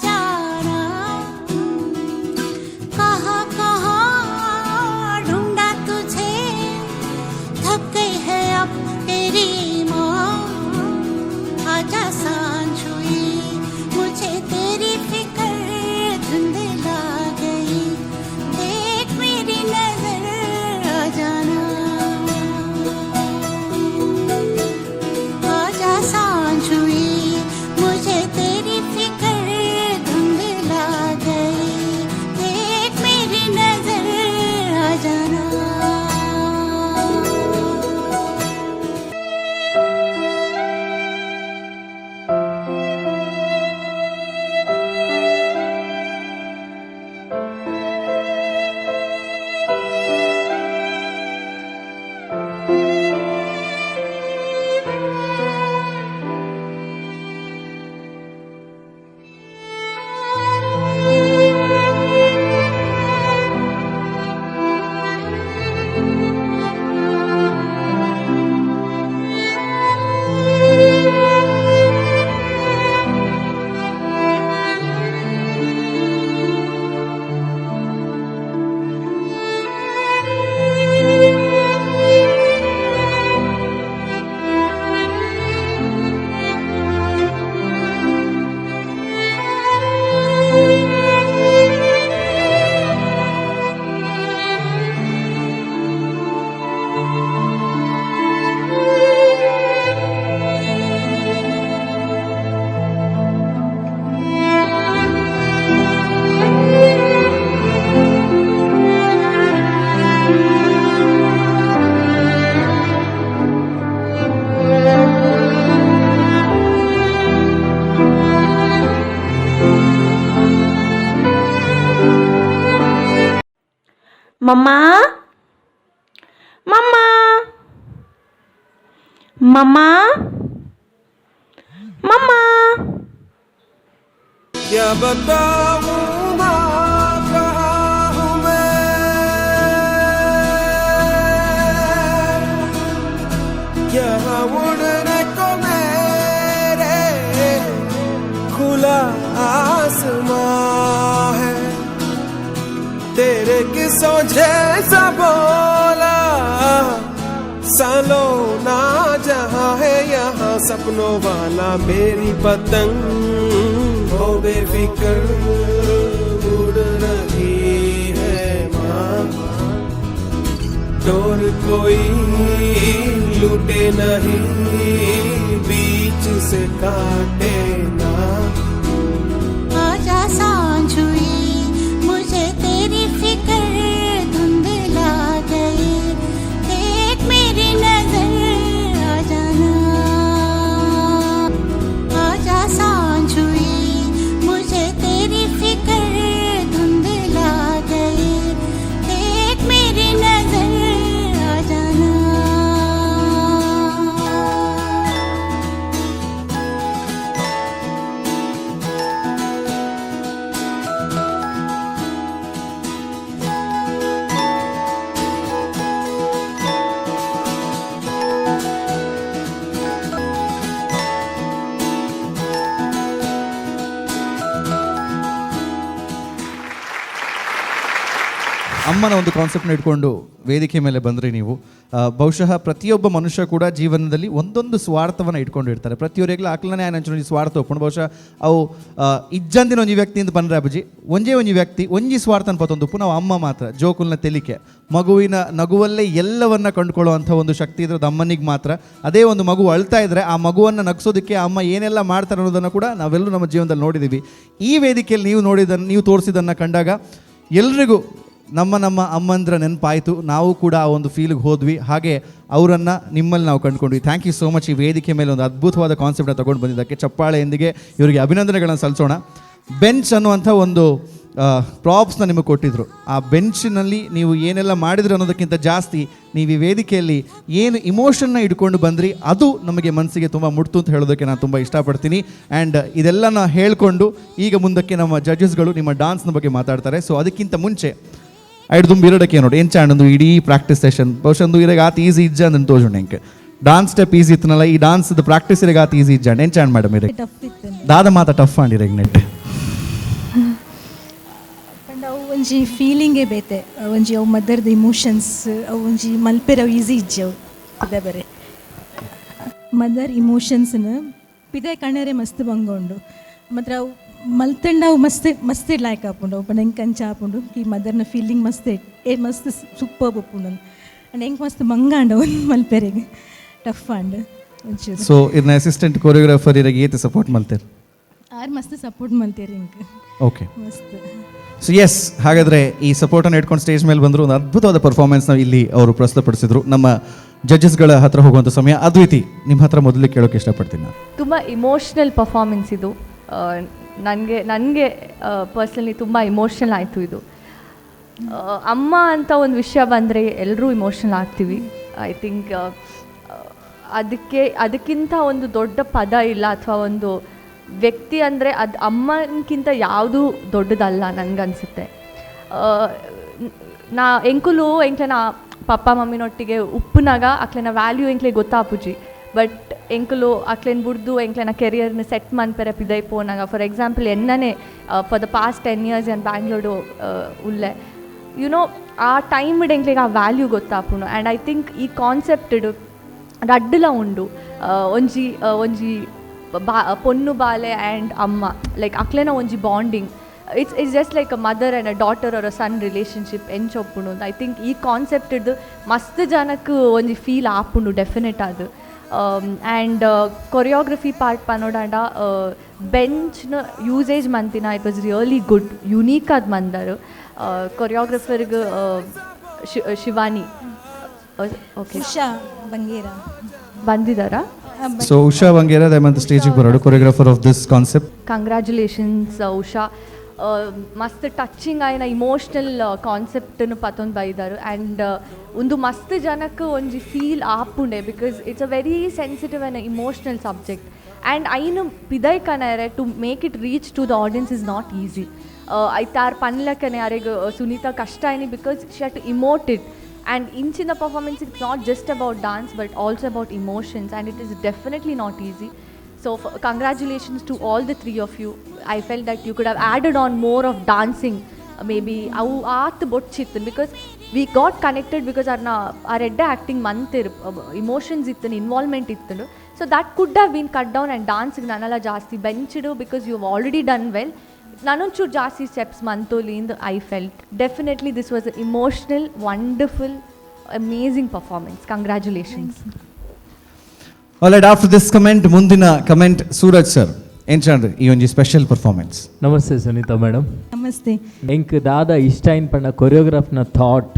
जाना कहाँ कहाँ ढूंढा तुझे थक गई है अब तेरी माँ आजा सांझ हुई मुझे तेरी फिक्र धुंधला गई देख मेरी नजर आ जाना आजा सांझ हुई ಮಮ್ಮಾ ಮಮ್ಮಾ ಮಮ್ಮಾ ಮಮ್ಮಾ क्या बताऊं माँ कहाँ हूँ मैं, यहाँ उड़ने को मेरे खुला आसमां है, तेरे किस्सों जैसा बोला सालों ना जहाँ है यहाँ सपनों वाला मेरी पतंग वो बेफिक्र उड़ रही है माँ, डोर कोई लूटे नहीं बीच से काटे ना। आजा सांझ हुई मुझे तेरी फिक्र धुंधला गई, देख मेरी नजर आ जाना। आजा सांझ हुई मुझे तेरी फिक्र धुंधला गई, देख मेरी नजर आ जाना। ಅಮ್ಮನ ಒಂದು ಕಾನ್ಸೆಪ್ಟ್ನ ಇಟ್ಕೊಂಡು ವೇದಿಕೆ ಮೇಲೆ ಬಂದರೆ ನೀವು ಬಹುಶಃ ಪ್ರತಿಯೊಬ್ಬ ಮನುಷ್ಯ ಕೂಡ ಜೀವನದಲ್ಲಿ ಒಂದೊಂದು ಸ್ವಾರ್ಥವನ್ನು ಇಟ್ಕೊಂಡಿರ್ತಾರೆ. ಪ್ರತಿಯೊಬ್ಬರಿಗೆಲ್ಲ ಅಕ್ಲನೇ ಆಯ್ತು ಸ್ವಾರ್ಥ ಒಪ್ಕೊಂಡು ಬಹುಶಃ ಅವು ಇಜ್ಜಂದಿನ ಒಂಜಿ ವ್ಯಕ್ತಿಯಿಂದ ಬಂದ್ರೆ ಅಬ್ಬಜಿ ಒಂಜೇ ಒಂಜಿ ವ್ಯಕ್ತಿ ಒಂಜಿ ಸ್ವಾರ್ಥನ ಪತ್ತೊಂದು ನಾವು ಅಮ್ಮ ಮಾತ್ರ ಜೋಕುಲ್ನ ತೆಲಿಕೆ ಮಗುವಿನ ನಗುವಲ್ಲೇ ಎಲ್ಲವನ್ನ ಕಂಡುಕೊಳ್ಳುವಂಥ ಒಂದು ಶಕ್ತಿ ಇದ್ರದ್ದು ಅಮ್ಮನಿಗೆ ಮಾತ್ರ. ಅದೇ ಒಂದು ಮಗು ಅಳ್ತಾ ಇದ್ದರೆ ಆ ಮಗುವನ್ನು ನಗಿಸೋದಕ್ಕೆ ಅಮ್ಮ ಏನೆಲ್ಲ ಮಾಡ್ತಾರೆ ಅನ್ನೋದನ್ನು ಕೂಡ ನಾವೆಲ್ಲರೂ ನಮ್ಮ ಜೀವನದಲ್ಲಿ ನೋಡಿದ್ದೀವಿ. ಈ ವೇದಿಕೆಯಲ್ಲಿ ನೀವು ತೋರಿಸಿದ್ದನ್ನು ಕಂಡಾಗ ಎಲ್ರಿಗೂ ನಮ್ಮ ಅಮ್ಮಂದ್ರ ನೆನಪಾಯಿತು. ನಾವು ಕೂಡ ಆ ಒಂದು ಫೀಲ್ಗೆ ಹೋದ್ವಿ, ಹಾಗೆ ಅವರನ್ನು ನಿಮ್ಮಲ್ಲಿ ನಾವು ಕಂಡುಕೊಂಡ್ವಿ. Thank you so much. ಈ ವೇದಿಕೆ ಮೇಲೆ ಒಂದು ಅದ್ಭುತವಾದ ಕಾನ್ಸೆಪ್ಟನ್ನು ತೊಗೊಂಡು ಬಂದಿದ್ದಕ್ಕೆ ಚಪ್ಪಾಳೆಯೊಂದಿಗೆ ಇವರಿಗೆ ಅಭಿನಂದನೆಗಳನ್ನು ಸಲ್ಲಿಸೋಣ. ಬೆಂಚ್ ಅನ್ನುವಂಥ ಒಂದು ಪ್ರಾಪ್ಸ್ನ ನಿಮಗೆ ಕೊಟ್ಟಿದ್ದರು. ಆ ಬೆಂಚಿನಲ್ಲಿ ನೀವು ಏನೆಲ್ಲ ಮಾಡಿದ್ರಿ ಅನ್ನೋದಕ್ಕಿಂತ ಜಾಸ್ತಿ ನೀವು ಈ ವೇದಿಕೆಯಲ್ಲಿ ಏನು ಇಮೋಷನ್ನ ಇಟ್ಕೊಂಡು ಬಂದ್ರಿ ಅದು ನಮಗೆ ಮನಸ್ಸಿಗೆ ತುಂಬ ಮುಟ್ತು ಅಂತ ಹೇಳೋದಕ್ಕೆ ನಾನು ತುಂಬ ಇಷ್ಟಪಡ್ತೀನಿ. ಆ್ಯಂಡ್ ಇದೆಲ್ಲ ಹೇಳಿಕೊಂಡು ಈಗ ಮುಂದಕ್ಕೆ ನಮ್ಮ ಜಡ್ಜಸ್ಗಳು ನಿಮ್ಮ ಡಾನ್ಸ್ನ ಬಗ್ಗೆ ಮಾತಾಡ್ತಾರೆ. ಸೊ ಅದಕ್ಕಿಂತ ಮುಂಚೆ ಐದು ಬೀರಡಕ್ಕೆ ನೋಡಿ ಏನು ಚಾಂಡು ಇಡೀ ಪ್ರಾಕ್ಟೀಸ್ ಸೆಷನ್ ಬಹುಶಃ ಇರಾಗ ಆತ ಈಸಿ ಇಜ್ಜ ಅಂತ ತೋಜುಂಡು ಹೆಂಗೆ ಡಾನ್ಸ್ ಸ್ಟೆಪ್ ಈಸಿ ಇತ್ತನಲ್ಲ ಈ ಡಾನ್ಸ್ ಪ್ರಾಕ್ಟೀಸ್ ಇರಾಗ ಆತ ಈಸಿ ಇಜ್ಜ ಏನು ಚಾಂಡ್ ಮೇಡಮ್ ಇರ ದಾದ ಮಾತ ಟಫ್ ಆಂಡಿರ ನೆಟ್ ಅವು ಒಂಜಿ ಫೀಲಿಂಗೇ ಬೇತೆ ಒಂಜಿ ಅವು ಮದರ್ದ ಇಮೋಷನ್ಸ್ ಅವು ಒಂಜಿ ಮಲ್ಪೆರವು ಈಸಿ ಇಜ್ಜವು ಪಿದ ಬೇರೆ ಮದರ್ ಇಮೋಷನ್ಸ್ನ ಪಿದ ಕಣ್ಣರೆ ಮಸ್ತ್ ಬಂಗೊಂಡು ಮಾತ್ರ ಅವು ಮಲ್ತಂಡ ಅವು ಮಸ್ತ್ ಇಡ್ಲಾಯ್ಕ ಆಪುಂಡು ಅವು ಹೆಂಗೆ ಕಂಚ ಆಪುಂಡು ಈ ಮದರ್ನ ಫೀಲಿಂಗ್ ಮಸ್ತ್ ಸೂಪರ್ ಒಪ್ಪುಂಡು ಅಂಡ್ ಹೆಂಗೆ ಮಸ್ತ್ ಮಂಗಾಂಡ ಒಂದು ಮಲ್ಪೆರೆಗೆ ಟಫ್ ಆಂಡ್ ಒಂಚೂರು. ಸೊ ಇದನ್ನ ಅಸಿಸ್ಟೆಂಟ್ ಕೊರಿಯೋಗ್ರಾಫರ್ ಇರಾಗ ಏತೆ ಸಪೋರ್ಟ್ ಮಲ್ತೇರು ಆರು ಮಸ್ತ್ ಸಪೋರ್ಟ್ ಮಲ್ತೇರಿ ಹಿಂಗೆ ಓಕೆ ಮಸ್ತ್. ಸೊ ಎಸ್, ಹಾಗಾದರೆ ಈ ಸಪೋರ್ಟನ್ನು ಇಟ್ಕೊಂಡು ಸ್ಟೇಜ್ ಮೇಲೆ ಬಂದರು. ಒಂದು ಅದ್ಭುತವಾದ ಪರ್ಫಾರ್ಮೆನ್ಸ್ನ ಇಲ್ಲಿ ಅವರು ಪ್ರಸ್ತುತಪಡಿಸಿದ್ರು. ನಮ್ಮ ಜಡ್ಜಸ್ಗಳ ಹತ್ರ ಹೋಗುವಂಥ ಸಮಯ. ಅದ್ವಿತಿ, ನಿಮ್ಮ ಹತ್ರ ಮೊದಲು ಕೇಳೋಕ್ಕೆ ಇಷ್ಟಪಡ್ತೀನಿ ನಾನು. ತುಂಬ ಇಮೋಷ್ನಲ್ ಪರ್ಫಾರ್ಮೆನ್ಸ್ ಇದು. ನನಗೆ ಪರ್ಸ್ನಲಿ ತುಂಬ ಇಮೋಷ್ನಲ್ ಆಯಿತು ಇದು. ಅಮ್ಮ ಅಂತ ಒಂದು ವಿಷಯ ಬಂದರೆ ಎಲ್ಲರೂ ಇಮೋಷ್ನಲ್ ಆಗ್ತೀವಿ. ಐ ಥಿಂಕ್ ಅದಕ್ಕಿಂತ ಒಂದು ದೊಡ್ಡ ಪದ ಇಲ್ಲ ಅಥವಾ ಒಂದು ವ್ಯಕ್ತಿ ಅಂದರೆ ಅದು ಅಮ್ಮನಕ್ಕಿಂತ ಯಾವುದೂ ದೊಡ್ಡದಲ್ಲ ನನಗನ್ಸುತ್ತೆ. ನಾ ಎಂಕುಲು ಎಂಕ್ಲೆನ ಪಪ್ಪ ಮಮ್ಮಿನೊಟ್ಟಿಗೆ ಉಪ್ಪುನಾಗ ಅಕ್ಲೆನ ವ್ಯಾಲ್ಯೂ ಎಂಕ್ಲೆ ಗೊತ್ತಾಪುಜಿ. ಬಟ್ ಎಂಕುಲು ಅಕ್ಲೆನ ಬುಡ್ದು ಎಂಕ್ಲೆನ ಕೆರಿಯರ್ನ ಸೆಟ್ ಮನ್ಪೆರ ಪಿದೈ ಪೋನಾಗ ಫಾರ್ ಎಕ್ಸಾಂಪಲ್ ಎನ್ನನೆ ಫಾರ್ ದ ಪಾಸ್ಟ್ 10 years ಏನು ಬ್ಯಾಂಗ್ಳೂರು ಉಲ್ಲೆ ಯುನೋ ಆ ಟೈಮ್ ಎಂಕ್ಲೆಗೆ ಆ ವ್ಯಾಲ್ಯೂ ಗೊತ್ತಾಪುನು. ಆ್ಯಂಡ್ ಐ ಥಿಂಕ್ ಈ ಕಾನ್ಸೆಪ್ಟ್ ರಡ್ಡುಲ ಉಂಡು ಒಂಜಿ ಪೊನ್ನು ಬಾಲೆ ಆ್ಯಂಡ್ ಅಮ್ಮ ಲೈಕ್ ಅಕ್ಲೆನ ಒಂಜಿ bonding. It's just like a mother and a daughter or a son relationship ಎಂಚೊಪ್ಪುಂಡು. ಐ ಥಿಂಕ್ ಈ ಕಾನ್ಸೆಪ್ಟ್ ಮಸ್ತ್ ಜನಕ್ಕೆ ಒಂಜಿ ಫೀಲ್ ಆಪುಂಡು ಡೆಫಿನೆಟ್ ಅದು. ಆ್ಯಂಡ್ ಕೊರಿಯೋಗ್ರಫಿ ಪಾರ್ಟ್ ಪನ್ನೋಡಾಂಡ ಬೆಂಚ್ನ ಯೂಸೇಜ್ ಮಂತಿನ it was really good, unique ಆದ ಮಂದರು. ಕೊರಿಯೋಗ್ರಫರ್ಗೆ ಶಿವಾನಿ ಓಕೆ ಉಷಾ ಬಂಗೇರ ಬಂದಿದ್ದಾರಾ? ಸೊ ಉಷಾ ಬಂಗೇರ ದಯಮಾಡಿ ಸ್ಟೇಜಿಗೆ ಬರೋಡು, choreographer of this concept. Congratulations Usha. ಮಸ್ತ್ ಟಚಿಂಗ್ ಆಯ್ನ ಇಮೋಷ್ನಲ್ ಕಾನ್ಸೆಪ್ಟನ್ನು ಪತ್ತೊಂದು ಬೈದಾರು ಆ್ಯಂಡ್ ಒಂದು ಮಸ್ತ್ ಜನಕ್ಕೆ ಒಂಜಿ ಫೀಲ್ ಆಪುಂಡೆ because it's a very sensitive and emotional subject and ಐನು ಪಿದೈ ಕನರೆ to make it reach to the audience is not easy ಐತಾರು ಪನ್ಲಕ್ಕನೆ ಯಾರಿಗೆ ಸುನೀತಾ ಕಷ್ಟ ಆಯ್ನಿ because she had to emote it and ಇಂಚಿನ performance it's not just about dance but also about emotions and it is definitely not easy. So congratulations to all the three of you. I felt that you could have added on more of dancing, maybe avu aat botchittu because we got connected because our edda acting mantir emotions ittanu involvement ittanu, so that could have been cut down and dance ಗೆ nanala jaasti benched because you have already done well. nanonchu jaasti steps mantoli in I felt definitely this was an emotional, wonderful, amazing performance. Congratulations. All right, after this comment ಮುಂದಿನ comment Suraj sir ಎಂಚಂಡ್ರಿ ಈ ಒಂಜಿ special performance. ನಮಸ್ತೆ Sunita madam. ನಮಸ್ತೆ. ಎಂಕ್ ದಾದ ಇಷ್ಟ ಆಯ್ನ ಪಂಡ ಕೊರಿಯೋಗ್ರಾಫ್ನ thought.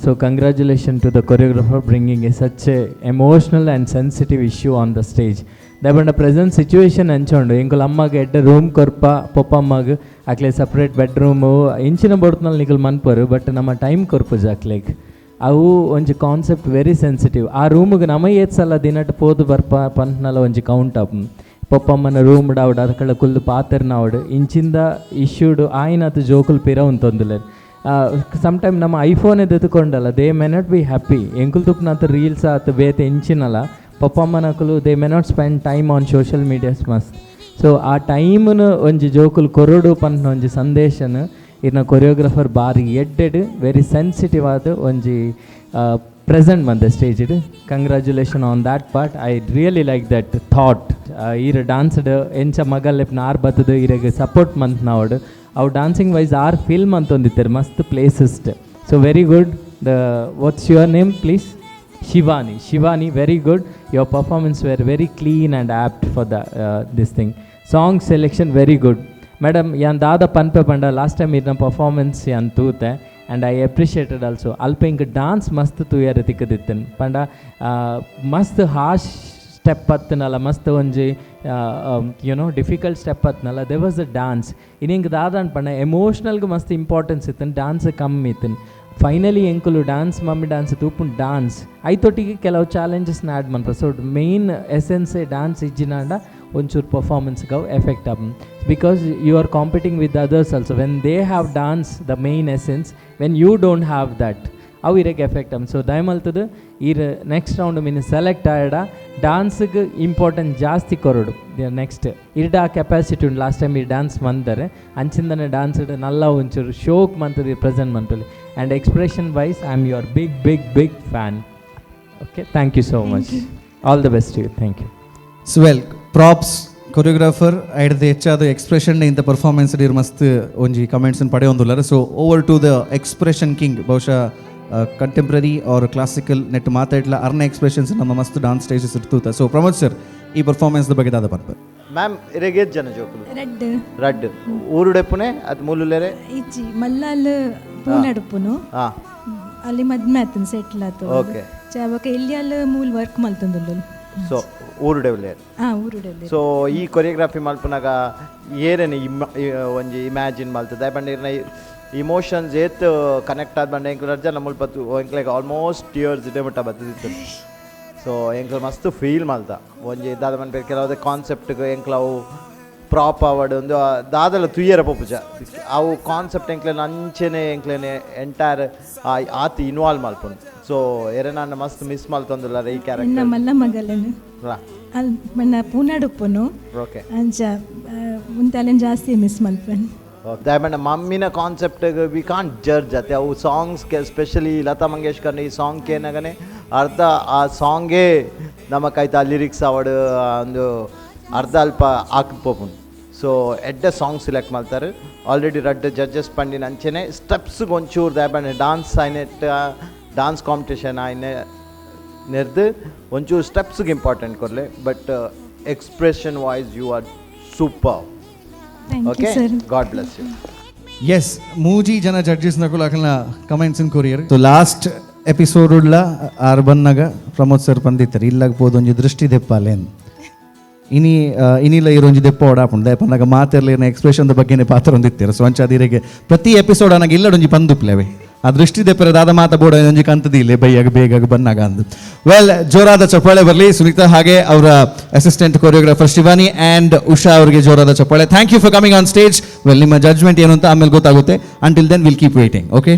So congratulation to the choreographer bringing a such a emotional and sensitive issue on the stage. ದಯಪಂಡ ಪ್ರೆಸೆಂಟ್ ಸಿಚುವೇಶನ್ ಹಂಚೋಂಡು ಎಂಕುಲು ಅಮ್ಮಗೆ ಎಡ್ಡೆ ರೂಮ್ ಕೊರ್ಪ ಪೊಪ್ಪಮ್ಮಗೆ ಅಕ್ಲೆ ಸಪ್ರೇಟ್ ಬೆಡ್ರೂಮು ಇಂಚಿನ ಬಡ್ತನಲ್ಲಿ ನಿಕಲ್ ಮನ್ಪರು ಬಟ್ ನಮ್ಮ ಟೈಮ್ ಕೊರ್ಪುಜ್ ಅಕ್ಲೆಗ್ ಅವು ಒಂಜಿ ಕಾನ್ಸೆಪ್ಟ್ ವೆರಿ ಸೆನ್ಸಿಟಿವ್. ಆ ರೂಮಿಗೆ ನಮ್ಮ ಸಲ ದಿನಟ್ ಪೋದು ಬರ್ಪ ಪಂಟ್ನಲ್ಲ ಒಂಜಿ ಕೌಂಟ್ ಅಪ್ ಪೊಪ್ಪಮ್ಮನ ರೂಮ್ ಡಾವ್ಡು ಅದಕ್ಕಳ ಕುಲ್ದು ಪಾತೆರ್ನಾವ್ಡು ಇಂಚಿಂದ ಇಶ್ಯೂಡು ಆಯ್ನದು ಜೋಕುಲ್ ಪಿರ ಉಂತೊಂದುಲೆ. ಸಮ್ಟೈಮ್ ನಮ್ಮ ಐಫೋನ್ ಎದುಕೊಂಡಲ್ಲ they may not be happy ಎಂಕುಲ್ ತುಪ್ನಂತ ರೀಲ್ಸ್ ಆತು ಬೇತೆ ಇಂಚಿನಲ್ಲ ಪೊಪ್ಪಮ್ಮನಕುಲು they may not spend time on social medias ಮಸ್ತ್. ಸೊ ಆ ಟೈಮ್ನು ಒಂಜಿ ಜೋಕುಲ್ ಕೊರಡು ಪಂಟ್ನ ಒಂಜಿ ಸಂದೇಶನ ಇನ್ನು ಕೊರಿಯೋಗ್ರಾಫರ್ ಬಾರಿ ಎಡ್ಡೆಡ್ ವೆರಿ ಸೆನ್ಸಿಟಿವ್ ಆದ ಒಂಜಿ ಪ್ರೆಸೆಂಟ್ ಬಂದೆ stage. Congratulation on that part. I really like that thought. ಈರ ಡಾನ್ಸ್ಡ್ ಎಂಚ ಮಗಲ್ಲೆಪ್ನ ಆರು ಬತ್ತದು ಇರೆಗೆ ಸಪೋರ್ಟ್ ಮಂತ್ ನಾವಡು ಅವು ಡಾನ್ಸಿಂಗ್ ವೈಸ್ ಆರು ಫಿಲ್ಮ್ ಅಂತೊಂದಿತ್ತಾರೆ ಮಸ್ತ್ ಪ್ಲೇಸಸ್ಟ್. So very good. The what's your name please? Shivani. Shivani, very good. Your performance very very clean and apt for this thing. Song selection very good. Madam ಯಾನ್ ದಾದ ಪನ್ಪೆ ಪಂಡ ಲಾಸ್ಟ್ ಟೈಮ್ ಇರ್ನ ಪರ್ಫಾರ್ಮೆನ್ಸ್ ಯಾನ್ ತೂತೆ ಆ್ಯಂಡ್ ಐ ಅಪ್ರಿಷಿಯೇಟೆಡ್ ಆಲ್ಸೋ. ಅಲ್ಪ ಇಂಕ dance ಮಸ್ತ್ ತೂಯರೆ ತಿಕ್ಕದಿತ್ತೇನೆ ಪಂಡ ಮಸ್ತ್ ಹಾಶ್ ಸ್ಟೆಪ್ ಹತ್ತನಲ್ಲ ಮಸ್ತ್ ಒಂಜಿ ಯುನೋ ಡಿಫಿಕಲ್ಟ್ ಸ್ಟೆಪ್ ಹತ್ತನಲ್ಲ ದೆ ವಾಸ್ ದ ಡಾನ್ಸ್. ಇನ್ನಿಂಗೆ ದಾದ ಅನ್ಪಂಡ ಎಮೋಷ್ನಲ್ಗೆ ಮಸ್ತ್ ಇಂಪಾರ್ಟೆನ್ಸ್ ಇತ್ತನು, ಡಾನ್ಸ್ ಕಮ್ಮಿ ಇತ್ತನು. ಫೈನಲಿ ಎಂಕುಲು ಡಾನ್ಸ್ ಮಮ್ಮಿ ಡಾನ್ಸ್ ತೂಪುಂಡು ಡಾನ್ಸ್ ಐತೊಟ್ಟಿಗೆ ಕೆಲವು ಚಾಲೆಂಜಸ್ನ ಆ್ಯಡ್ ಮನ್ಪ. ಸೊ ಮೇನ್ ಎಸೆನ್ಸೇ ಡಾನ್ಸ್ ಇಜ್ಜಿನಾಂಡ ಒಂಚೂರು ಪರ್ಫಾರ್ಮೆನ್ಸ್ಗೆ ಎಫೆಕ್ಟ್ ಆಪ್ because you are competing with others also when they have dance the main essence when you don't have that ಅವು ಇರಕ್ಕೆ ಎಫೆಕ್ಟ್ ಆಮ್. ಸೊ ದಯಮಲ್ತದ ಇರ ನೆಕ್ಸ್ಟ್ ರೌಂಡ್ ಮೀನು ಸೆಲೆಕ್ಟ್ ಆಡ ಡಾನ್ಸ್ಗೆ ಇಂಪಾರ್ಟೆನ್ಸ್ ಜಾಸ್ತಿ ಕೊರಡು ನೆಕ್ಸ್ಟ್ ಇರ್ಡ ಕೆಪಾಸಿಟಿ ಉಂಡು. ಲಾಸ್ಟ್ ಟೈಮ್ ಈ ಡಾನ್ಸ್ ಮಂದರೆ ಅಂಚಿಂದನೇ ಡಾನ್ಸ್ ನಲ್ಲ ಒಂಚೂರು ಶೋಕ್ ಮಂತದ ಪ್ರೆಸೆಂಟ್ ಮಂತಲಿ and expression wise I am your big big big fan. Okay, thank you so much. All the best you. Thank you. ಸ್ವೆಲ್ ಪ್ರಾಪ್ಸ್ ಕೊರಿಯೋಗ್ರಾಫರ್ ಐಡ್ದು ಹೆಚ್ಚಾದ ಎಕ್ಸ್ಪ್ರೆಷನ್ ಇಂಥ ಪರ್ಫಾರ್ಮೆನ್ಸ್ ಇರ್ ಮಸ್ತ್ ಒಂಜಿ ಕಮೆಂಟ್ಸನ್ನು ಪಡೆಯೊಂದುಲ್ಲಾರ. So over to the expression king. ಬಹುಶಃ ಕಂಟೆಂಪ್ರರಿ ಆರ್ ಕ್ಲಾಸಿಕಲ್ ನೆಟ್ ಮಾತಾಡ್ಲ ಅರ್ನ ಎಕ್ಸ್ಪ್ರೆಷನ್ಸ್ ನಮ್ಮ ಮಸ್ತ್ ಡಾನ್ಸ್ ಸ್ಟೇಜಸ್ ಇರ್ತೂತ. ಸೊ ಪ್ರಮೋದ್ ಸರ್ ಈ ಪರ್ಫಾರ್ಮೆನ್ಸ್ ಬಗ್ಗೆ ದಾದ ಪನ್ಪರ್ ಮ್ಯಾಮ್ ಇರೆಗೆ ಜನ ಜೋಕುಲು రెడ్ ರಡ್ ಊರುಡೆಪ್ಪುನೆ ಅದು ಮೂಲುಲೆರೆ ಇಜ್ಜಿ ಮಲ್ಲಾಲ್ ಪೂನಡುಪ್ಪುನು ಹಾ ಅಲ್ಲಿ ಮದ್ಮೆ ಆತನ್ ಸೆಟ್ಲ್ ಆತು. ಓಕೆ. ಚಾವಕ ಎಲ್ಲಿಯಲ್ಲ ಮೂಲ್ ವರ್ಕ್ ಮಲ್ತಂದುಲ್ಲು. ಸೊ ಊರುಡೆವ್ಲೆ. ಊರುಡೆವ್ಲೆ. ಸೊ ಈ ಕೊರಿಯೋಗ್ರಾಫಿ ಮಲ್ಪನಾಗ ಏನೇನು ಒಂಜಿ ಇಮ್ಯಾಜಿನ್ ಮಲ್ತದೆ ಬಂಡ ಇರ್ನ ಇಮೋಷನ್ಸ್ ಏತ್ ಕನೆಕ್ಟ್ ಆದ ಬಂಡ ಎಂಕ್ಲು ಜನ ಮುಲ್ಪತ್ತು ಎಂಕ್ಲೆಗ್ ಆಲ್ಮೋಸ್ಟ್ ಟಿಯರ್ಸ್ ಇದೇ ಮಟ್ಟ ಬರ್ತದಿತ್ತು. ಸೊ ಎಂಕ್ಲು ಮಸ್ತ್ ಫೀಲ್ ಮಲ್ತ ಒಂಜಿ ದಾದ ಮನ್ಪೆ ಕೆಲವುದೇ ಕಾನ್ಸೆಪ್ಟ್ಗೆ ಎಂಕ್ಲವು ಪ್ರಾಪ್ ಆವಡ್ ಒಂದು ದಾದಲ ತುಯ್ಯರ ಪೊಪ್ಪುಜ ಅವು ಕಾನ್ಸೆಪ್ಟ್ ಎಂಕ್ಲೇನು ಅಂಚೆನೆ ಎಂಕ್ಲೇನೆ ಎಂಟೈರ್ ಆತಿ ಇನ್ವಾಲ್ವ್ ಮಲ್ಪುಂಡು. ಸೊ ಎರೆ ನಾನು ಮಸ್ತ್ ಮಿಸ್ ಮಲ್ತೊಂದುಲ್ಲ ಈ ಕ್ಯಾರೆಕ್ಟರ್ ಮಲ್ಲ ಮಗಲನು ಅಲ್ಲಿ ಮನ್ನ ಪೂನಡುಪ್ಪುನು. ಓಕೆ. ಅಂಚ ಮುಂತಾಲೆನ್ ಜಾಸ್ತಿ ಮಿಸ್ ಮಲ್ಪನ್. ದಯಮಾಡಿ ಮಮ್ಮಿನ ಕಾನ್ಸೆಪ್ಟ್ ವಿ ಕಾಂಟ್ ಜಡ್ಜ್ ಅತ್ತೆ ಅವು ಸಾಂಗ್ಸ್ಗೆ ಎಸ್ಪೆಷಲಿ ಲತಾ ಮಂಗೇಶ್ಕರ್ನ ಈ ಸಾಂಗ್ ಏನಾಗನೆ ಅರ್ಧ ಆ ಸಾಂಗೇ ನಮಕೈತ ಲಿರಿಕ್ಸ್ ಅವಡು ಒಂದು ಅರ್ಧ ಅಲ್ಪ ಹಾಕ್ಬೋಪುಂಡು. ಸೊ ಎಡ್ಡೆ ಸಾಂಗ್ ಸಿಲೆಕ್ಟ್ ಮಾಡ್ತಾರೆ ಆಲ್ರೆಡಿ ರಡ್ಡು ಜಡ್ಜಸ್ ಪಂಡಿನ ಅಂಚೆನೆ ಸ್ಟೆಪ್ಸ್ಗೆ ಒಂಚೂರು ದಯಮಾಡಿ ಡಾನ್ಸ್ ಐನೆಟ್ ಡಾನ್ಸ್ ಕಾಂಪಿಟೇಷನ್ ಆಯ್ನೆ ನೆರ್ದು ಒಂಚೂರು ಸ್ಟೆಪ್ಸ್ಗೆ ಇಂಪಾರ್ಟೆಂಟ್ ಕೊಡಲೆ but expression voice you are super. Okay, God bless you. Yes ಮೂಜಿ ಜನ ಜಡ್ಜಸ್ ನಕುಲು ಅಕಲ್ನ ಕಮೆಂಟ್ಸ್ ಇನ್ ಕೊರಿಯರ್. ಸೊ ಲಾಸ್ಟ್ ಎಪಿಸೋಡ್ ಉಡ್ಲ ಆರ್ ಬನ್ನಾಗ ಪ್ರಮೋದ್ ಸರ್ ಬಂದಿತ್ತಾರೆ ಇಲ್ಲಾಗ ಪೋದು ಒಂಜಿ ದೃಷ್ಟಿ ದೆಪ್ಪಾಲೇನು ಇನಿಲ್ಲ ಇರೋಂಜಿ ದೆಪ್ಪ ಓಡಾಪುಂಡು ದಯಪ ನನಗೆ ಮಾತಿರಲಿನ ಎಕ್ಸ್ಪ್ರೆಷನ್ ಬಗ್ಗೆನೇ ಪಾತ್ರ ಹೊಂದಿತ್ತೀರ ಸೊ ಅಂಚಾದಿರಿಗೆ ಪ್ರತಿ ಎಪಿಸೋಡ್ ನನಗೆ ಇಲ್ಲಡೊಂಜಿ ಪಂದುಪ್ಲೇವೆ ಆ ದೃಷ್ಟಿ ದೆಪ್ಪರ ದಾದ ಮಾತ ಬೋಡ ಒಂಜಿ ಕಂತದಿ ಇಲ್ಲೇ ಬೈಯಾಗ ಬೇಗ ಬಂದಾಗ ಅಂದು ವೆಲ್ ಜೋರಾದ ಚಪ್ಪಾಳೆ ಬರಲಿ ಸುನೀತಾ ಹಾಗೆ ಅವರ assistant choreographer Shivani and Usha ಅವರಿಗೆ ಜೋರಾದ ಚಪ್ಪಾಳೆ. Thank you for coming on stage. Well ನಿಮ್ಮ ಜಡ್ಜ್ಮೆಂಟ್ ಏನು ಅಂತ ಆಮೇಲೆ ಗೊತ್ತಾಗುತ್ತೆ. Until then will keep waiting. Okay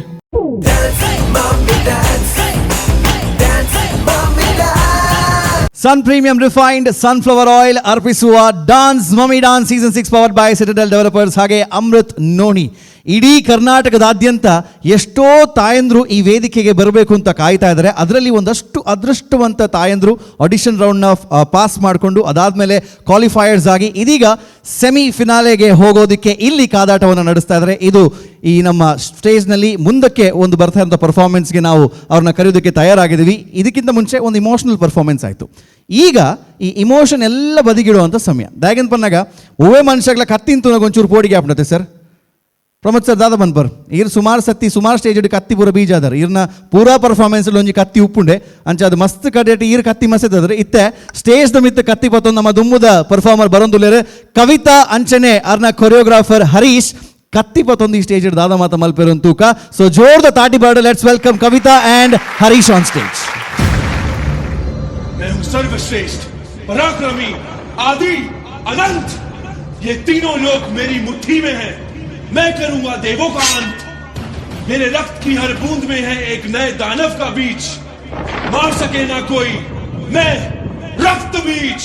Sun Premium Refined Sunflower Oil ಅರ್ಪಿಸುವ dance mummy dance season 6 powered by Citadel developers ಹಾಗೆ ಅಮೃತ್ ನೋಣಿ. ಇಡೀ ಕರ್ನಾಟಕದಾದ್ಯಂತ ಎಷ್ಟೋ ತಾಯಂದ್ರು ಈ ವೇದಿಕೆಗೆ ಬರಬೇಕು ಅಂತ ಕಾಯ್ತಾ ಇದ್ದಾರೆ. ಅದರಲ್ಲಿ ಒಂದಷ್ಟು ಅದೃಷ್ಟವಂತ ತಾಯಂದ್ರು ಆಡಿಷನ್ ರೌಂಡ್ನ ಪಾಸ್ ಮಾಡಿಕೊಂಡು ಅದಾದಮೇಲೆ ಕ್ವಾಲಿಫೈಯರ್ಸ್ ಆಗಿ ಇದೀಗ ಸೆಮಿ ಫಿನಾಲೆಗೆ ಹೋಗೋದಕ್ಕೆ ಇಲ್ಲಿ ಕಾದಾಟವನ್ನು ನಡೆಸ್ತಾ ಇದ್ದಾರೆ. ಇದು ಈ ನಮ್ಮ ಸ್ಟೇಜ್ನಲ್ಲಿ ಮುಂದಕ್ಕೆ ಒಂದು ಬರ್ತಾ ಇರೋಂಥ ಪರ್ಫಾರ್ಮೆನ್ಸ್ಗೆ ನಾವು ಅವ್ರನ್ನ ಕರೆಯೋದಕ್ಕೆ ತಯಾರಾಗಿದ್ದೀವಿ. ಇದಕ್ಕಿಂತ ಮುಂಚೆ ಒಂದು ಇಮೋಷನಲ್ ಪರ್ಫಾರ್ಮೆನ್ಸ್ ಆಯಿತು. ಈಗ ಈ ಇಮೋಷನ್ ಎಲ್ಲ ಬದಿಗಿಡುವಂಥ ಸಮಯ. ದಾಯಗನ್ ಪನ್ನಾಗ ಓವೇ ಮನುಷ್ಯಗಳ ಕತ್ತಿಂತು ಒಂಚೂರು ಪೋಡಿಗೆ ಆಪ್ನತೆ ಸರ್ ಪ್ರಮೋದ್ ಸರ್ ದಾದ ಬಂದ್ಬರ್ ಇರ್ ಸುಮಾರು ಸ್ಟೇಜ್ ಕತ್ತಿ ಪೂರ ಬೀಜ ಅದಾರ ಇರ್ನ ಪೂರಾ ಪರ್ಫಾರ್ಮೆನ್ಸ್ ಒಂಜಿ ಕತ್ತಿ ಉಪ್ಪುಂಡೆ ಅಂಚ ಅದು ಮಸ್ತ್ ಕಡೆಟ್ ಈರ್ ಕತ್ತಿ ಮಸೆದ್ರೆ ಇತ್ತೆ ಸ್ಟೇಜ್ ದ ಮಿತ್ತ ಕತ್ತಿ ಪತ್ತೊಂದು ನಮ್ಮ ದುಮ್ಮದ ಪರ್ಫಾರ್ಮರ್ ಬರೋಂದುಲ್ಲೇರೆ ಕವಿತಾ ಅಂಚನೆ ಅರ್ನ ಕೊರಿಯೋಗ್ರಾಫರ್ ಹರೀಶ್ ಕತ್ತಿ ಪತ್ತೊಂದು ಈ ಸ್ಟೇಜ್ ದಾದ ಮಾತ ಮಲ್ಪೆರೊಂದು ತೂಕ. ಸೊ ಜೋರ್ದ ತಾಟಿ ಬಾರ್ಡ್ let's welcome Kavita and Harish on stage. मैं हूं सर्वश्रेष्ठ, पराक्रमी, आदि, अनंत। ये तीनों लोग मेरी मुट्ठी में हैं। मैं करूंगा देवों का अंत। मेरे रक्त की हर बूंद में है एक नए दानव का बीज। मार सके ना कोई, मैं रक्त बीज।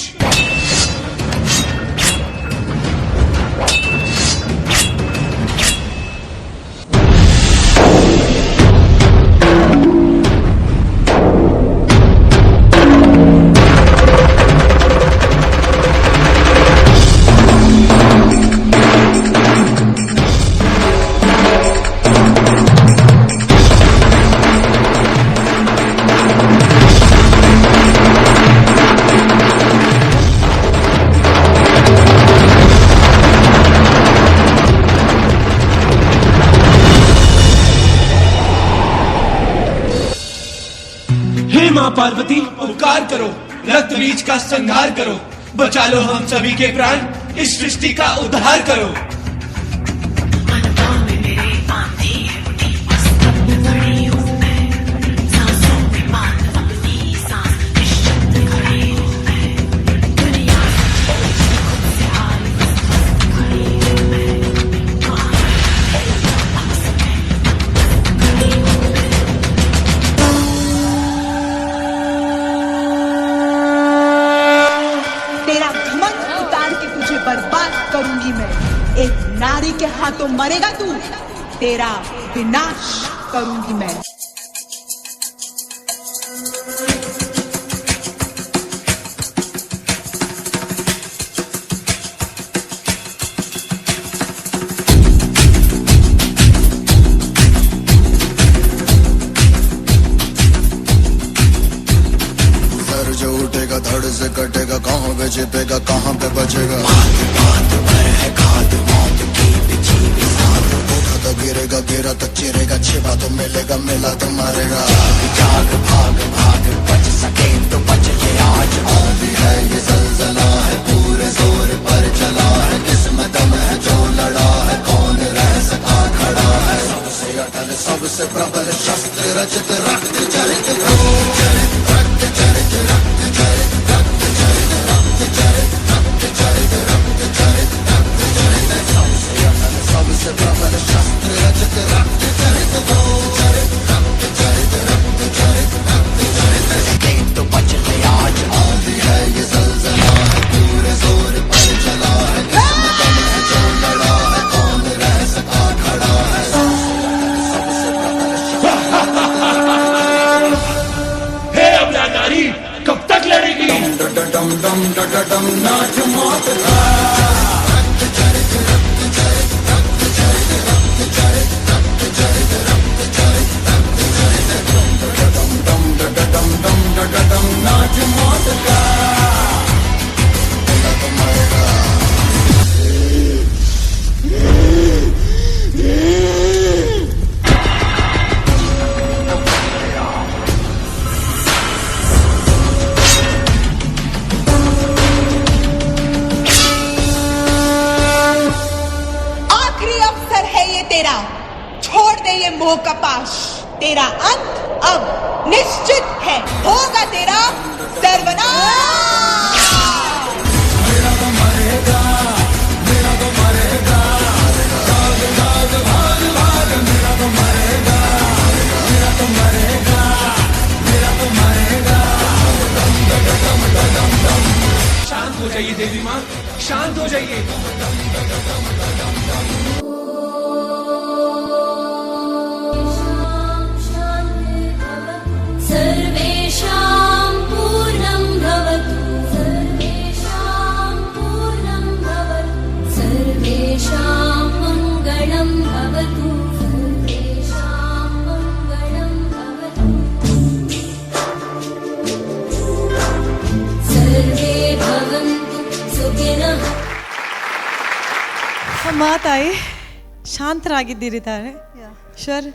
मां पार्वती उपकार करो, रक्त बीज का संहार करो, बचा लो हम सभी के प्राण, इस सृष्टि का उद्धार करो। एक नारी के हाथों मरेगा तू, तेरा विनाश करूंगी मैं। सर जो उठेगा धड़ से कटेगा, कहाँ पे छिपेगा कहाँ पे बचेगा। गिरेगा गिरा तो चिरेगा, छिपा तो मिलेगा मिला तो मारेगा। जाग भाग भाग बच सके तो बच ले आज, आंधी है ये ज़लज़ला है पूरे जोर पर चला है। किस्मत दम है जो लड़ा है, कौन रह सका खड़ा है। सबसे अटल सबसे प्रबल शस्त्र रचित रक्त चरित रक्त चरित रक्त चरित रक्त चरित रक्त चरित रक्त चरित रक्त चरित रक्त चरित रक्त चरित सबसे अटल सबसे प्रबल शस्त्र रचित रक्त चरित चरित रक्त चरित रक्त चरित रक्त चरित तो बच ले आज, आंधी है ये ज़लज़ला है पूरे जोर पर चला है। किस्मत में है जो लड़ा है, कौन रह सका खड़ा है। हे अबला नारी कब तक लड़ेगी। डम डम डम डम डम नाच मौत का रक्त चरित रक्त चरित रक्त चरित रक्त चरित रक्त चरित रक्त चरित रक्त चरित डम डम डम डम डम डम नाच मौत का। मोह का पाश, तेरा अंत अब निश्चित है, होगा तेरा सर्वनाश। शांत हो जाइए देवी माँ, शांत हो जाइए। सर्वेषां पूर्णं भवतु, सर्वेषां पूर्णं भवतु, सर्वेषां मङ्गलं भवतु, सर्वेषां मङ्गलं भवतु, सर्वे भवन्तु सुखिनः। ಅಮ್ಮ ತಾಯಿ ಶಾಂತರಾಗಿದ್ದೀರಿ ತಾನೆ? ಶೋರ್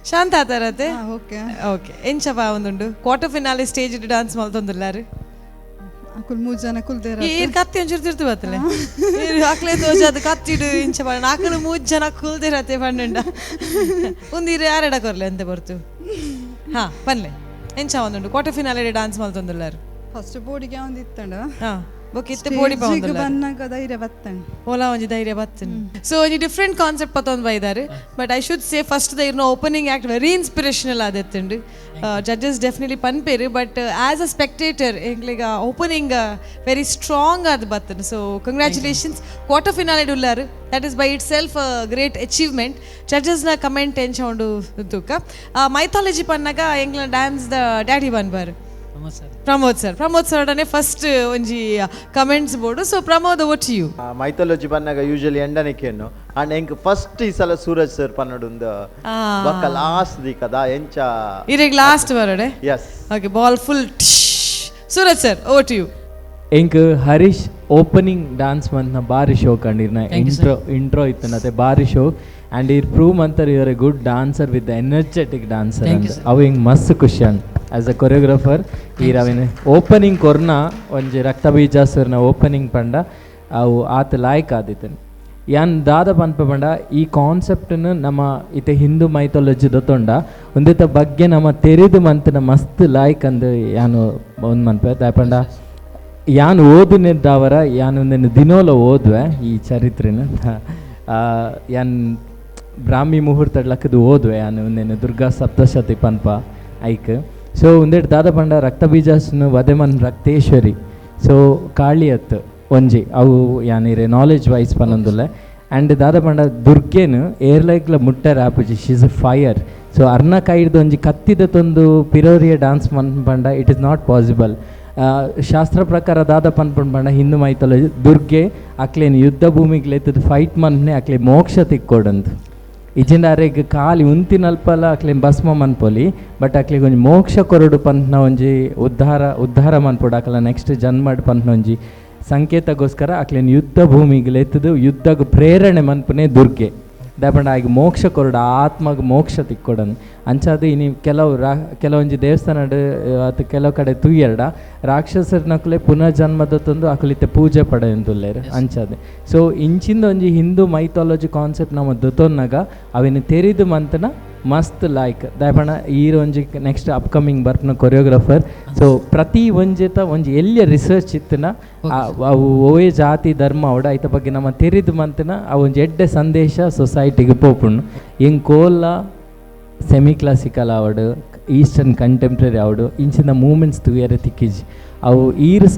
ಶಾಂತ ಆತಾರತೆ ಓಕೆ ಓಕೆ ಎಂಚ ಒಂದುಂಡು ಕ್ವಾರ್ಟರ್ ಫಿನಾಲೆ ಸ್ಟೇಜ್ ಡಾನ್ಸ್ ಮಲ್ತೊಂದುಲ್ಲಾರು ಅಕುಲ್ 3 ಜನ ಕುಲ್ದೇರ ಈರ್ ಕತ್ತಿ ಒಂಚೂರು ತಿರ್ತು ಬತ್ತಲೆ ಈರ್ ಹಾಕ್ಲೆ ತೋಜಾದ ಕತ್ತಿಡು ಇಂಚ ಬಾ ನಾಕಲು 3 ಜನ ಕುಲ್ದೇರತೆ ಪಣ್ಣಂಡ ಒಂದೀರ್ ಯಾರೆಡ ಕೊರ್ಲೆ ಅಂತ ಬರ್ತು ಹಾ ಬನ್ಲೆ ಎಂಚ ಒಂದುಂಡು ಕ್ವಾರ್ಟರ್ ಫಿನಾಲೆ ಡಾನ್ಸ್ ಮಲ್ತೊಂದುಲ್ಲಾರು ಫಸ್ಟ್ ಬೋಡಿಗೆ ಒಂದು ಇತ್ತಂಡ ಹಾ ಬೊಕ್ಕಿತ್ತೆ ಬೋಡಿ ಬಾವುಂದುಲ್ಲಾರು ಬನ್ನಗ ಧೈರ್ಯ ಬತ್ತಂಡ ಓಲಾ ಒಂಜಿ ಧೈರ್ಯ ಬತ್ತನ್ ಸೊ ಒಂಜಿ ಡಿಫ್ರೆಂಟ್ ಕಾನ್ಸೆಪ್ಟ್ ಪತ್ತೊಂದು ಬೈದಾರೆ but I should say first ಇರ್ನ ಓಪನಿಂಗ್ ಆಕ್ಟ್ ವೆರಿ ಇನ್ಸ್ಪಿರೇಷನಲ್ ಆದೆತ್ತುಂಡು ಜಡ್ಜಸ್ ಡೆಫಿನೆಟ್ಲಿ ಪನ್ಪೇರು ಬಟ್ ಆಸ್ ಅ ಸ್ಪೆಕ್ಟೇಟರ್ ಎಂಗ್ಲಿಗ ಓಪನಿಂಗ್ ವೆರಿ ಸ್ಟ್ರಾಂಗ್ ಆದ ಬತ್ತನ್ ಸೊ ಕಂಗ್ರ್ಯಾಚುಲೇಷನ್ಸ್ ಕ್ವಾರ್ಟರ್ ಫಿನಾಲೆ ಉಲ್ಲಾರು that is by itself great achievement ಜಡ್ಜಸ್ನ ಕಮೆಂಟ್ ಎಂಚ ಉಂಡು ತೂಕ ಮೈಥಾಲಜಿ ಪನ್ನಾಗ ಎಂಗ್ಲ ಡ್ಯಾನ್ಸ್ ದ ಡ್ಯಾಡಿ ಬನ್ಬಾರು ಪ್ರಮೋದ್ ಸರ್ ಒಡನೆ ಫಸ್ಟ್ ಒಂಜಿ ಕಮೆಂಟ್ಸ್ ಬೋರ್ಡು so Pramod over to you mythology ಬನ್ನಾಗ usually ಎಂಡನಿಕೆಯನ್ನು and ಎಂಕ್ ಫಸ್ಟ್ ಈ ಸಲ ಸೂರಜ್ ಸರ್ ಪನ್ನಡುಂದು ಬಕ್ಕ ಲಾಸ್ಟ್ ದಿ ಕದಾ ಎಂಚ ಇರೆಗ್ ಲಾಸ್ಟ್ ಬರೋಡೆ ಎಸ್ ಓಕೆ ಬಾಲ್ ಫುಲ್ Suraj sir over to you ಎಂಕ್ ಹರೀಶ್ ಓಪನಿಂಗ್ ಡಾನ್ಸ್ ಮಂತ್ನ ಬಾರಿ ಶೋ ಕಂಡಿರ್ನ ಇಂಟ್ರೋ ಇತ್ತು ನತ್ತೆ ಬಾರಿ ಶೋ ಆ್ಯಂಡ್ ಇರ್ prove Mantar your A good dancer with energetic dancer ಅಂತ ಅವು ಹಿಂಗೆ ಮಸ್ತ್ ಖುಷಿ ಅಂತ ಆ್ಯಸ್ ಅ ಕೊರಿಯೋಗ್ರಾಫರ್ ಈರ್ ಅವಿನ ಓಪನಿಂಗ್ ಕೊರ್ನ ಒಂಜಿ ರಕ್ತ ಬೀಜ ಸರ್ನ ಓಪನಿಂಗ್ ಪಂಡ ಅವು ಆತ ಲಾಯ್ಕ್ ಆದಿತ್ತನು ಯಾನ್ ದಾದ ಪನ್ಪ ಪಂಡ ಈ ಕಾನ್ಸೆಪ್ಟನ್ನು ನಮ್ಮ ಇತ್ತೆ ಹಿಂದೂ ಮೈಥಾಲಜಿ ದೊತ್ತೊಂಡ ಒಂದಿತ್ತ ಬಗ್ಗೆ ನಮ್ಮ ತೆರೆದು ಮಂತನ ಮಸ್ತ್ ಲಾಯ್ಕ್ ಅಂದು ಯಾನು ಒಂದು ಮನ್ಪೆ ದಾಪಂಡ ಯಾನು ಓದಿನಿದ್ದಾವರ ಯಾನು ಒಂದೇನು ದಿನೋಲ ಓದ್ವೆ ಈ ಚರಿತ್ರೆನ ಯಾನ್ ಬ್ರಾಹ್ಮಿ ಮುಹೂರ್ತ ಲಕ್ಕದು ಓದ್ವೆ ಯಾನು ಒಂದೇನು ದುರ್ಗಾ ಸಪ್ತಶತಿ ಪನ್ಪ ಐಕ್ ಸೊ ಒಂದೇಟು ದಾದ ಪಂಡ ರಕ್ತ ಬೀಜಸ್ನು ವದೆಮನ್ ರಕ್ತೇಶ್ವರಿ ಸೊ ಕಾಳಿ ಅತ್ತು ಒಂಜಿ ಅವು ಯಾನಿರೆ ನಾಲೆಜ್ ವೈಸ್ ಪನ್ನೊಂದುಲ್ಲೆ ಆ್ಯಂಡ್ ದಾದ ಪಂಡ ದುರ್ಗೆನು ಏರ್ಲೈಕ್ಲ ಮುಟ್ಟರ್ ಆಪುಜಿ ಶೀಸ್ ಎ ಫೈರ್ ಸೊ ಅರ್ನ ಕೈಡ್ದು ಒಂಜಿ ಕತ್ತಿದ ತೊಂದು ಪಿರೋರಿಯ ಡಾನ್ಸ್ ಪಂಡ ಇಟ್ ಇಸ್ ನಾಟ್ ಪಾಸಿಬಲ್ ಶಾಸ್ತ್ರ ಪ್ರಕಾರ ದಾದ ಪನ್ಪಂಡ ಹಿಂದೂ ಮೈಥಾಲಜಿ ದುರ್ಗೆ ಅಕ್ಲೇನು ಯುದ್ಧ ಭೂಮಿಗೆ ಲೆತ್ತದ ಫೈಟ್ ಮನ್ನೆ ಅಕ್ಲೆ ಮೋಕ್ಷ ತಿಕ್ಕೊಡಂದು ಇಜಿಂಡಾರೆಗ್ ಖಾಲಿ ಉಂತಿನಲ್ಪಲ ಅಕ್ಲೇನು ಭಸ್ಮ ಮನ್ಪೊಲಿ ಬಟ್ ಅಕ್ಲಿಗೆ ಒಂಜಿ ಮೋಕ್ಷ ಕೊರಡು ಪಂಪ್ನ ಒಂಜಿ ಉದ್ಧಾರ ಮನ್ಪೊಡು ಅಕ್ಲ ನೆಕ್ಸ್ಟ್ ಜನ್ಮಡ್ ಪಂಪ್ನ ಒಂಜಿ ಸಂಕೇತಗೋಸ್ಕರ ಅಕ್ಲೇನು ಯುದ್ಧ ಭೂಮಿಗೆ ಲೆತ್ತದು ಯುದ್ಧಗೆ ಪ್ರೇರಣೆ ಮನ್ಪನೆ ದುರ್ಗೆ ದಾಪಂಡ ಆಗ ಮೋಕ್ಷ ಕೊರಡು ಆತ್ಮಗೆ ಮೋಕ್ಷ ತಿಕ್ಕೊಡನು ಅಂಚಾದ ಇನ್ನು ಕೆಲವೊಂಜಿ ದೇವಸ್ಥಾನ ಅದು ಕೆಲವು ಕಡೆ ತೂಯರ್ಡ ರಾಕ್ಷಸರ್ನಕ್ಲೆ ಪುನರ್ಜನ್ಮದ ತಂದು ಅಕಲಿತೆ ಪೂಜೆ ಪಡೆಯುತ್ತುಲ್ಲೇರು ಅಂಚಾದೆ ಸೊ ಇಂಚಿಂದ ಒಂಜಿ ಹಿಂದೂ ಮೈಥಾಲಜಿ ಕಾನ್ಸೆಪ್ಟ್ ನಮ್ಮ ದೊತ್ತೊನ್ನಾಗ ಅವಿನ ತೆರಿದು ಮಂತನ ಮಸ್ತ್ ಲಾಯ್ಕ್ ದಾಯಪಣ ಒಂಜಿ ನೆಕ್ಸ್ಟ್ ಅಪ್ಕಮಿಂಗ್ ಬರ್ಪನ ಕೊರಿಯೋಗ್ರಾಫರ್ ಸೊ ಪ್ರತಿ ಒಂಜಿತ ಒಂಜಿ ಎಲ್ಲಿಯ ರಿಸರ್ಚ್ ಇತ್ತನ ಅವು ಓಯೆ ಜಾತಿ ಧರ್ಮ ಅವಡ ಐತ ಬಗ್ಗೆ ನಮ್ಮ ತೆರಿದು ಮಂತನ ಆ ಒಂಜಿ ಎಡ್ಡೆ ಸಂದೇಶ ಸೊಸೈಟಿಗೆ ಪೋಪುಣ್ಣು ಹೆಂಗೆ ಕೋಲ ಸೆಮಿ ಕ್ಲಾಸಿಕಲ್ ಆವಡು ಈಸ್ಟರ್ನ್ ಕಂಟೆಂಪ್ರರಿ ಆವಡು ಇಂಚಿನ ಮೂಮೆಂಟ್ಸ್ ತುಯರೆ ತಿಕ್ಕಿಜಿ ಅವು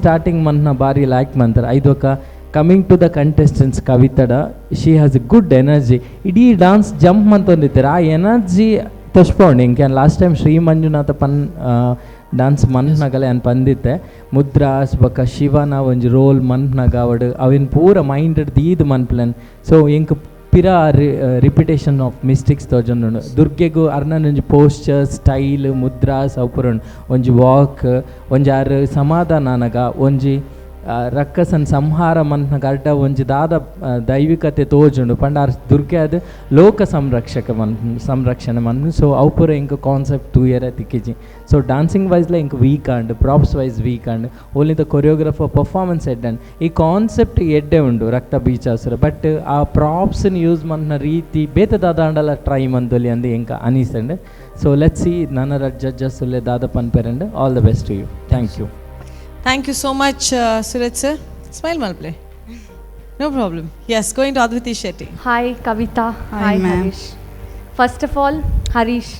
ಸ್ಟಾರ್ಟಿಂಗ್ ಮಂತ್ನ ಬಾರಿ ಲ್ಯಾಕ್ ಮಂತಾರೆ ಐದೊಕ್ಕ ಕಮಿಂಗ್ ಟು ದ ಕಂಟೆಸ್ಟೆಂಟ್ಸ್ ಕವಿತಡ she has a good energy ಇಡೀ ಡಾನ್ಸ್ ಜಂಪ್ ಮಂತೊಂದಿತ್ತಾರೆ ಆ ಎನರ್ಜಿ ತೋಚ್ಪೌಂಡು ಇಂಕೆ last time Shri Manjunatha dance ಮನ್ಪ್ನಾಗಲೆ ಅನ್ ಪಂದಿತ್ತೆ ಮುದ್ರಾಸ್ ಬೊಕ್ಕ ಶಿವನ ಒಂಜಿ ರೋಲ್ ಮನ್ಪ್ನಾಗ ಅವಡು ಅವಿನ ಪೂರ ಮೈಂಡ್ ದೀದ್ ಮನ್ಪ್ಲನ್ ಸೊ ಇಂಕ್ ಪಿರ ರಿಪಿಟೇಷನ್ ಆಫ್ ಮಿಸ್ಟೇಕ್ಸ್ ತೋಜೊಂದುಂಡು ದುರ್ಗೆಗೂ ಅರ್ನೊಂಜಿ ಪೋಸ್ಚರ್ ಸ್ಟೈಲ್ ಮುದ್ರಾಸ್ ಅವು ಪೂರ ಒಂಜಿ ವಾಕ್ ಒಂಜಿ ಆರು ಸಮಾಧಾನನಗ ಒಂಜಿ ರಕ್ಕಸನ್ ಸಂಹಾರ ಮಂತ್ನ ಗಡ್ಡ ಒಂಜಿ ದಾದ ದೈವಿಕತೆ ತೋಜುಂಡು ಪಂಡ ದುರ್ಗೆ ಅದು ಲೋಕ ಸಂರಕ್ಷಣೆ ಮನ್ ಸೊ ಅವು ಪೂರ ಇಂಕ ಕಾನ್ಸೆಪ್ಟ್ 2 year ತಿಕ್ಕಿಜಿ ಸೊ ಡಾನ್ಸಿಂಗ್ ವೈಸ್ಲ ಇಂಕ week and props wise week and only choreographer performance ಎಡ್ಡಂಡ್ ಈ ಕಾನ್ಸೆಪ್ಟ್ ಎಡ್ಡೆ ಉಂಡು ರಕ್ತ ಬೀಚಾಸುರ ಬಟ್ ಆ ಪ್ರಾಪ್ಸ್ನ ಯೂಸ್ ಮಂತ್ನ ರೀತಿ ಬೇತೆ ದಾದಾಂಡಲ ಟ್ರೈ ಮಂದೊಲಿ ಅಂದು ಇಂಕ ಅನಿಸ್ತಂಡು ಸೊ ಲೆಟ್ಸ್ ಸಿ ನನ್ನ ಜಡ್ಜಸ್ ಉಲ್ಲೆ ದಾದ ಪನ್ಪೆರಂಡ್ all the best to you thank you. Thank you so much, Suraj sir. Smile, Malplay. No problem. Yes, going to Adviti Shetty. Hi, Kavita. Hi, Harish. First of all, Harish.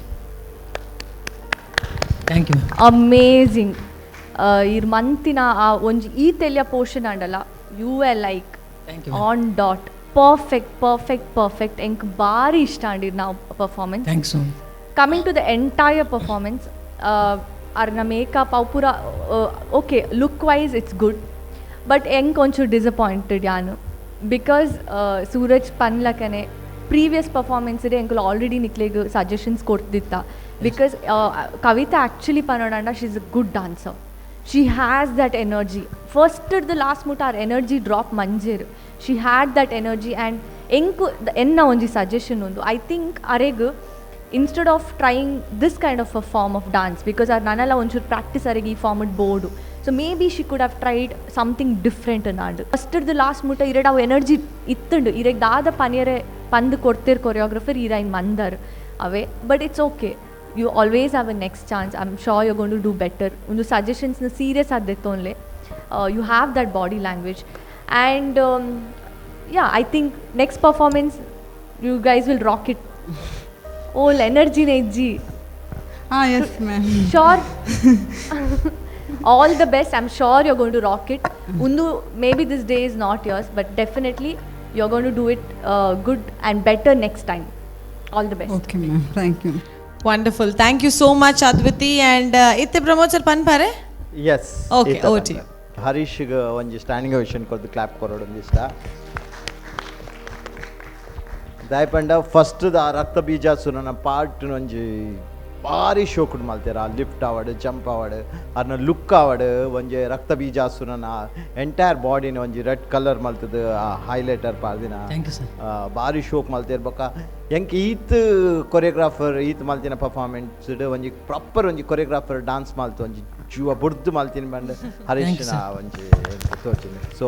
Thank you. Amazing. Ir mantina onji ee telya portion andala. You were like on dot. Perfect. Enk bari ishtandir now performance. Thanks so. Coming to the entire performance, arna makeup pura okay, look wise it's good, but enk konchu disappointed yanu because Suraj panlakane previous performance ide enkul already niklega suggestions kodditta because Kavita actually panodanda she's a good dancer, she has that energy. First to the last muta her energy drop manjir, she had that energy and enku enna onji suggestion undu. I think aregu instead of trying this kind of a form of dance because our nanala onchur practice arigi form it board, so maybe she could have tried something different anadu. First the last muta irada our energy ittundu ireg daada paniyare pandu kortir choreographer ira in mandar ave, but it's okay, you always have a next chance. I'm sure you're going to do better. Undu suggestions na serious addetonle you have that body language and yeah, I think next performance you guys will rock it. All energy neji. Yes ma'am. Sure. All the best. I'm sure you're going to rock it. Undu, maybe this day is not yours, but definitely you're going to do it good and better next time. All the best. Okay ma'am. Thank you. Wonderful. Thank you so much, Adviti. And itte Pramod sir panpare? Yes. Okay, over to you. Harish ಗೆ ಒಂಜಿ standing ovation ಕೊರ್ದು clap ಕೊರೋಡು ಇಷ್ಟ. ದಯಪಂಡ first the ರಕ್ತ ಬೀಜಾಸುರನ part ಒಂಜಿ ಭಾರಿ ಶೋಕುಡು ಮಲ್ತೇರ lift ಆವಡು jump ಆವಡು ಅದನ್ನ look ಆವಡು ಒಂಜಿ ರಕ್ತ ಬೀಜಾಸುರನ ಎಂಟೈರ್ ಬಾಡಿನ ಒಂಜಿ ರೆಡ್ ಕಲರ್ ಮಲ್ತದ ಹೈಲೈಟರ್ ಪಾರ್ದಿನ ಭಾರಿ ಶೋಕ್ ಮಲ್ತಿರ್ಬೇಕ ಎಂಕ್ ಈತ್ ಕೊರಿಯೋಗ್ರಾಫರ್ ಈತ್ ಮಲ್ತಿನ ಪರ್ಫಾರ್ಮೆನ್ಸ್ ಒಂಜಿ ಪ್ರಾಪರ್ ಒಂಜಿ ಕೊರಿಯೋಗ್ರಾಫರ್ ಡಾನ್ಸ್ ಮಲ್ತು ಒಂಜಿ ಜೀವ ಬುಡ್ದು ಮಲ್ತಿನ ಬಂದು ಹರೀಶ್ನ ಒಂಜಿ ತೋಚಿನಿ ಸೊ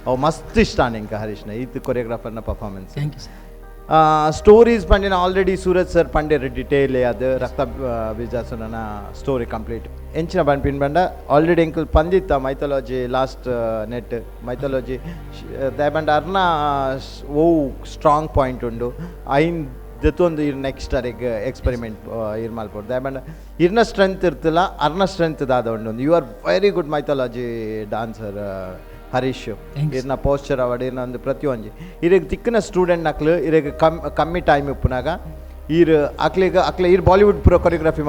ಅವು ಮಸ್ತ್ ಇಷ್ಟ ಇಂಕ ಹರೀಶ್ನ ಈತ್ ಕೊರಿಯೋಗ್ರಾಫರ್ನ ಪರ್ಫಾರ್ಮೆನ್ಸ್. ಸ್ಟೋರೀಸ್ ಪಂಡಿನ ಆಲ್ರೆಡಿ ಸೂರಜ್ ಸರ್ ಪಂಡೆ ಡಿಟೇಲ್ ಅದು ರಕ್ತ ಬೀಜಾಸುರನ ಸ್ಟೋರಿ ಕಂಪ್ಲೀಟ್ ಎಂಚಿನ ಪನ್ಪಿನ್ ಬಂಡ ಆಲ್ರೆಡಿ ಎಂಕಲ್ ಪಂದಿತ್ತ ಮೈಥಾಲಜಿ ಲಾಸ್ಟ್ ನೆಟ್ ಮೈಥಾಲಜಿ ದಯಪಂಡ ಅರ್ನ ಓ ಸ್ಟ್ರಾಂಗ್ ಪಾಯಿಂಟ್ ಉಂಡು ಐನ್ ದತ್ತೊಂದು ಇರ್ ನೆಕ್ಸ್ಟ್ ಅರೆಗೆ ಎಕ್ಸ್ಪೆರಿಮೆಂಟ್ ಇರ್ ಮಲ್ಪೋಡು ದಯಪಂಡ ಇರ್ನ ಸ್ಟ್ರೆಂತ್ ಇರ್ತಿಲ್ಲ ಅರ್ನ ಸ್ಟ್ರೆಂತ್ ದಾದ ಉಂಡು you are very good mythology dancer Harish. ಇರ್ನ ಪೋಸ್ಚರ್ ಅವಾರ್ಡ್ ಇರ್ನ ಒಂದು ಪ್ರತಿಯೊಂದು ಇರಿಗೆ ತಿಕ್ಕಿನ ಸ್ಟೂಡೆಂಟ್ ನಕ್ಲು ಇರಿಗೆ ಕಮ್ಮಿ ಟೈಮ್ ಇಪ್ಪುನಾಗ ಇರ್ ಅಕ್ಲೆ ಇರ್ ಬಾಲಿವುಡ್ ಪೂರ ಕೊರಿಯೋಗ್ರಫಿ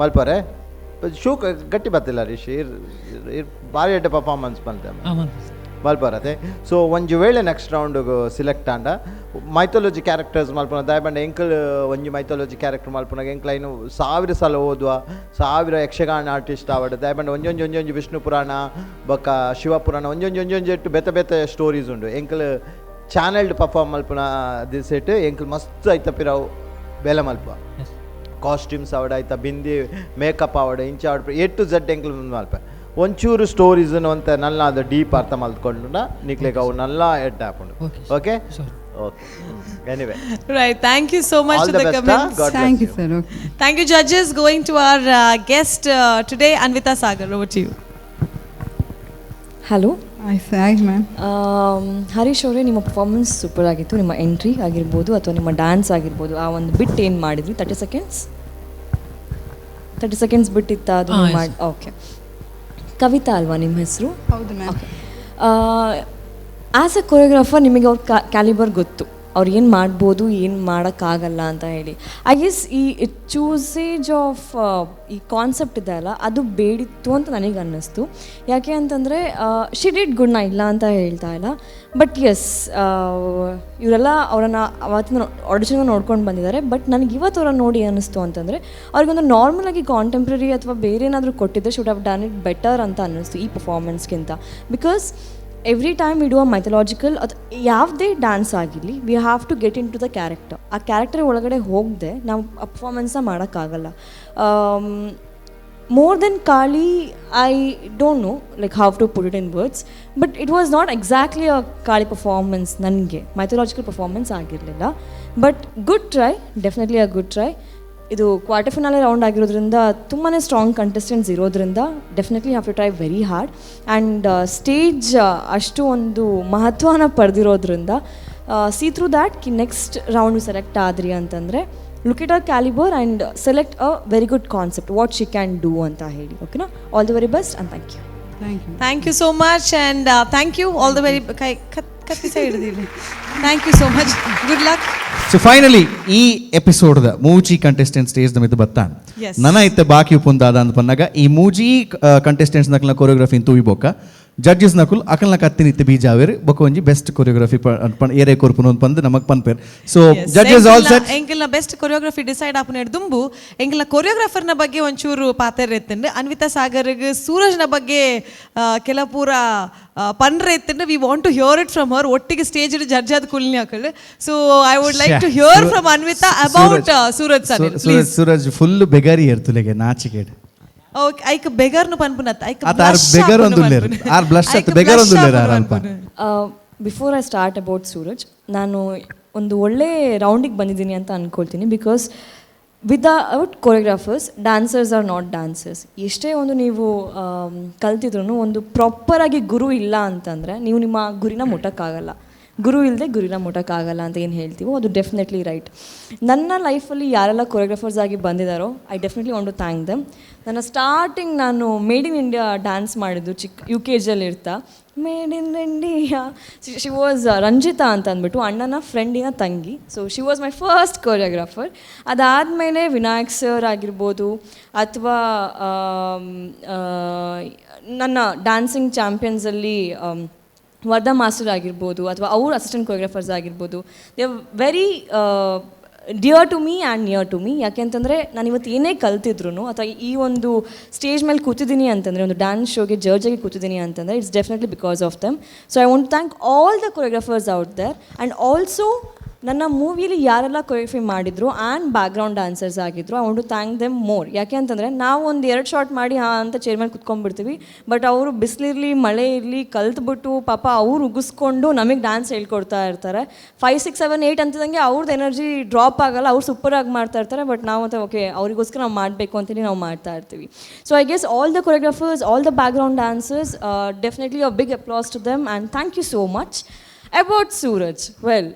ಮಲ್ಪಾರೆ ಶೋ ಗಟ್ಟಿ ಬರ್ತಿಲ್ಲ ಹರೀಶ್ ಇರ್ ಭಾರಿ ಎಡ್ಡೆ ಪರ್ಫಾರ್ಮೆನ್ಸ್ ಮಲ್ಪಾರತೆ. ಸೊ ಒಂಜಿ ವೇಳೆ ನೆಕ್ಸ್ಟ್ ರೌಂಡ್ಗೆ ಸಿಲೆಕ್ಟ್ ಆಂಡ ಮೈಥಾಲಜಿ ಕ್ಯಾರೆಕ್ಟರ್ಸ್ ಮಲ್ಪನ ದಯಪಂಡ ಎಂಕಲ್ ಒಂಜಿ ಮೈಥಾಲಜಿ ಕ್ಯಾರೆಕ್ಟರ್ ಮಲ್ಪನಾಗ ಎಂಕ್ಲೈನು 1000 ಸಲ ಓದುವ 1000 ಯಕ್ಷಗಾನ ಆರ್ಟಿಸ್ಟ್ ಆವಡ್ ದಯಪಂಡ ಒಂಜೊಂಜಿ ವಿಷ್ಣು ಪುರಾಣ ಬೊಕ್ಕ ಶಿವಪುರಾಣ ಒಂಜೊಂಜಿ ಎಟ್ಟು ಬೆತ್ತ ಸ್ಟೋರೀಸ್ ಉಂಡು ಎಂಕಲ್ ಚಾನೆಲ್ಡ್ ಪರ್ಫಾರ್ಮ್ ಮಲ್ಪನ ದಿಸೆಟ್ ಎಂಕಲ್ ಮಸ್ತ್ ಐತ ಪಿರಾವು ಬೆಲೆ ಮಲ್ಪ ಕಾಸ್ಟ್ಯೂಮ್ಸ್ ಆವಡ ಐತ ಬಿಂದಿ ಮೇಕಪ್ ಆವಡ ಇಂಚ ಆವಡ ಎ ಟು ಝೆಡ್ ಎಂಕಲ್ ಮಲ್ಪ ಒಂಚೂರು ಸ್ಟೋರೀಸ್ ಅಂತ ನಲ್ಲ ಅದು ಡೀಪ್ ಅರ್ಥ ಮಲ್ತ್ಕೊಂಡ ನಿಕ್ಲೆಗೆ ಅವು ನಲ್ಲ ಎಡ್ ಹಾಕೊಂಡು okay okay anyway right, thank you so much for the comments. Thank you sir. Okay. Thank you judges. Going to our guest today, Anvita Sagar, over to you. Hello. Hi ma'am. Harish ಅವರೇ, ನಿಮ್ಮ performance super ಆಗಿತ್ತು. ನಿಮ್ಮ entry ಆಗಿರ್ಬೋದು ಅಥವಾ ನಿಮ್ಮ dance ಆಗಿರ್ಬೋದು, ಆ ಒಂದು ಬಿಟ್ ಏನು ಮಾಡಿದ್ವಿ 30 ಸೆಕೆಂಡ್ಸ್ ಬಿಟ್ಟಿತ್ತ ಅದು ಮಾಡಿ. ಓಕೆ, ಕವಿತಾ ಅಲ್ವಾ ನಿಮ್ಮ ಹೆಸರು? ಹೌದು ಮ್ಯಾಮ್. ಆ್ಯಸ್ ಅ ಕೊರಿಯೋಗ್ರಾಫರ್ ನಿಮಗೆ ಅವ್ರ ಕ್ಯಾಲಿಬರ್ ಗೊತ್ತು, ಅವ್ರು ಏನು ಮಾಡ್ಬೋದು ಏನು ಮಾಡೋಕ್ಕಾಗಲ್ಲ ಅಂತ ಹೇಳಿ. ಐ ಗೆಸ್ ಈ ಚೂಸೇಜ್ ಆಫ್ ಈ ಕಾನ್ಸೆಪ್ಟ್ ಇದೆ ಅಲ್ಲ, ಅದು ಬೇಡಿತ್ತು ಅಂತ ನನಗೆ ಅನ್ನಿಸ್ತು. ಯಾಕೆ ಅಂತಂದರೆ ಶಿ ಡಿಡ್ ಗುಡ್, ನಾ ಇಲ್ಲ ಅಂತ ಹೇಳ್ತಾ ಇಲ್ಲ, ಬಟ್ ಎಸ್ ಇವರೆಲ್ಲ ಅವರನ್ನು ಅವತ್ತಿನ ಆಡಿಷನ್ ನೋಡ್ಕೊಂಡು ಬಂದಿದ್ದಾರೆ. ಬಟ್ ನನಗೆ ಇವತ್ತು ಅವ್ರನ್ನ ನೋಡಿ ಅನ್ನಿಸ್ತು ಅಂತಂದರೆ ಅವ್ರಿಗೊಂದು ನಾರ್ಮಲಾಗಿ ಕಾಂಟೆಂಪ್ರರಿ ಅಥವಾ ಬೇರೆ ಏನಾದರೂ ಕೊಟ್ಟಿದ್ದರೆ should have done it better ಅಂತ ಅನ್ನಿಸ್ತು ಈ ಪರ್ಫಾರ್ಮೆನ್ಸ್ಗಿಂತ. Because every time we do a mythological ಅದು ಯಾವುದೇ ಡ್ಯಾನ್ಸ್ ಆಗಿರಲಿ, we have to get in to the character. ಆ ಕ್ಯಾರೆಕ್ಟರ್ ಒಳಗಡೆ ಹೋಗದೆ ನಾವು ಆ ಪರ್ಫಾರ್ಮೆನ್ಸ್ನ ಮಾಡೋಕ್ಕಾಗಲ್ಲ. More than Kali, I don't know like how to put it in words, but it was not exactly a Kali performance. ನನಗೆ ಮೈಥಲಾಜಿಕಲ್ ಪರ್ಫಾರ್ಮೆನ್ಸ್ ಆಗಿರಲಿಲ್ಲ, but good try, definitely a good try. ಇದು ಕ್ವಾರ್ಟರ್ ಫಿನಾಲೆ ರೌಂಡ್ ಆಗಿರೋದ್ರಿಂದ ತುಂಬಾ strong contestants ಇರೋದ್ರಿಂದ definitely have to try very hard. And stage ಅಷ್ಟು ಒಂದು ಮಹತ್ವನ ಪಡೆದಿರೋದ್ರಿಂದ ಸಿ ಥ್ರೂ ದ್ಯಾಟ್ ಕಿ ನೆಕ್ಸ್ಟ್ ರೌಂಡ್ ಸೆಲೆಕ್ಟ್ ಆದ್ರಿ ಅಂತಂದರೆ look it a calibre and select a very good concept what she can do ಅಂತ ಹೇಳಿ. ಓಕೆನಾ, all the very best and thank you. Thank you so much and thank you all the very ಕತ್ತಿ side thank you so much, good luck. So finally ಈ ಎಪಿಸೋಡ್ದ ಮೂಜಿ contestant stage ಮಿದ್ದು ಬತ್ತಾನ ನನ ಇತ್ತೆ ಬಾಕಿ ಉಪ್ಪುಂದಾದ ಅಂತ ಪನ್ನಾಗ ಈ ಮೂಜಿ ಕಂಟೆಸ್ಟೆಂಟ್ಸ್ ನಕಲ್ನ ಕೊರಿಯೋಗ್ರಫಿ ತೂಯಿಬೋಕ ಜಡ್ಜಸ್ ನಕುಲ್ ಅಕಲ್ನ ಕತ್ತಿನಿತ್ತೆ ಬೀಜಾವೇರ್ ಬೊಕ ಒಂಜಿ ಬೆಸ್ಟ್ ಕೊರಿಯೋಗ್ರಫಿ ಏರೇ ಕೊರ್ಪುನ ಅಂತ ಪಂದು ನಮಕ್ ಪನ್ಪೇರ್. ಸೊ ಜಡ್ಜಸ್ ಆಲ್ ಸೆಟ್ ಎಂಕಲ್ನ ಬೆಸ್ಟ್ ಕೊರಿಯೋಗ್ರಫಿ ಡಿಸೈಡ್ ಆಪುನ ದುಂಬು ಎಂಕಲ್ನ ಕೊರಿಯೋಗ್ರಾಫರ್ನ ಬಗ್ಗೆ ಒಂಚೂರು ಪಾತೆರ್ ಎತ್ತಂಡು ಅನ್ವಿತಾ ಸಾಗರ್ಗ್ ಸೂರಜ್ನ ಬಗ್ಗೆ ಕೆಲ ಪೂರ ಪನ್ರೆ ಎತ್ತಂಡು we want to hear it from her. ಒಟ್ಟಿಗೆ ಸ್ಟೇಜ್ ಜಡ್ಜ್ ಆದ ಕುಲ್ನಿ ಹಾಕಲ್. So I would like to hear from Anvita about Suraj sir. Suraj full ಬೆಗಾರಿ ಇರ್ತುಲೆಗೆ ನಾಚಿಕೆಡ್ ಓಕೆ ಐಕ್ ಬೆಗರ್ನು ಪನ್ಪುನತ್ ಐಕ್ ಆರ್ ಬೆಗರ್ ಒಂದುಲ್ಲೇರ್ ಆರ್ ಬ್ಲಶ್ ಅತ್ ಬೆಗರ್ ಒಂದುಲ್ಲೇರ್ ಆರ್ ಅಲ್ಪ. Before I start about Suraj, ನಾನು ಒಂದು ಒಳ್ಳೆ ರೌಂಡಿಗೆ ಬಂದಿದ್ದೀನಿ ಅಂತ ಅಂದ್ಕೊಳ್ತೀನಿ. Because without choreographers dancers are not dancers. ಎಷ್ಟೇ ಒಂದು ನೀವು ಕಲ್ತಿದ್ರು ಒಂದು ಪ್ರಾಪರಾಗಿ ಗುರು ಇಲ್ಲ ಅಂತಂದರೆ ನೀವು ನಿಮ್ಮ ಗುರಿನ ಮುಟ್ಟಕ್ಕಾಗಲ್ಲ. ಗುರು ಇಲ್ಲದೆ ಗುರಿನ ಮುಟ್ಟಕ್ಕಾಗಲ್ಲ ಅಂತ ಏನು ಹೇಳ್ತೀವೋ ಅದು ಡೆಫಿನೆಟ್ಲಿ ರೈಟ್. ನನ್ನ ಲೈಫಲ್ಲಿ ಯಾರೆಲ್ಲ ಕೊರಿಯೋಗ್ರಾಫರ್ಸ್ ಆಗಿ ಬಂದಿದ್ದಾರೋ I definitely want to thank them. ನನ್ನ ಸ್ಟಾರ್ಟಿಂಗ್ ನಾನು ಮೇಡ್ ಇನ್ ಇಂಡಿಯಾ ಡ್ಯಾನ್ಸ್ ಮಾಡಿದ್ದು UKG ಇರ್ತಾ. Made in India, she was Ranjita ಅಂತ ಅಂದ್ಬಿಟ್ಟು ಅಣ್ಣನ ಫ್ರೆಂಡಿನ ತಂಗಿ. So she was my first choreographer. ಅದಾದಮೇಲೆ ವಿನಾಯಕ್ ಸರ್ ಆಗಿರ್ಬೋದು ಅಥವಾ ನನ್ನ ಡ್ಯಾನ್ಸಿಂಗ್ ಚಾಂಪಿಯನ್ಸಲ್ಲಿ ವರ್ಧಾ ಮಾಸ್ಟರ್ ಆಗಿರ್ಬೋದು ಅಥವಾ ಅವ್ರ ಅಸಿಸ್ಟೆಂಟ್ ಕೊರಿಯೋಗ್ರಾಫರ್ಸ್ ಆಗಿರ್ಬೋದು, they are very dear to me and near to me. ಯಾಕೆಂತಂದರೆ ನಾನು ಇವತ್ತು ಏನೇ ಕಲ್ತಿದ್ರು ಅಥವಾ ಈ ಒಂದು ಸ್ಟೇಜ್ ಮೇಲೆ ಕೂತಿದ್ದೀನಿ ಅಂತಂದರೆ, ಒಂದು ಡ್ಯಾನ್ಸ್ ಶೋಗೆ ಜಡ್ಜಾಗಿ ಕೂತಿದ್ದೀನಿ ಅಂತಂದರೆ it's definitely because of them. So I want to thank all the choreographers out there. And also ನನ್ನ ಮೂವಿಲಿ ಯಾರೆಲ್ಲ ಕೊರಿಯೋಗ್ರಫಿ ಮಾಡಿದ್ರು ಆ್ಯಂಡ್ ಬ್ಯಾಕ್ಗ್ರೌಂಡ್ ಡ್ಯಾನ್ಸರ್ಸ್ ಆಗಿದ್ರು, I want to thank them more. ಯಾಕೆ ಅಂತಂದರೆ ನಾವು ಒಂದು 2 ಶಾಟ್ ಮಾಡಿ ಅಂತ ಚೇರ್ ಮೇಲೆ ಕುತ್ಕೊಂಡ್ಬಿಡ್ತೀವಿ. ಬಟ್ ಅವರು ಬಿಸಿಲಿರಲಿ ಮಳೆ ಇರಲಿ ಕಲ್ತ್ಬಿಟ್ಟು ಪಾಪ ಅವ್ರು ಉಗಿಸ್ಕೊಂಡು ನಮಗೆ ಡ್ಯಾನ್ಸ್ ಹೇಳ್ಕೊಡ್ತಾ ಇರ್ತಾರೆ. 5, 6, 7, 8 ಅಂತಿದ್ದಂಗೆ ಅವ್ರದ್ದು ಎನರ್ಜಿ ಡ್ರಾಪ್ ಆಗಲ್ಲ, ಅವ್ರು ಸೂಪರಾಗಿ ಮಾಡ್ತಾ ಇರ್ತಾರೆ. ಬಟ್ ನಾವು ಅಂತ ಓಕೆ ಅವರಿಗೋಸ್ಕರ ನಾವು ಮಾಡಬೇಕು ಅಂತೇಳಿ ನಾವು ಮಾಡ್ತಾ ಇರ್ತೀವಿ. So I guess all the choreographers, all the background dancers, definitely a big applause to them and thank you so much. About Suraj, well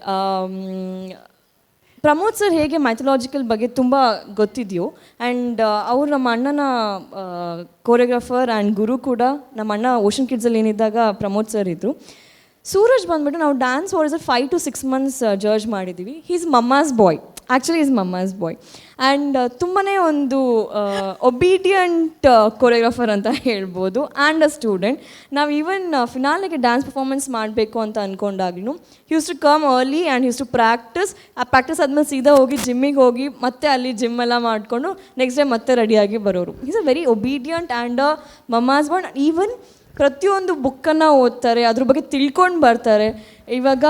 Pramod sir ಹೇಗೆ ಮೈಥಲಾಜಿಕಲ್ ಬಗ್ಗೆ ತುಂಬ ಗೊತ್ತಿದೆಯೋ ಆ್ಯಂಡ್ ಅವರು ನಮ್ಮ ಅಣ್ಣನ ಕೊರಿಯೋಗ್ರಾಫರ್ ಆ್ಯಂಡ್ ಗುರು ಕೂಡ. ನಮ್ಮ ಅಣ್ಣ ಓಷನ್ ಕಿಡ್ಸಲ್ಲಿ ಏನಿದ್ದಾಗ ಪ್ರಮೋದ್ ಸರ್ ಇದ್ದರು. ಸೂರಜ್ ಬಂದುಬಿಟ್ಟು ನಾವು dance wars 5 to 6 months judge ಮಾಡಿದ್ದೀವಿ. He's mamma's boy, actually is mamma's boy and ತುಂಬಾ ಒಂದು ಒಬೀಡಿಯಂಟ್ ಕೊರಿಯೋಗ್ರಾಫರ್ ಅಂತ ಹೇಳ್ಬೋದು ಆ್ಯಂಡ್ ಅ ಸ್ಟೂಡೆಂಟ್. ನಾವು ಈವನ್ ಫಿನಾಲಿಗೆ ಡ್ಯಾನ್ಸ್ ಪರ್ಫಾರ್ಮೆನ್ಸ್ ಮಾಡಬೇಕು ಅಂತ ಅಂದ್ಕೊಂಡಾಗ್ಲೂ used to come early and used to practice. ಆ ಪ್ರಾಕ್ಟೀಸ್ ಆದಮೇಲೆ ಸೀದಾ ಹೋಗಿ ಜಿಮ್ಮಿಗೆ ಹೋಗಿ ಮತ್ತೆ ಅಲ್ಲಿ ಜಿಮ್ ಎಲ್ಲ ಮಾಡಿಕೊಂಡು ನೆಕ್ಸ್ಟ್ ಡೇ ಮತ್ತೆ ರೆಡಿಯಾಗಿ ಬರೋರು. Is a very obedient and a mamma's boy. Even ಪ್ರತಿಯೊಂದು ಬುಕ್ಕನ್ನು ಓದ್ತಾರೆ, ಅದ್ರ ಬಗ್ಗೆ ತಿಳ್ಕೊಂಡು ಬರ್ತಾರೆ. ಇವಾಗ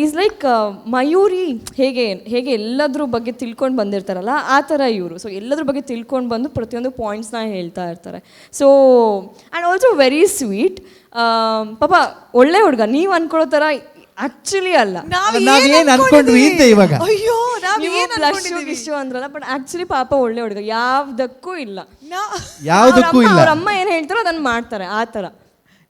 ಈಸ್ ಲೈಕ್ ಮಯೂರಿ ಹೇಗೆ ಎಲ್ಲದ್ರ ಬಗ್ಗೆ ತಿಳ್ಕೊಂಡು ಬಂದಿರ್ತಾರಲ್ಲ ಆ ಥರ ಇವರು. ಸೊ ಎಲ್ಲದ್ರ ಬಗ್ಗೆ ತಿಳ್ಕೊಂಡು ಬಂದು ಪ್ರತಿಯೊಂದು ಪಾಯಿಂಟ್ಸ್ನ ಹೇಳ್ತಾ ಇರ್ತಾರೆ. So and also very sweet. ಪಾಪ ಒಳ್ಳೆ ಹುಡುಗ, ನೀವು ಅನ್ಕೊಳ್ಳೋ ಥರ ಆಕ್ಚುಲಿ ಅಲ್ಲ. ನಾವೇನ್ ಅನ್ಕೊಂಡ್ವಿ ಅಂತ ಇವಾಗ ಅಯ್ಯೋ ಇಷ್ಟು ಅಂದ್ರಲ್ಲ, ಬಟ್ ಆಕ್ಚುಲಿ ಪಾಪ ಒಳ್ಳೆ ಹುಡುಗ, ಯಾವ್ದಕ್ಕೂ ಇಲ್ಲ. ಅವ್ರ ಅಮ್ಮ ಏನ್ ಹೇಳ್ತಾರೋ ಅದನ್ನ ಮಾಡ್ತಾರೆ ಆ ಥರ.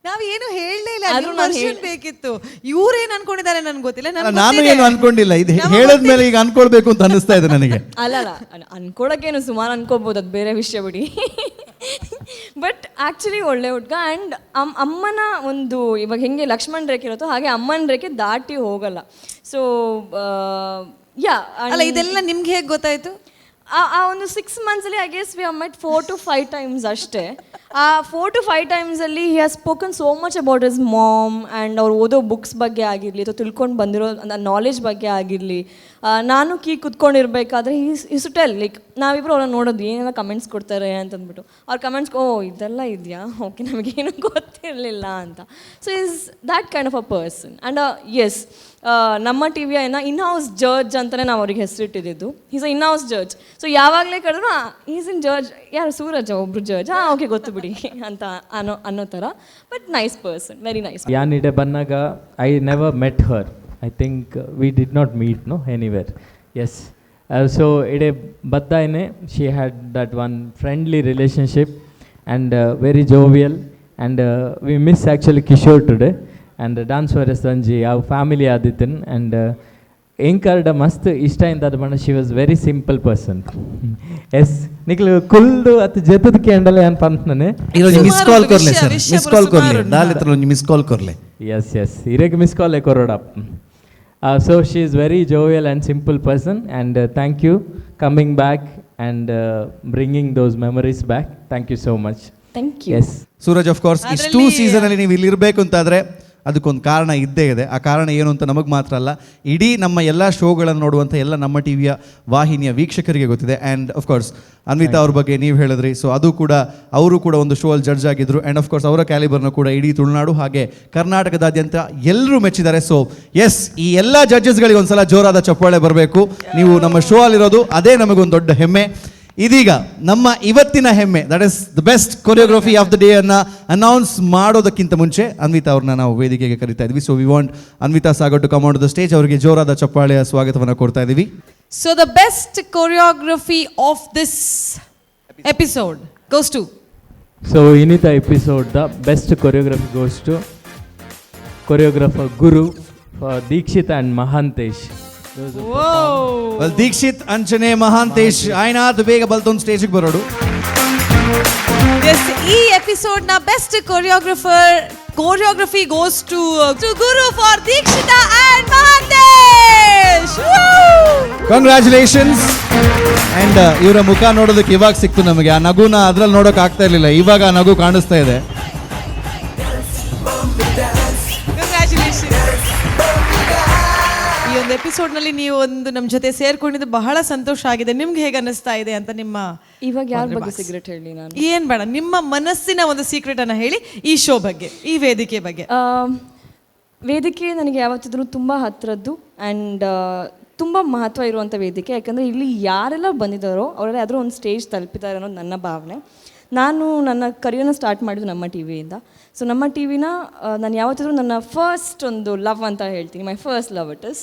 ನಾವೇನು ಹೇಳಲೇ ಇಲ್ಲ, ವರ್ಷನ್ ಬೇಕಿತ್ತು. ಇವ್ರೇನ್ ಅನ್ಕೊಂಡಿದ್ದಾರೆ ನನ್ಗೆ ಗೊತ್ತಿಲ್ಲ. ನಾನು ಏನು ಅನ್ಕೊಂಡಿಲ್ಲ, ಇದು ಹೇಳದ್ಮೇಲೆ ಈಗ ಅನ್ಕೊಳ್ಬೇಕು ಅಂತ ಅನಿಸ್ತಾ ಇದೆ ನನಗೆ. ಅಲ್ಲ ಅನ್ಕೊಳಕೇನು ಸುಮಾರು ಅನ್ಕೋಬಹುದು, ಅದು ಬೇರೆ ವಿಷಯ ಬಿಡಿ. ಬಟ್ ಆ್ಯಕ್ಚುಲಿ ಒಳ್ಳೆ ಹುಡುಗ. ಆ್ಯಂಡ್ ಅಮ್ಮನ ಒಂದು ಇವಾಗ ಹೆಂಗೆ ಲಕ್ಷ್ಮಣ್ ರೇಖೆ ಇರುತ್ತೋ ಹಾಗೆ ಅಮ್ಮನ ರೇಖೆ ದಾಟಿ ಹೋಗಲ್ಲ. ಸೊ ಯಾ ಅಲ್ಲ, ಇದೆಲ್ಲ ನಿಮ್ಗೆ ಹೇಗೆ ಗೊತ್ತಾಯ್ತು? ಆ ಒಂದು 6 monthsಲ್ಲಿ I guess we have met 4 to 5 times ಅಷ್ಟೇ. ಆ 4 to 5 timesಲ್ಲಿ he has spoken so much about his mom and ಅವ್ರು ಓದೋ ಬುಕ್ಸ್ ಬಗ್ಗೆ ಆಗಿರಲಿ ಅಥವಾ ತಿಳ್ಕೊಂಡು ಬಂದಿರೋ ನಾಲೆಜ್ ಬಗ್ಗೆ ಆಗಿರಲಿ. ನಾನು ಕುತ್ಕೊಂಡಿರ್ಬೇಕಾದ್ರೆ ಈಸ್ ಟು ಟೆಲ್ ಲೈಕ್ ನಾವಿಬ್ಬರು ಅವ್ರನ್ನ ನೋಡೋದು ಏನೆಲ್ಲ ಕಮೆಂಟ್ಸ್ ಕೊಡ್ತಾರೆ ಅಂತಂದ್ಬಿಟ್ಟು ಅವ್ರ ಕಮೆಂಟ್ಸ್ ಇದೆಲ್ಲ ಇದೆಯಾ, ಓಕೆ ನಮಗೇನು ಗೊತ್ತಿರಲಿಲ್ಲ ಅಂತ. So is that kind of a person. And yes, ನಮ್ಮ ಟಿವಿಯ ಇನ್ ಹೌಸ್ ಜಡ್ಜ್ ಅಂತಲೇ ನಾವು ಅವ್ರಿಗೆ ಹೆಸರಿಟ್ಟಿದ್ದು. Is a in house judge. So ಯಾವಾಗಲೇ ಕರೆದ್ರು ಈಸ್ ಇನ್ ಜಡ್ಜ್, ಯಾರು ಸೂರಜ್ ಒಬ್ರು ಜಡ್ಜ್, ಓಕೆ ಗೊತ್ತು ಬಿಡಿ ಅಂತ ಅನ್ನೋ ಥರ. But nice person, very nice. ಯಾನಿಡೆ ಬಂದಾಗ I never met her. I think we did not meet anywhere. Yes. So ide baddaine she had that one friendly relationship and very jovial, and we miss actually Kishore today and dance for Sanji our family Adityan and enkarda mast ishta indada bana. She was very simple person. Yes, niklu kuldu at jetad candle an pantnane iroju miss call korle sir, miss call korle dalitre onju miss call korle. Yes irege miss call e koroda. So she is very jovial and simple person, and thank you coming back and bringing those memories back. Thank you so much. Thank you. Yes. Suraj of course ಇಷ್ಟು ಸೀಸನಲ್ಲಿ ನೀವು ಇಲ್ಲಿ ಇರಬೇಕು ಅಂತಾದರೆ ಅದಕ್ಕೊಂದು ಕಾರಣ ಇದ್ದೇ ಇದೆ. ಆ ಕಾರಣ ಏನು ಅಂತ ನಮಗೆ ಮಾತ್ರ ಅಲ್ಲ, ಇಡೀ ನಮ್ಮ ಎಲ್ಲ ಶೋಗಳನ್ನು ನೋಡುವಂಥ ಎಲ್ಲ ನಮ್ಮ ಟಿವಿಯ ವಾಹಿನಿಯ ವೀಕ್ಷಕರಿಗೆ ಗೊತ್ತಿದೆ. ಆ್ಯಂಡ್ ಆಫ್ ಕೋರ್ಸ್ ಅನ್ವಿತಾ ಅವ್ರ ಬಗ್ಗೆ ನೀವು ಹೇಳಿದ್ರಿ, ಸೊ ಅದು ಕೂಡ ಅವರು ಕೂಡ ಒಂದು ಶೋ ಅಲ್ಲಿ ಜಡ್ಜ್ ಆಗಿದ್ದರು. ಆ್ಯಂಡ್ ಆಫ್ ಕೋರ್ಸ್ ಅವರ ಕ್ಯಾಲಿಬರ್ನ ಕೂಡ ಇಡೀ ತುಳುನಾಡು ಹಾಗೆ ಕರ್ನಾಟಕದಾದ್ಯಂತ ಎಲ್ಲರೂ ಮೆಚ್ಚಿದ್ದಾರೆ. ಸೊ ಎಸ್, ಈ ಎಲ್ಲ ಜಡ್ಜಸ್ಗಳಿಗೆ ಒಂದ್ಸಲ ಜೋರಾದ ಚಪ್ಪಾಳೆ ಬರಬೇಕು. ನೀವು ನಮ್ಮ ಶೋ ಅಲ್ಲಿರೋದು ಅದೇ ನಮಗೊಂದು ದೊಡ್ಡ ಹೆಮ್ಮೆ. ಇದೀಗ ನಮ್ಮ ಇವತ್ತಿನ ಹೆಮ್ಮೆ, that is the best choreography of the day ಅನ್ನ ಅನೌನ್ಸ್ ಮಾಡೋದಕ್ಕಿಂತ ಮುಂಚೆ ಅನ್ವಿತಾ ಅವ್ರನ್ನ ನಾವು ವೇದಿಕೆಗೆ ಕರಿತಾ ಇದ್ವಿ. So we want Anvita Sagar to come on the stage. ಅವರಿಗೆ ಜೋರಾದ ಚಪ್ಪಾಳೆಯ ಸ್ವಾಗತವನ್ನು ಕೊಡ್ತಾ ಇದ್ದೀವಿ. So the best choreography of this episode goes to. So inita episode the best choreography goes to choreographer Guru for Deekshit and Mahantesh. Well, Deekshit, Anchane, Mahantesh, Ainath ಬೇಗ ಬಲ್ತೊಂದು ಸ್ಟೇಜಿಗೆ ಬರೋಡು. ಈ episode ನ best choreography goes to Guru for Dikshita and Mahantesh. Congratulations. And ಇವರ ಮುಖ ನೋಡೋದಕ್ಕೆ ಇವಾಗ ಸಿಕ್ತು ನಮಗೆ. ಆ ನಗುನ ಅದ್ರಲ್ಲಿ ನೋಡೋಕೆ ಆಗ್ತಾ ಇರಲಿಲ್ಲ, ಇವಾಗ ಆ ನಗು ಕಾಣಿಸ್ತಾ ಇದೆ. ಈ ಒಂದು ಎಪಿಸೋಡ್ ನಲ್ಲಿ ನೀವು ಒಂದು ನಮ್ಮ ಜೊತೆ ಸೇರ್ಕೊಂಡಿದ್ದು ಬಹಳ ಸಂತೋಷ ಆಗಿದೆ. ನಿಮ್ಗೆ ಹೇಗೆ ಅನಿಸ್ತಾ ಇದೆ ಅಂತ ನಿಮ್ಮ ಇವಾಗ ಯಾರ ಬಗ್ಗೆ ಸೀಕ್ರೆಟ್ ಹೇಳಿ? ನಾನು ಏನ್ ಬೇಡ, ನಿಮ್ಮ ಮನಸ್ಸಿನ ಒಂದು ಸೀಕ್ರೆಟ್ ಅನ್ನ ಹೇಳಿ ಈ ಶೋ ಬಗ್ಗೆ, ಈ ವೇದಿಕೆ ಬಗ್ಗೆ. ವೇದಿಕೆ ನನಗೆ ಯಾವತ್ತಿದ್ರೂ ತುಂಬ ಹತ್ತಿರದ್ದು ಆ್ಯಂಡ್ ತುಂಬ ಮಹತ್ವ ಇರುವಂಥ ವೇದಿಕೆ. ಯಾಕಂದರೆ ಇಲ್ಲಿ ಯಾರೆಲ್ಲ ಬಂದಿದ್ದಾರೋ ಅವರೆಲ್ಲ ಯಾವ್ದಾದ್ರು ಒಂದು ಸ್ಟೇಜ್ ತಲುಪಿದ್ದಾರೆ ಅನ್ನೋದು ನನ್ನ ಭಾವನೆ. ನಾನು ನನ್ನ ಕರಿಯರ್ನ ಸ್ಟಾರ್ಟ್ ಮಾಡಿದ್ದು ನಮ್ಮ ಟಿ ವಿಯಿಂದ. ಸೊ ನಮ್ಮ ಟಿ ವಿನ ನಾನು ಯಾವತ್ತಿದ್ರೂ ನನ್ನ ಫಸ್ಟ್ ಒಂದು ಲವ್ ಅಂತ ಹೇಳ್ತೀನಿ, my first love it is.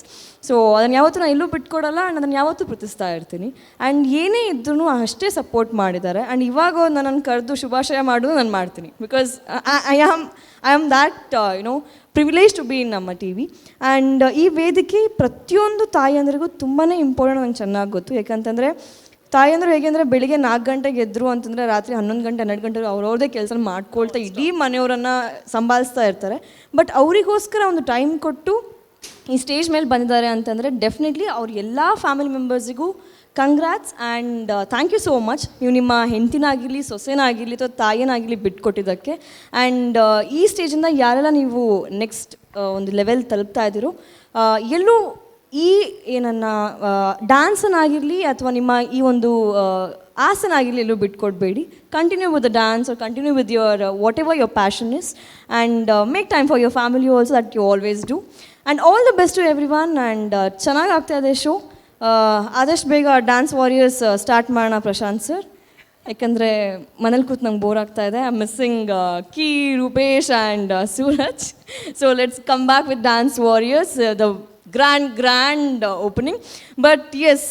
So ಅದನ್ನು ಯಾವತ್ತೂ ನಾನು ಎಲ್ಲೂ ಬಿಟ್ಕೊಡಲ್ಲ ಆ್ಯಂಡ್ ಅದನ್ನು ಯಾವತ್ತೂ ಪ್ರೀತಿಸ್ತಾ ಇರ್ತೀನಿ. ಆ್ಯಂಡ್ ಏನೇ ಇದ್ರೂ ಅಷ್ಟೇ ಸಪೋರ್ಟ್ ಮಾಡಿದ್ದಾರೆ. ಆ್ಯಂಡ್ ಇವಾಗ ನನ್ನನ್ನು ಕರೆದು ಶುಭಾಶಯ ಮಾಡೋದು ನಾನು ಮಾಡ್ತೀನಿ. Because I am that privilege to be in ನಮ್ಮ ಟಿ ವಿ. ಆ್ಯಂಡ್ ಈ ವೇದಿಕೆ ಪ್ರತಿಯೊಂದು ತಾಯಿಯಂದ್ರಿಗೂ ತುಂಬಾ ಇಂಪಾರ್ಟೆಂಟ್, ನಂಗೆ ಚೆನ್ನಾಗಿ ಗೊತ್ತು. ಯಾಕಂತಂದರೆ ತಾಯಿಯಂದ್ರು ಹೇಗೆ ಅಂದರೆ ಬೆಳಿಗ್ಗೆ 4 ಗಂಟೆಗೆ ಎದ್ರು ಅಂತಂದರೆ ರಾತ್ರಿ 11 ಗಂಟೆ 12 ಗಂಟೆಗೆ ಅವ್ರವ್ರದ್ದೇ ಕೆಲಸ ಮಾಡ್ಕೊಳ್ತಾ ಇಡೀ ಮನೆಯವರನ್ನು ಸಂಭಾಳಿಸ್ತಾ ಇರ್ತಾರೆ. ಬಟ್ ಅವರಿಗೋಸ್ಕರ ಒಂದು ಟೈಮ್ ಕೊಟ್ಟು ಈ ಸ್ಟೇಜ್ ಮೇಲೆ ಬಂದಿದ್ದಾರೆ ಅಂತಂದರೆ ಡೆಫಿನೆಟ್ಲಿ ಅವ್ರ ಎಲ್ಲ ಫ್ಯಾಮಿಲಿ ಮೆಂಬರ್ಸಿಗೂ congrats and thank you so much. ನೀವು ನಿಮ್ಮ ಹೆಂಡತಿನಾಗಿರಲಿ, ಸೊಸೆನಾಗಿರಲಿ ಅಥವಾ ತಾಯಿನಾಗಿರಲಿ ಬಿಟ್ಕೊಟ್ಟಿದ್ದಕ್ಕೆ. ಆ್ಯಂಡ್ ಈ ಸ್ಟೇಜಿಂದ ಯಾರೆಲ್ಲ ನೀವು ನೆಕ್ಸ್ಟ್ ಒಂದು ಲೆವೆಲ್ ತಲುಪ್ತಾ ಇದ್ದೀರೋ, ಎಲ್ಲೂ ಈ ಏನನ್ನ ಡ್ಯಾನ್ಸನ್ನಾಗಿರಲಿ ಅಥವಾ ನಿಮ್ಮ ಈ ಒಂದು ಆಸನಾಗಿರಲಿ ಎಲ್ಲೂ ಬಿಟ್ಕೊಡ್ಬೇಡಿ. Continue with the dance or continue with your whatever your passion is and make time for your family also, that you always do. And all the best to everyone. And ಚೆನ್ನಾಗಿ ಆಗ್ತಾ ಇದೆ show. ಆದಷ್ಟು ಬೇಗ dance warriors start ಮಾಡೋಣ Prashant sir, ಯಾಕಂದರೆ ಮನೇಲಿ ಕೂತು ನಂಗೆ ಬೋರ್ ಆಗ್ತಾ ಇದೆ. ಐ ಆಮ್ ಮಿಸ್ಸಿಂಗ್ ಕೀ, Rupesh and Suraj. So let's come back with dance warriors, the grand opening. But yes,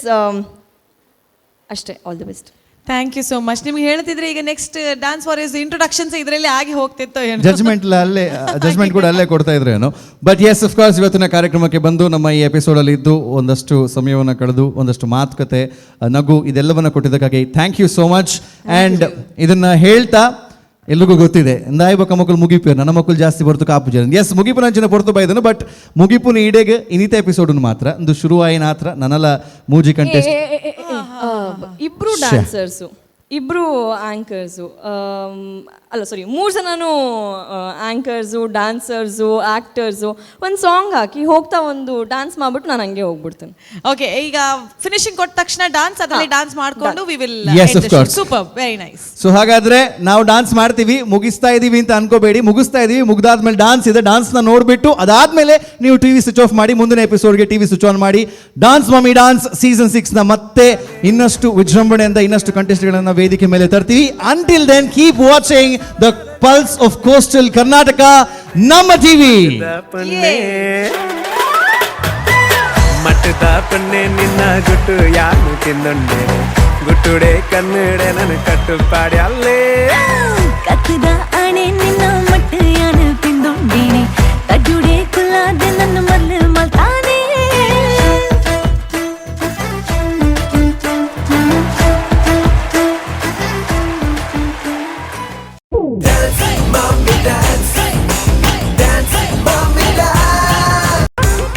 ಅಷ್ಟೇ, all the best. Thank you so much. ನಿಮ್ಗೆ ಹೇಳ್ತಿದ್ರೆ ಈಗ ನೆಕ್ಸ್ಟ್ ಡ್ಯಾನ್ಸ್ ವಾರಿಯರ್ಸ್ ಇಂಟ್ರೊಡಕ್ಷನ್ಸ್ ಇದರಲ್ಲಿ ಆಗಿ ಹೋಗ್ತಿತ್ತೋ ಏನೋ. ಜಜ್ಮೆಂಟ್ ಕೂಡ ಅಲ್ಲೇ ಕೊಡ್ತಾ ಇದ್ರು ಏನೋ. ಬಟ್ ಎಸ್ ಆಫ್ ಕೋರ್ಸ್ ಇವತ್ತಿನ ಕಾರ್ಯಕ್ರಮಕ್ಕೆ ಬಂದು ನಮ್ಮ ಈ ಎಪಿಸೋಡಲ್ಲಿ ಇದ್ದು ಒಂದಷ್ಟು ಸಮಯವನ್ನು ಕಳೆದು ಒಂದಷ್ಟು ಮಾತುಕತೆ, ನಗು ಇದೆಲ್ಲವನ್ನು ಕೊಟ್ಟಿದ್ದಕ್ಕಾಗಿ thank you so much. And ಇದನ್ನ ಹೇಳ್ತಾ ಎಲ್ರಿಗೂ ಗೊತ್ತಿದೆ ಎಂದಾಯ ಬೊಕ್ಕ ಮಕ್ಕಳು ಮುಗಿಪು ನನ್ನ ಮಕ್ಕಳು ಜಾಸ್ತಿ ಬರ್ತು ಕಾಪು ಜನ ಎಸ್ ಮುಗಿಪು ನಂಚಿನ ಹೊರತು ಬೈದನು. ಬಟ್ ಮುಗಿಪುನ ಈಡೆಗೆ ಇನ್ನಿತ ಎಪಿಸೋಡ್ ಮಾತ್ರ ಒಂದು ಶುರುವಾಯಿನ ಹತ್ರ ನನ್ನಲ್ಲ ಮೂಜಿ ಕಂಟೆಸ್ಟ್ ಇಬ್ರು ಡ್ಯಾನ್ಸರ್ಸು, ಇಬ್ರು ಆ್ಯಂಕರ್ಸು, ಅಲ್ಲ ಸಾರಿ 3 ಜನನು ಆ್ಯಂಕರ್ಸು, ಡ್ಯಾನ್ಸರ್ಸು, ಆ್ಯಕ್ಟರ್ಸು. ಒಂದು ಸಾಂಗ್ ಹಾಕಿ ಹೋಗ್ತಾ ಒಂದು ಡ್ಯಾನ್ಸ್ ಮಾಡ್ಬಿಟ್ಟು ನಾನು ಹಂಗೆ ಹೋಗ್ಬಿಡ್ತೇನೆ. ಓಕೆ, ಈಗ ಫಿನಿಶಿಂಗ್ ಕೊಟ್ಟ ತಕ್ಷಣ ಡ್ಯಾನ್ಸ್ ಅದರಲ್ಲಿ ಡ್ಯಾನ್ಸ್ ಮಾಡ್ಕೊಂಡು we will super very nice. So ಹಾಗಾದ್ರೆ ನಾವು ಡಾನ್ಸ್ ಮಾಡ್ತೀವಿ, ಮುಗಿಸ್ತಾ ಇದೀವಿ ಅಂತ ಅನ್ಕೋಬೇಡಿ, ಮುಗಿಸ್ತಾ ಇದೀವಿ, ಮುಗ್ದಾದ್ಮೇಲೆ ಡಾನ್ಸ್ ಇದೆ, ಡಾನ್ಸ್ನ ನೋಡ್ಬಿಟ್ಟು ಅದಾದ್ಮೇಲೆ ನೀವು ಟಿವಿ ಸ್ವಿಚ್ ಆಫ್ ಮಾಡಿ ಮುಂದಿನ ಎಪಿಸೋಡ್ಗೆ ಟಿವಿ ಸ್ವಿಚ್ ಆನ್ ಮಾಡಿ. ಡಾನ್ಸ್ ಮಮ್ಮಿ ಡಾನ್ಸ್ ಸೀಸನ್ 6ನ ಮತ್ತೆ ಇನ್ನಷ್ಟು ವಿಜೃಂಭಣೆಯಿಂದ ಇನ್ನಷ್ಟು ಕಂಟೆಸ್ಟ್ಗಳನ್ನ ವೇದಿಕೆ ಮೇಲೆ ತರ್ತೀವಿ. Until then keep watching the pulse of coastal Karnataka, ನಮ್ಮ ಟಿವಿ. ಮಟ್ಟದ ಪನ್ನೆ ನಿನ್ನ ಗುಟ್ಟು ಯಾರು ತಿಂದೊಂಡೆ ಗುಟ್ಟುಡೆ ಕನ್ನಡ ನನ್ನ ಕಟ್ಟುಪಾಡಿ ಅಲ್ಲೇ ಕತ್ತದ ಆಣೆ ನಿನ್ನ ಮಟ್ಟ ಯಾನು ತಿಂದೊಂಡೇನೆ ತಡ್ಡುಡೆ ಕುಲ್ಲಾದೆ ನನ್ನ Mallu ಮಲ್ತಾನೆ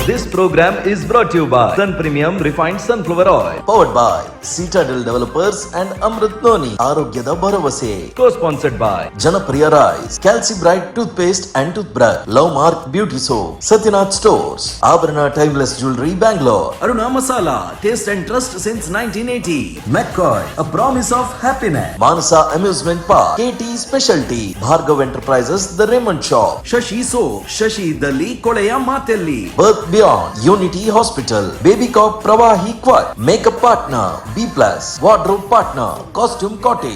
This program is brought to you by Sun Premium Refined Sunflower Oil, powered by Citadel Developers and Amrit Noni, Arogyada Bharavase, co-sponsored by Janapriya Rice, Calci Bright Toothpaste and Toothbrush, Love Mark Beauty Soap, Satyanath Stores, Abhrana Timeless Jewelry, Bangalore, Aruna Masala, Taste and Trust since 1980, McCoy, a promise of happiness, Manasa Amusement Park, KT Specialty, Bhargav Enterprises, The Raymond Shop, Shashi Soap, Shashi Dalli, Koleya Matelli, Birth Beyond, Unity Hospital, Baby Cop Pravahi Quad, Makeup Partner, B+, Wardrobe Partner, Costume Cottage.